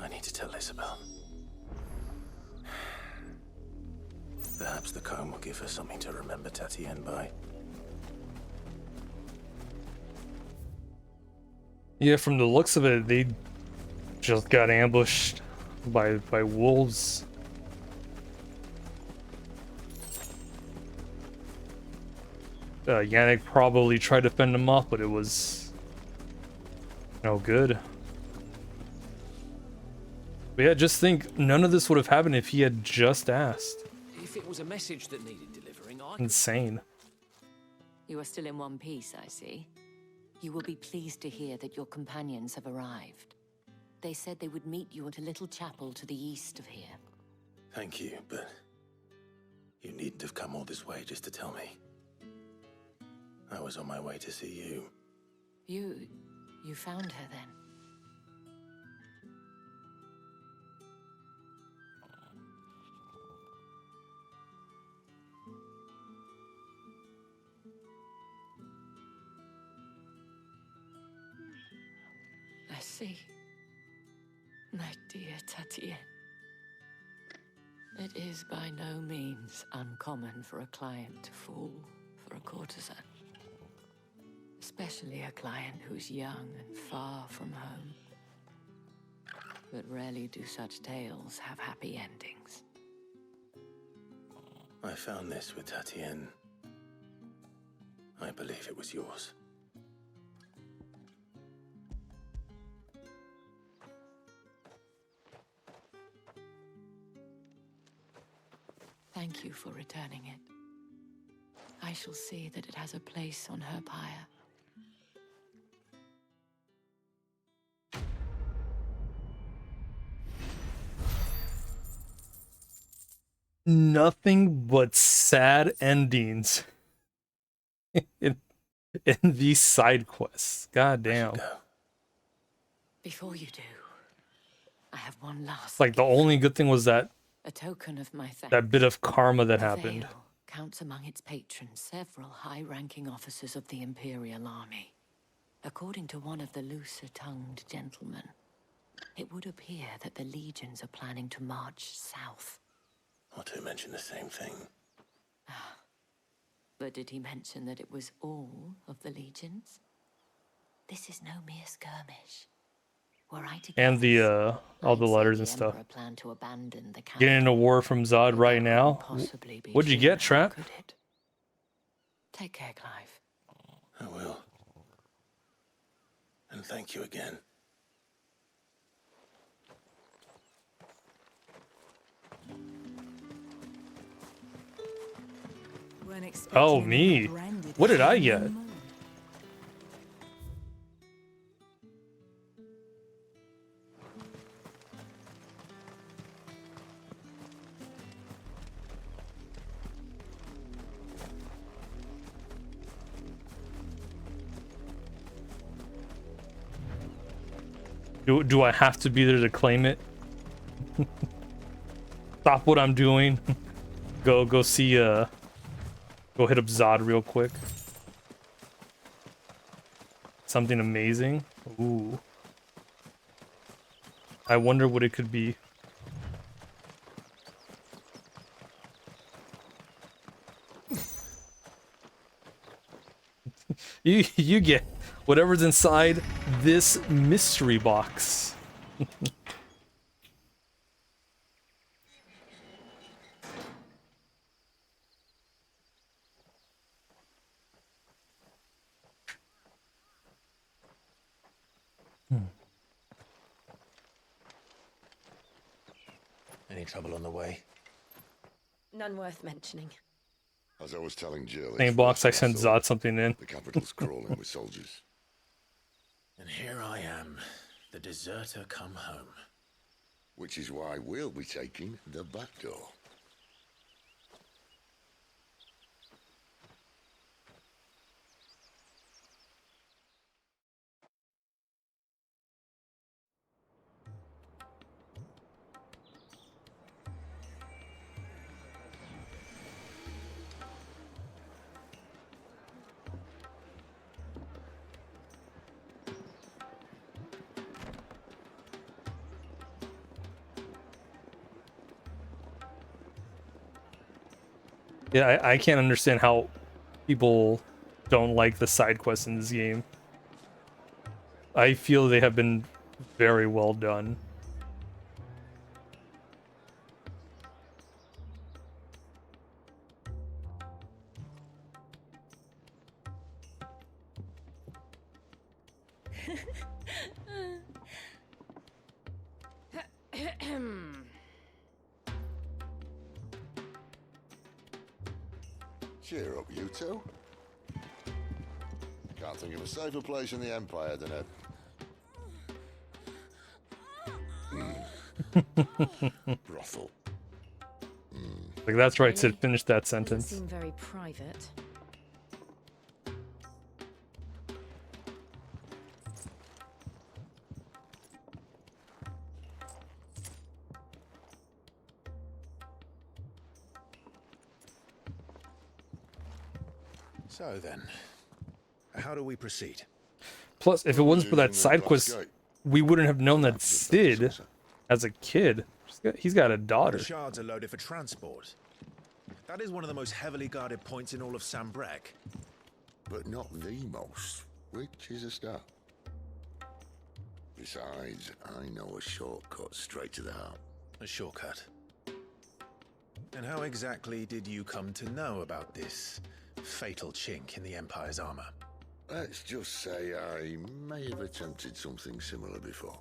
I need to tell Isabel. Perhaps the comb will give her something to remember Tatien by. Yeah, from the looks of it, they just got ambushed by wolves. Yannick probably tried to fend them off, but it was no good. But yeah, just think, none of this would have happened if he had just asked. If it was a message that needed delivering, I... Insane. You are still in one piece, I see. You will be pleased to hear that your companions have arrived. They said they would meet you at a little chapel to the east of here. Thank you, but you needn't have come all this way just to tell me. I was on my way to see you. You found her then? I see. My dear Tatien. It is by no means uncommon for a client to fall for a courtesan. Especially a client who's young and far from home. But rarely do such tales have happy endings. I found this with Tatien. I believe it was yours. Thank you for returning it. I shall see that it has a place on her pyre. nothing but sad endings in these side quests. God damn. Before you do, I have one last. Like the only good thing was that A token of my thanks. that bit of karma that The happened. Vale counts among its patrons several high-ranking officers of the Imperial Army. According to one of the looser-tongued gentlemen, it would appear that the legions are planning to march south. Or to mention the same thing. But did he mention that it was all of the legions? This is no mere skirmish. Were I to And the all the letters and stuff. Getting into war from Zod right now. What'd you get, Trap? Take care, Clive. I will. And thank you again. Oh, me. What did I get? Do I have to be there to claim it? Stop what I'm doing. Go see go hit up Zod real quick. Something amazing. Ooh. I wonder what it could be. You get whatever's inside this mystery box. Any trouble on the way? None worth mentioning. As I was telling Jill, Same box I sent Zod something in. the capital's crawling with soldiers. And here I am, the deserter come home. Which is why we'll be taking the back door. Yeah, I can't understand how people don't like the side quests in this game. I feel they have been very well done. Cheer up, you two. Can't think of a safer place in the Empire than a... brothel. Like, that's right, Sid. Finish that Doesn't sentence. seem very private. So then, how do we proceed? Plus, if it wasn't for that side quest, we wouldn't have known that Sid, as a kid, he's got a daughter. The shards are loaded for transport. That is one of the most heavily guarded points in all of Sambrek. But not the most, which is a start. Besides, I know a shortcut straight to the heart. A shortcut. And how exactly did you come to know about this fatal chink in the Empire's armor? Let's just say I may have attempted something similar before.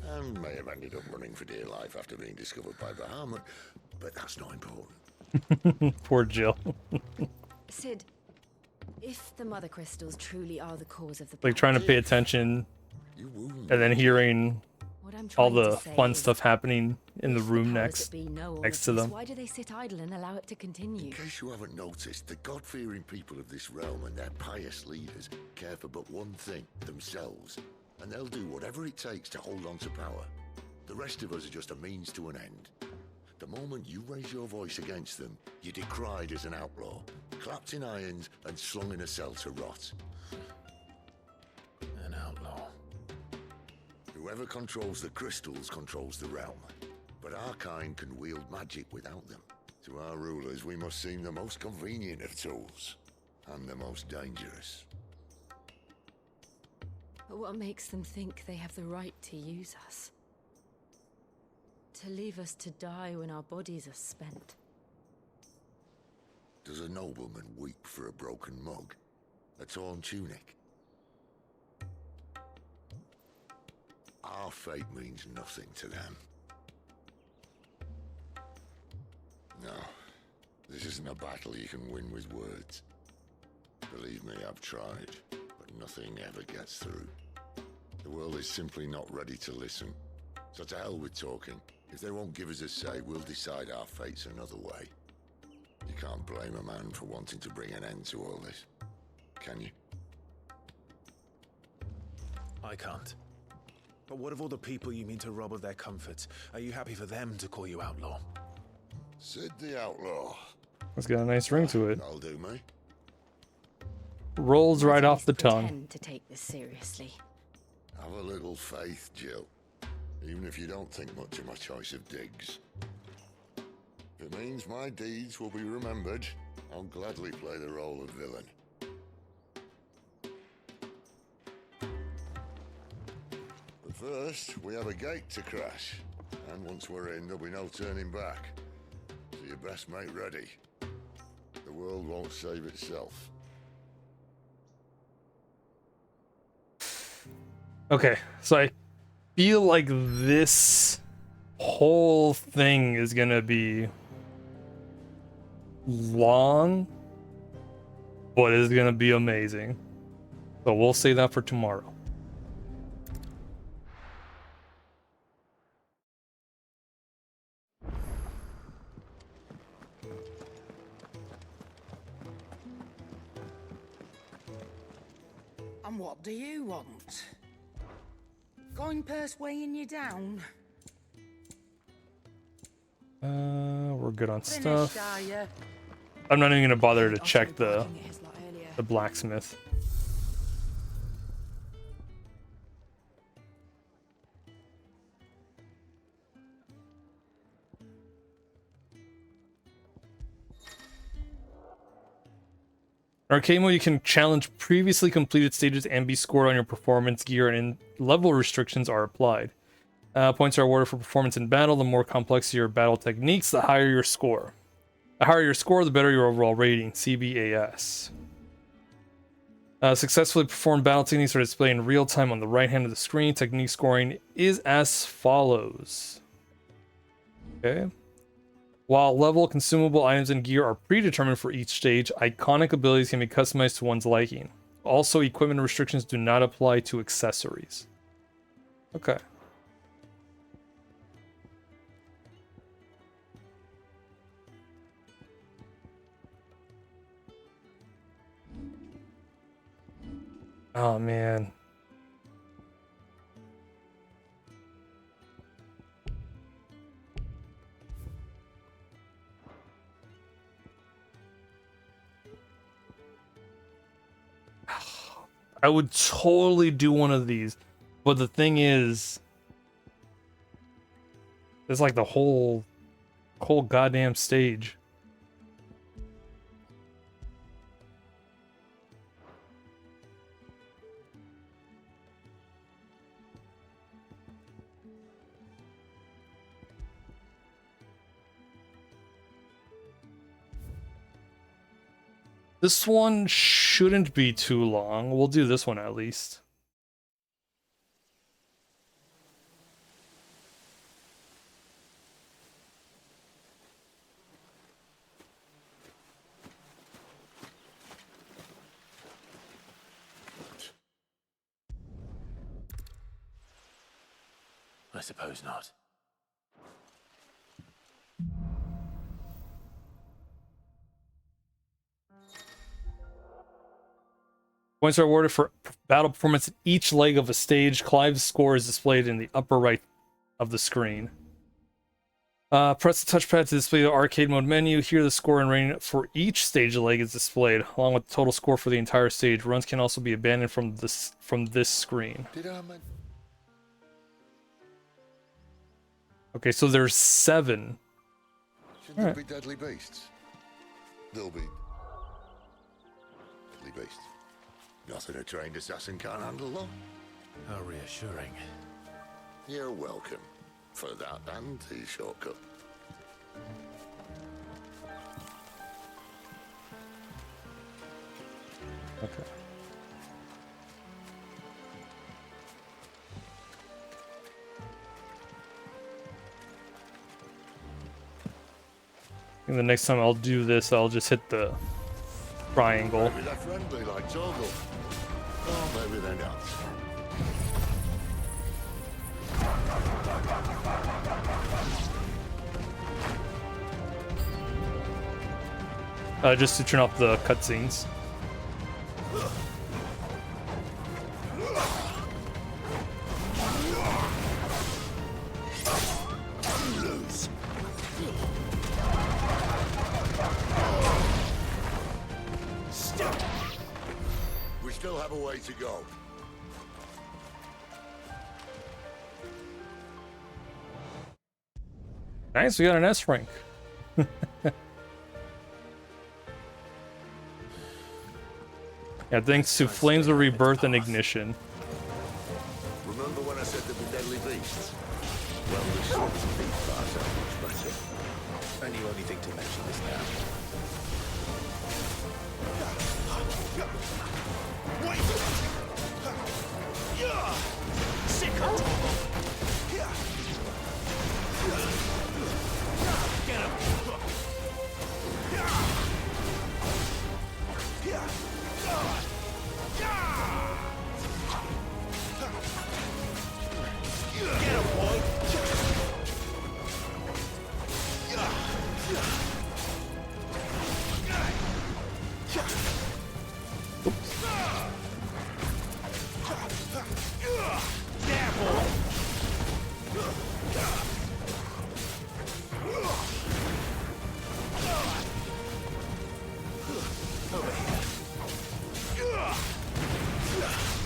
And may have ended up running for dear life after being discovered by Bahamut, but that's not important. Poor Jill. Sid, if the mother crystals truly are the cause of the Like trying to pay attention and then hearing What I'm all trying the to say fun is, stuff happening in the room powers that be know all next of to this, them. Why do they sit idle and allow it to continue? In case you haven't noticed, the God-fearing people of this realm and their pious leaders care for but one thing, themselves. And they'll do whatever it takes to hold on to power. The rest of us are just a means to an end. The moment you raise your voice against them, you're decried as an outlaw, clapped in irons and slung in a cell to rot. An outlaw. Whoever controls the crystals controls the realm. But our kind can wield magic without them. To our rulers, we must seem the most convenient of tools. And the most dangerous. But what makes them think they have the right to use us? To leave us to die when our bodies are spent? Does a nobleman weep for a broken mug? A torn tunic? Our fate means nothing to them. No, this isn't a battle you can win with words. Believe me, I've tried, but nothing ever gets through. The world is simply not ready to listen. So to hell with talking. If they won't give us a say, we'll decide our fates another way. You can't blame a man for wanting to bring an end to all this, can you? I can't. But what of all the people you mean to rob of their comforts? Are you happy for them to call you outlaw? Sid the Outlaw. It's got a nice ring to it. That'll do me. Rolls right off the tongue. Pretend to take this seriously. Have a little faith, Jill. Even if you don't think much of my choice of digs. If it means my deeds will be remembered, I'll gladly play the role of villain. But first, we have a gate to crash. And once we're in, there'll be no turning back. So you best make ready. The world won't save itself. Okay, so I feel like this whole thing is gonna be long, but it's gonna be amazing. So we'll save that for tomorrow. And what do you want? Going purse weighing you down? We're good on Finished, stuff. are you? I'm not even gonna bother to check the blacksmith. In arcade mode, you can challenge previously completed stages and be scored on your performance gear, and level restrictions are applied. Points are awarded for performance in battle. The more complex your battle techniques, the higher your score. The higher your score, the better your overall rating. CBAS. Successfully performed battle techniques are displayed in real time on the right hand of the screen. Technique scoring is as follows. Okay. While level, consumable items, and gear are predetermined for each stage, iconic abilities can be customized to one's liking. Also, equipment restrictions do not apply to accessories. Okay. Oh, man. I would totally do one of these, but the thing is, it's like the whole goddamn stage. This one shouldn't be too long. We'll do this one at least. I suppose not. Points are awarded for battle performance in each leg of a stage. Clive's score is displayed in the upper right of the screen. Press the touchpad to display the arcade mode menu. Here, the score and rating for each stage leg is displayed, along with the total score for the entire stage. Runs can also be abandoned from this screen. Okay, so there's 7. Shouldn't there be deadly beasts? There'll be deadly beasts. Nothing a trained assassin can't handle, though. How reassuring. You're welcome for that and the shortcut. Okay. And the next time I'll do this, I'll just hit the triangle. Maybe they're friendly like Torgal. Oh, maybe they're not. Just to turn off the cutscenes. Lose. We still have a way to go. Nice, we got an S rank. Yeah, thanks to Flames of Rebirth and Ignition. Remember when I said there'd be deadly beasts? Well, the sorts of these parts are much better. And you only think to mention this now. Wait! Sick of trouble! Get him! Get him, boy!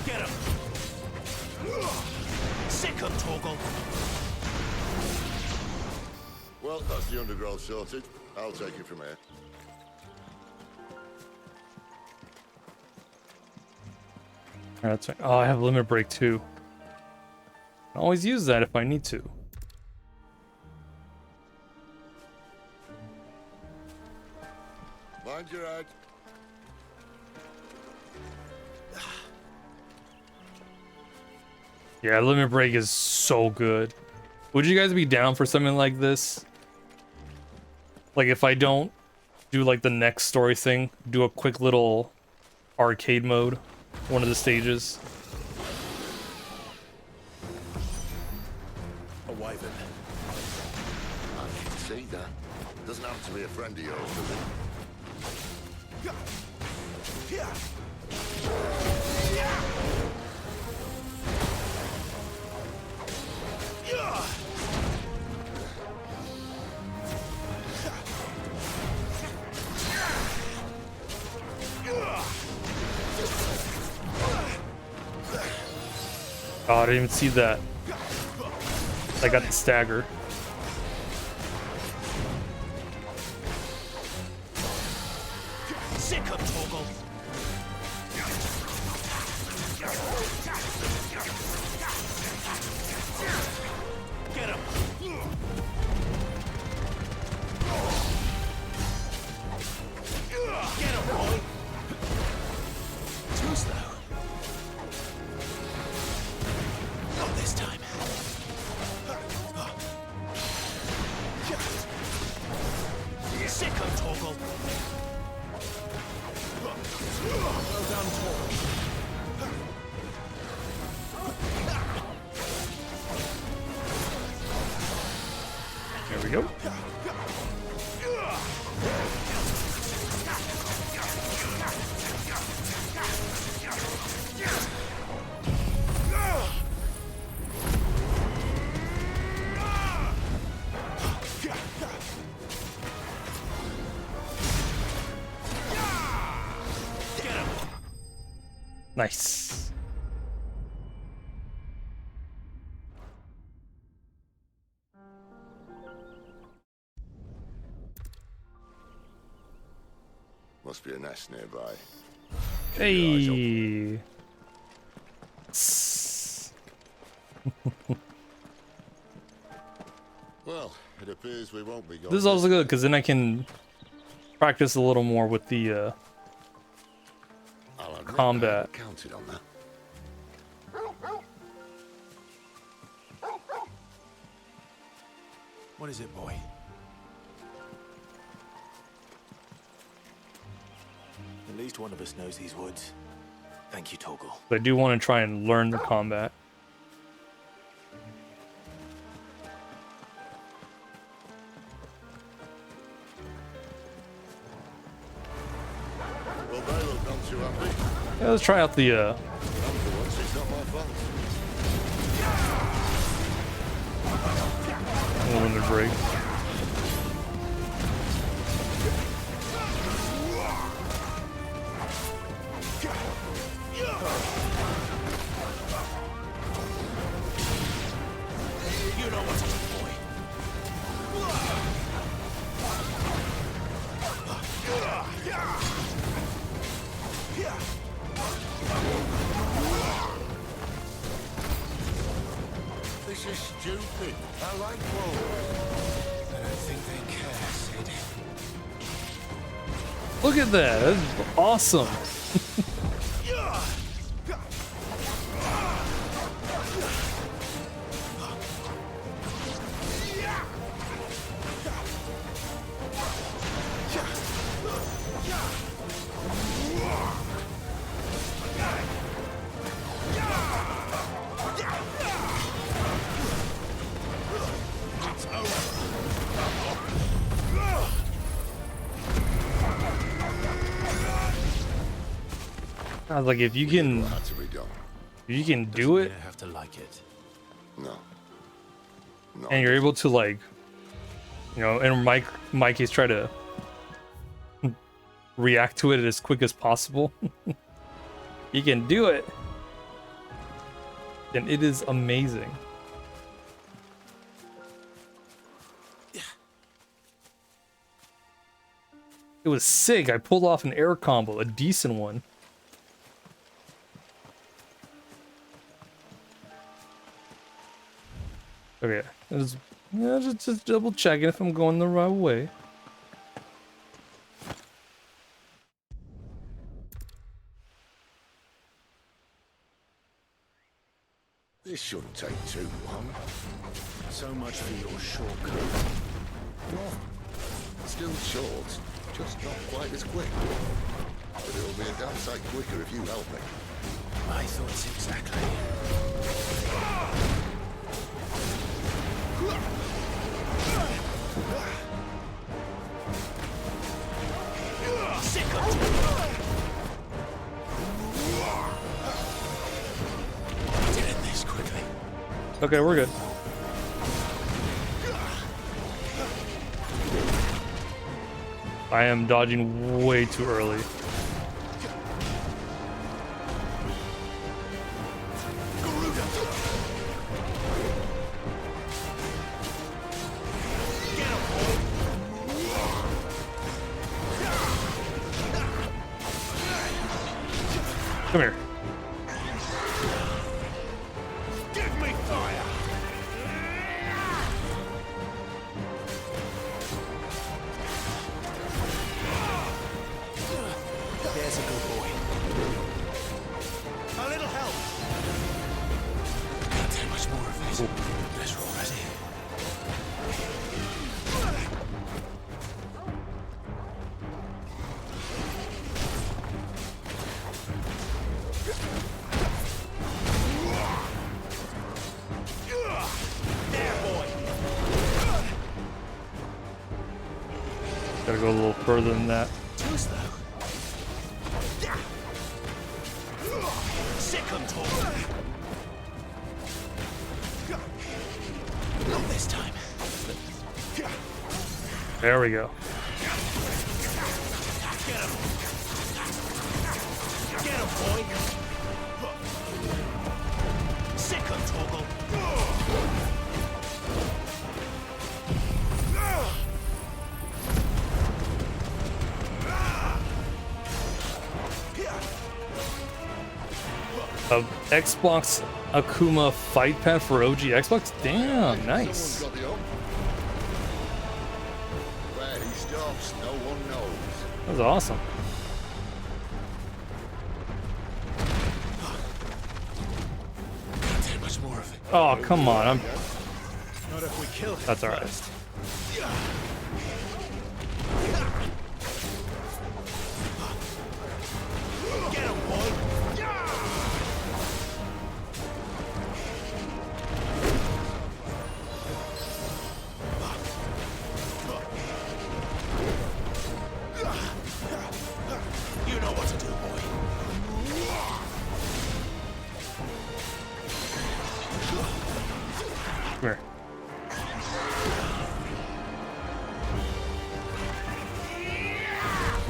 Get him! Sick of Torgal! Well, that's the undergrowth sorted. I'll take it from here. Alright, that's fine. Oh, I have limit break too. I always use that if I need to. Mind your head. Yeah, limit break is so good. Would you guys be down for something like this? Like if I don't do like the next story thing, do a quick little arcade mode, one of the stages. A wyvern. I can see that. Doesn't have to be a friend of yours, does it? Oh, I didn't even see that. I got the stagger. Sick of Torgal! Get him! Get him, boy! Too slow. Not this time. Sick of Torgal! Well done, Torgal. There we go. Nice. Must be a nest nearby. Hey. Well, it appears we won't be going. This is also good because then I can practice a little more with the combat. Counted on that. What is it, boy? At least one of us knows these woods. Thank you, Torgal. I do want to try and learn the combat. Well, they look none too happy. Yeah, let's try out the And for once, it's not my fault. limited break. You know what's up, boy. This is stupid. I like wolves. I don't think they care, Sid. Look at that. That's awesome. I was like, if you can do it, I have to like it. No. and you're able to, like, you know, and my case, try to react to it as quick as possible. You can do it, and it is amazing. It was sick. I pulled off an air combo, a decent one. Okay, just double checking if I'm going the right way. This shouldn't take too long. So much for your shortcut. Still short, just not quite as quick. But it'll be a damn sight quicker if you help me. My thoughts exactly. Sick of Let's end this quickly. Okay, we're good. I am dodging way too early. Come here. Give me fire. There's a good boy. A little help. Can't take much more of this. Let's roll right here. Gotta go a little further than that. Too slow. Second talk. Not this time. There we go. Get him. Get him, boy. Second toggle. A Xbox Akuma fight pad for OG Xbox? Damn, nice. Where he stops, no one knows. That was awesome. Can't take much more of it. Oh, come on. Not if we kill him. That's alright. Get him, boy. You know what to do, boy. Come here.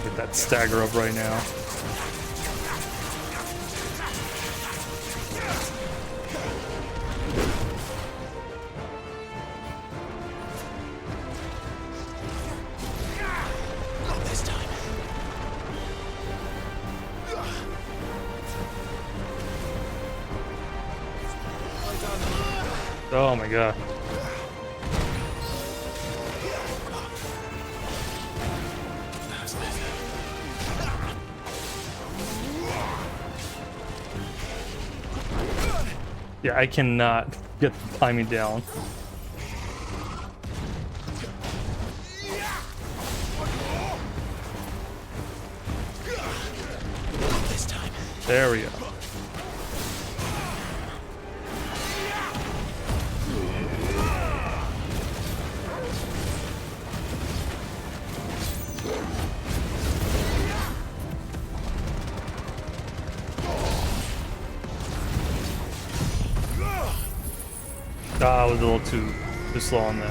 Get that stagger up right now. Not this time. Oh my god. Yeah, I cannot get the timing down. This time. There we go. Ah, I was a little too slow on that.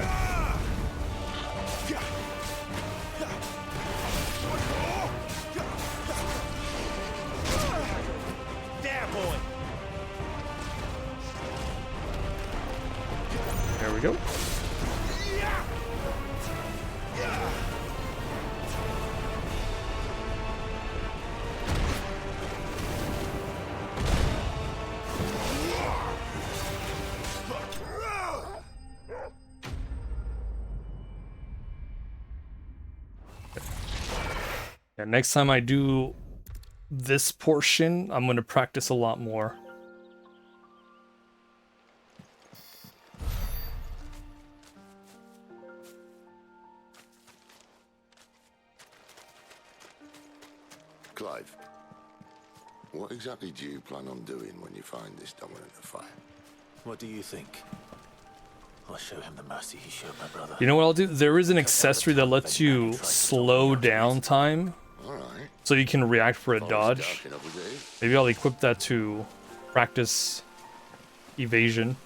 There, boy. There we go. Yeah, next time I do this portion, I'm going to practice a lot more. Clive, what exactly do you plan on doing when you find this dominant of fire? What do you think? I'll show him the mercy he showed my brother. You know what I'll do? There is an accessory that lets you slow down time, so you can react for a dodge. Maybe I'll equip that to practice evasion.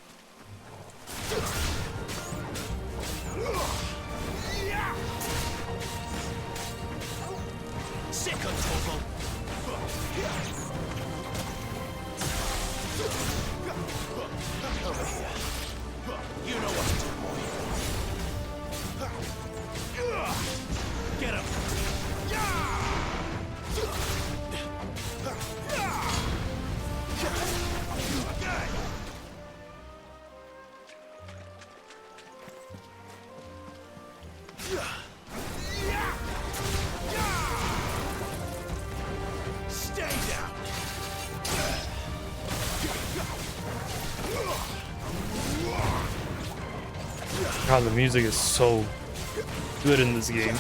Second toggle. Over here. You know what to do, boy. Get him. Stay down. God, the music is so good in this game.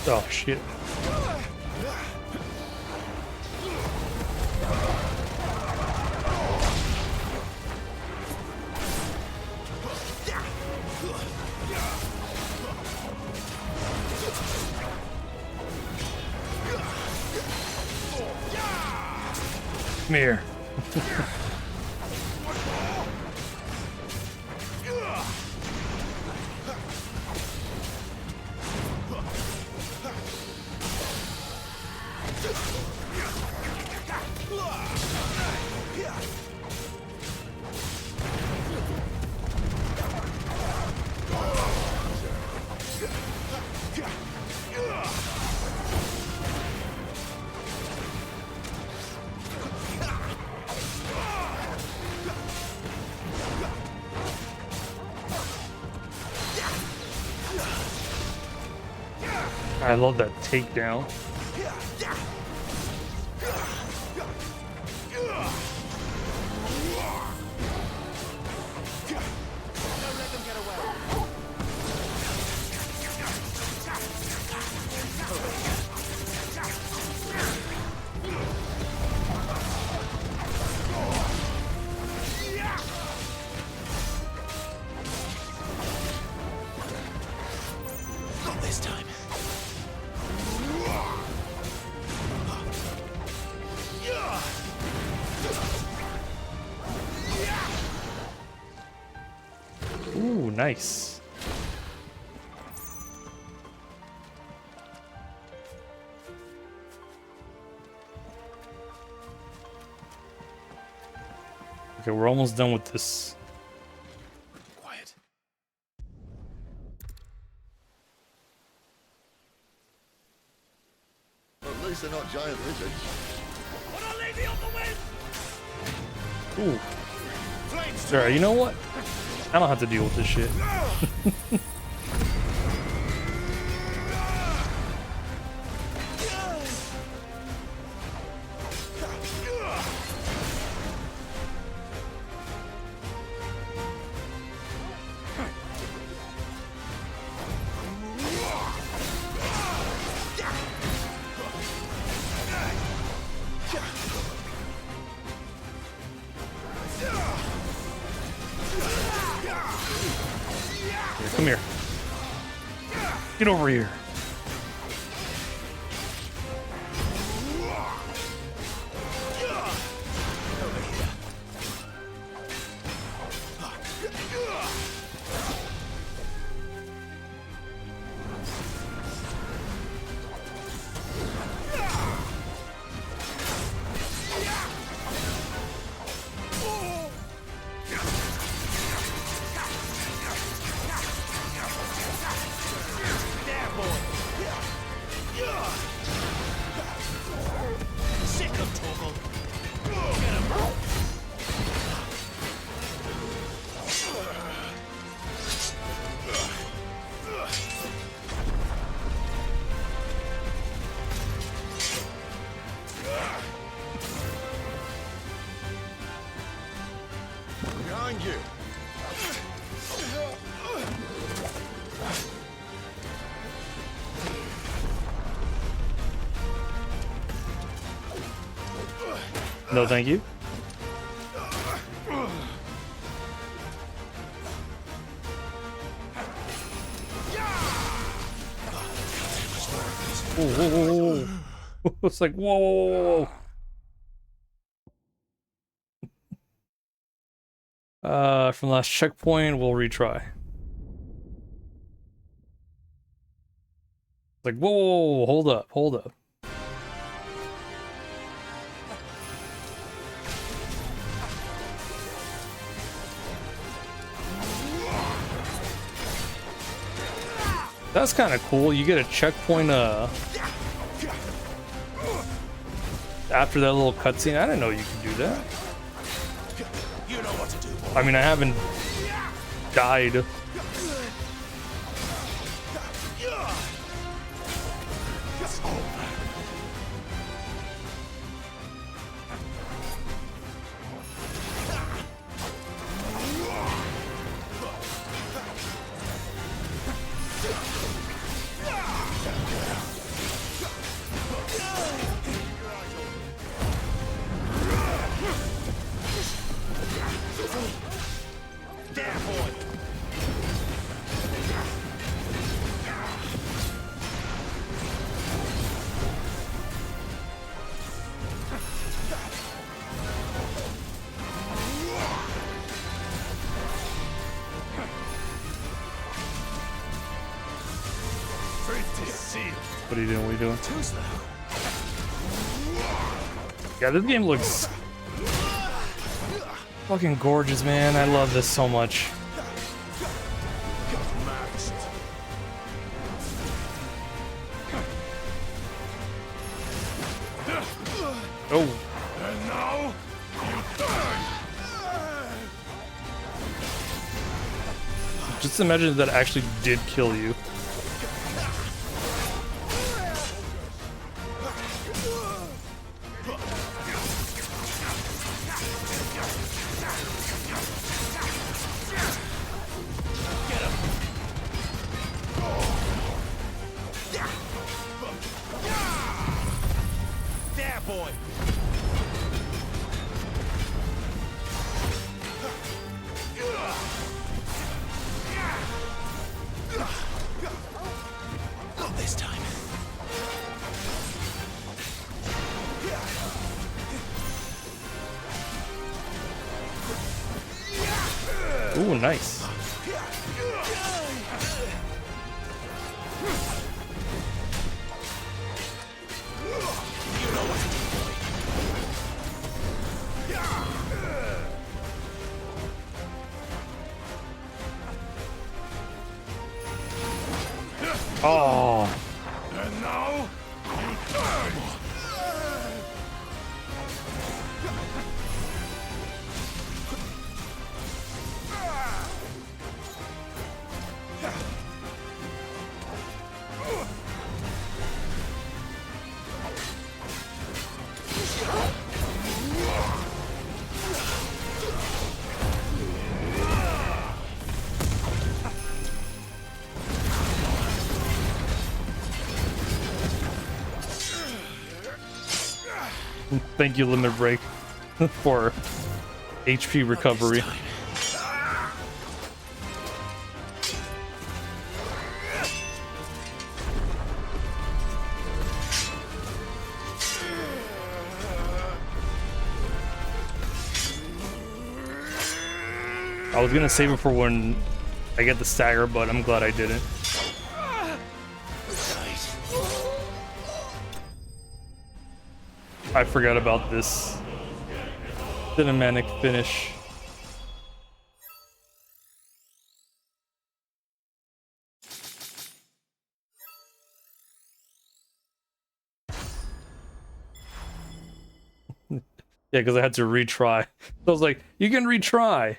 Oh shit. Come here. I love that takedown. Not this time. Ooh, nice. Okay, we're almost done with this. Quiet. At least they're not giant lizards. Ooh. Alright, you know what? I don't have to deal with this shit. Come here. Get over here. Behind you. No, thank you. Whoa, whoa, whoa, whoa. It's like, whoa, whoa, whoa, whoa. From the last checkpoint, we'll retry. Like, whoa, whoa, whoa, hold up, hold up. That's kind of cool. You get a checkpoint after that little cutscene. I didn't know you could do that. You know what to do. I mean, I haven't died. What are you doing? What are you doing? Yeah, this game looks fucking gorgeous, man. I love this so much. Oh. And now, Just imagine that actually did kill you. there, boy. Not this time. Ooh, nice. Oh. And now, you turn. Thank you, Limit Break, for HP recovery. I was gonna save it for when I get the stagger, but I'm glad I didn't. I forgot about this cinematic finish. Yeah, because I had to retry. So I was like, you can retry,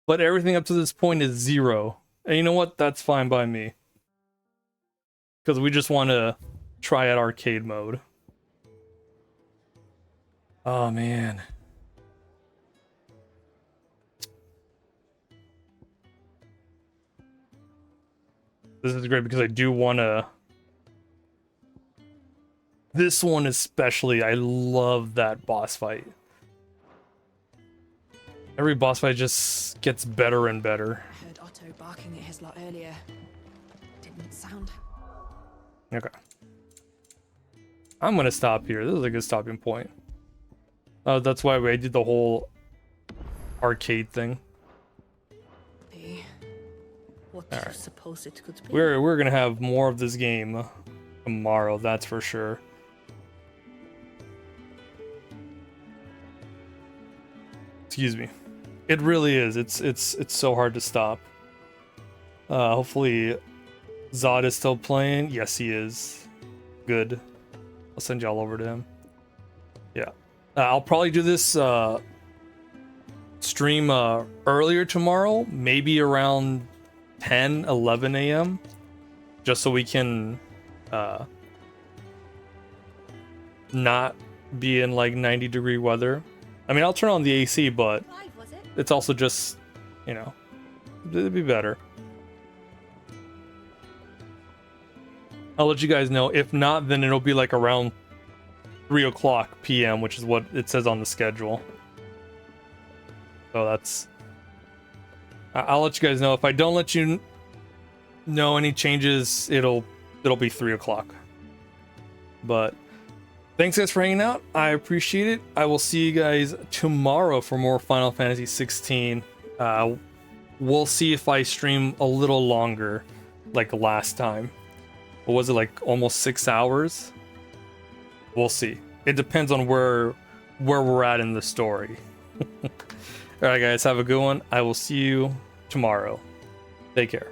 but everything up to this point is 0. And you know what? That's fine by me. Because we just want to try out arcade mode. Oh, man. This is great because I do want to... This one especially, I love that boss fight. Every boss fight just gets better and better. I heard Otto barking at his lot earlier. Didn't sound. Okay. I'm going to stop here. This is a good stopping point. That's why I did the whole arcade thing. What All do you right. suppose it could be? We're gonna have more of this game tomorrow, that's for sure. Excuse me. It really is. It's so hard to stop. Hopefully Zod is still playing. Yes, he is. Good. I'll send y'all over to him. Yeah. I'll probably do this stream earlier tomorrow, maybe around 10, 11 a.m. just so we can not be in like 90-degree weather. I mean, I'll turn on the AC, but it's also just, you know, it'd be better. I'll let you guys know. If not, then it'll be like around 3 o'clock p.m., which is what it says on the schedule. So that's... I'll let you guys know. If I don't let you know any changes, it'll be 3 o'clock. But thanks guys for hanging out. I appreciate it. I will see you guys tomorrow for more Final Fantasy 16. We'll see if I stream a little longer like last time. what was it, like almost 6 hours? We'll see. It depends on where we're at in the story. All right, guys, have a good one. I will see you tomorrow. Take care.